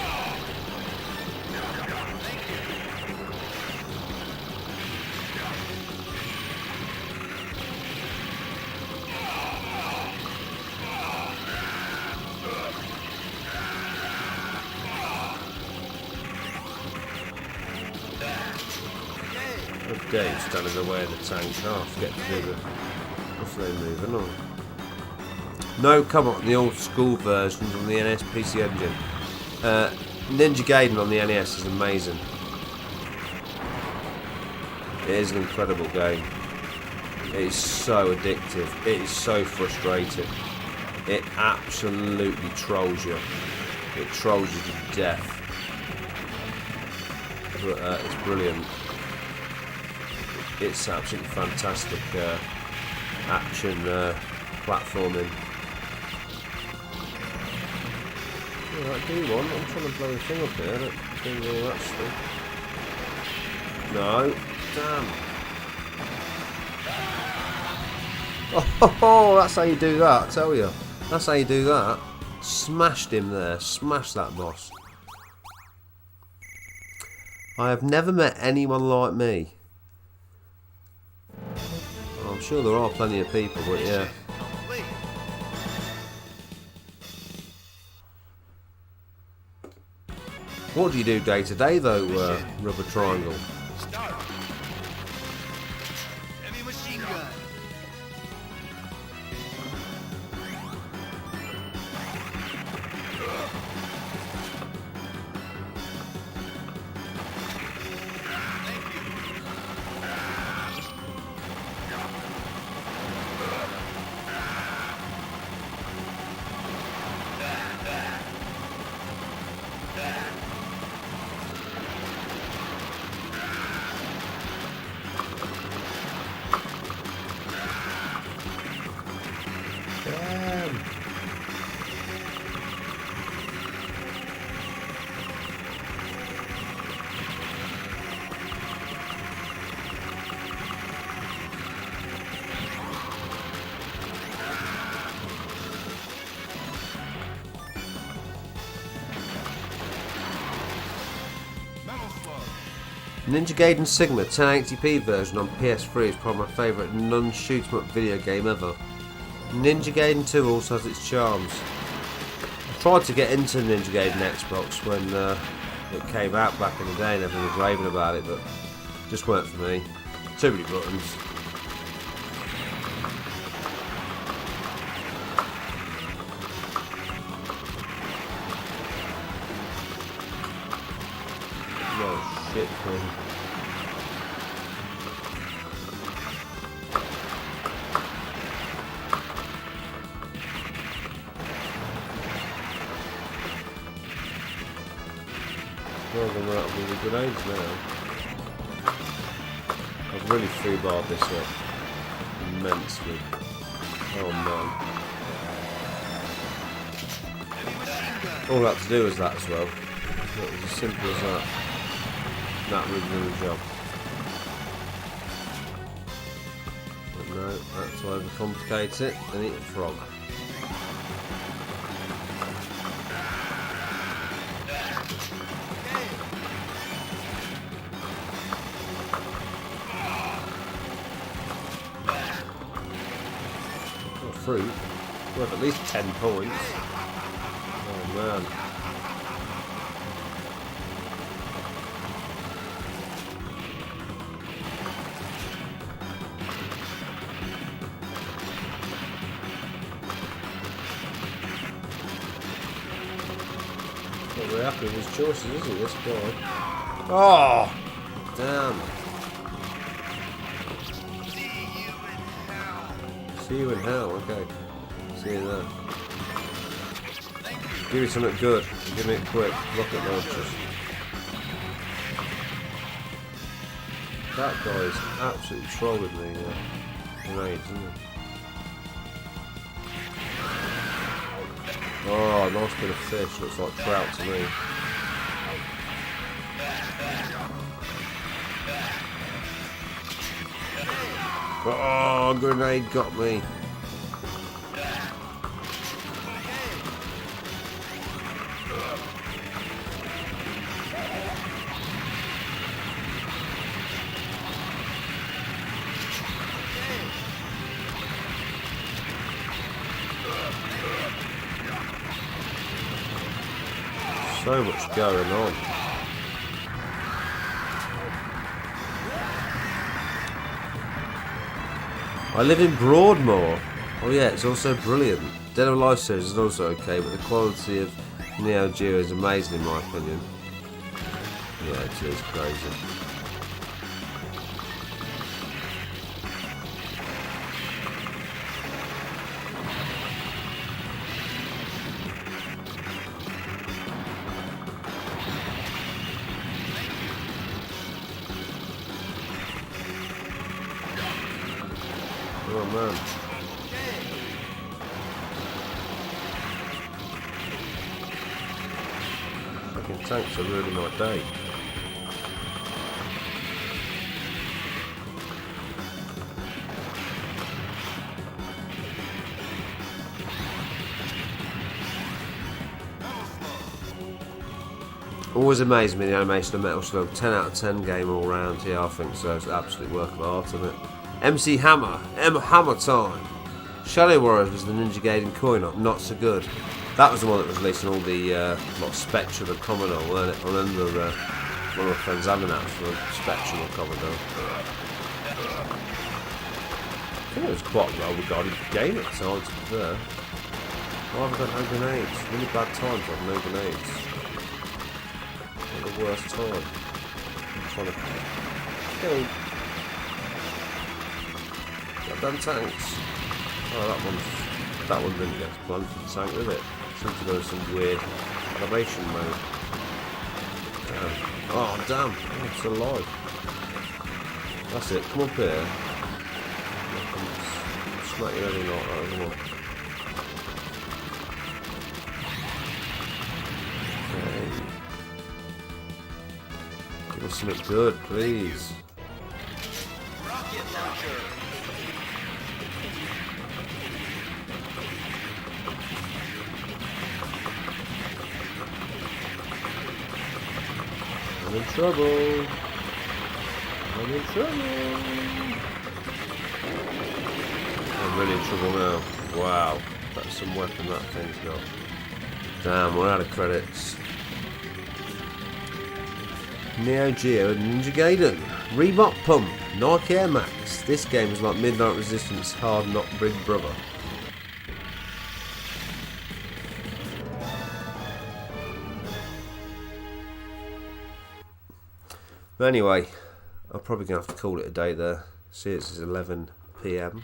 Okay, standing in the way of the tank. Oh, forget to do the... What's they moving on? No, come on, the old school versions on the NES PC Engine. Ninja Gaiden on the NES is amazing. It is an incredible game. It is so addictive. It is so frustrating. It absolutely trolls you. It trolls you to death. But it's brilliant. It's absolutely fantastic action platforming. Yeah, that do one. I'm trying to blow the thing up here. That thing, all that stuff. No, damn. Oh, that's how you do that. I tell you, that's how you do that. Smashed him there. Smashed that boss. I have never met anyone like me. I'm sure there are plenty of people, but yeah. Complete. What do you do day to day though, Rubber Triangle? Start. Heavy machine gun. Damn. Metal slug. Ninja Gaiden Sigma 1080p version on PS3 is probably my favourite non-shoot-em-up video game ever. Ninja Gaiden 2 also has its charms. I tried to get into Ninja Gaiden Xbox when it came out back in the day and everyone was raving about it, but it just weren't for me. Too many buttons. Oh shit, man. Well, then we're out with the grenades now. I've really foobarred this up immensely. Oh man. All I had to do was that as well. It was as simple as that. That would do the job. But No, that's to overcomplicate it. And eat a frog. Oh, fruit. Worth at least 10 points. Oh man. Not very happy with his choices, is he, this guy? Oh! Damn. See you in hell, okay. See you there. Give me something good. Give me it quick. Rocket launchers. That guy's absolutely trolling the grenades, isn't he? Oh, nice bit of fish. Looks like trout to me. Oh, grenade got me. So much going on. I live in Broadmoor. Oh yeah, it's also brilliant. Dead or Alive series is also okay, but the quality of Neo Geo is amazing in my opinion. Yeah, it is crazy. Oh man. Fucking tanks are ruining my day. Always amazed me the animation of Metal Slug. 10 out of 10 game all round. Yeah, I think so. It's an absolute work of art, isn't it? MC Hammer. Hammer time. Shadow Warriors was the Ninja Gaiden coin-op. Not so good. That was the one that was releasing all the like Spectrum and Commodore, weren't it? I remember one of my friends having that for Spectrum or Commodore. I think it was quite a well-regarded game at the time, to be fair. Why have I got no grenades? Really bad time to have no grenades. Not the worst time. I'm trying to kill goddamn tanks. Oh, that one didn't get to plan for the tank, did it? Seemed to go in some weird animation mode. Oh damn! Oh, it's alive. That's it. Come up here. Smack your head in like that as well. Okay. Give us something good, please. Rocket launcher. I'm in trouble. I'm in trouble. I'm really in trouble now. Wow, that's some weapon that thing's got. Damn, we're out of credits. Neo Geo and Ninja Gaiden. Reebok Pump. Nike Air Max. This game is like Midnight Resistance Hard Knock Big Brother. But anyway, I'm probably going to have to call it a day there. See, it's 11 PM.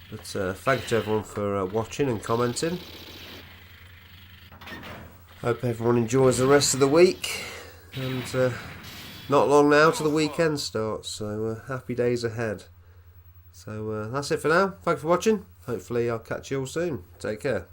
But thank you to everyone for watching and commenting. Hope everyone enjoys the rest of the week. And not long now till the weekend starts, so happy days ahead. So that's it for now. Thanks for watching. Hopefully I'll catch you all soon. Take care.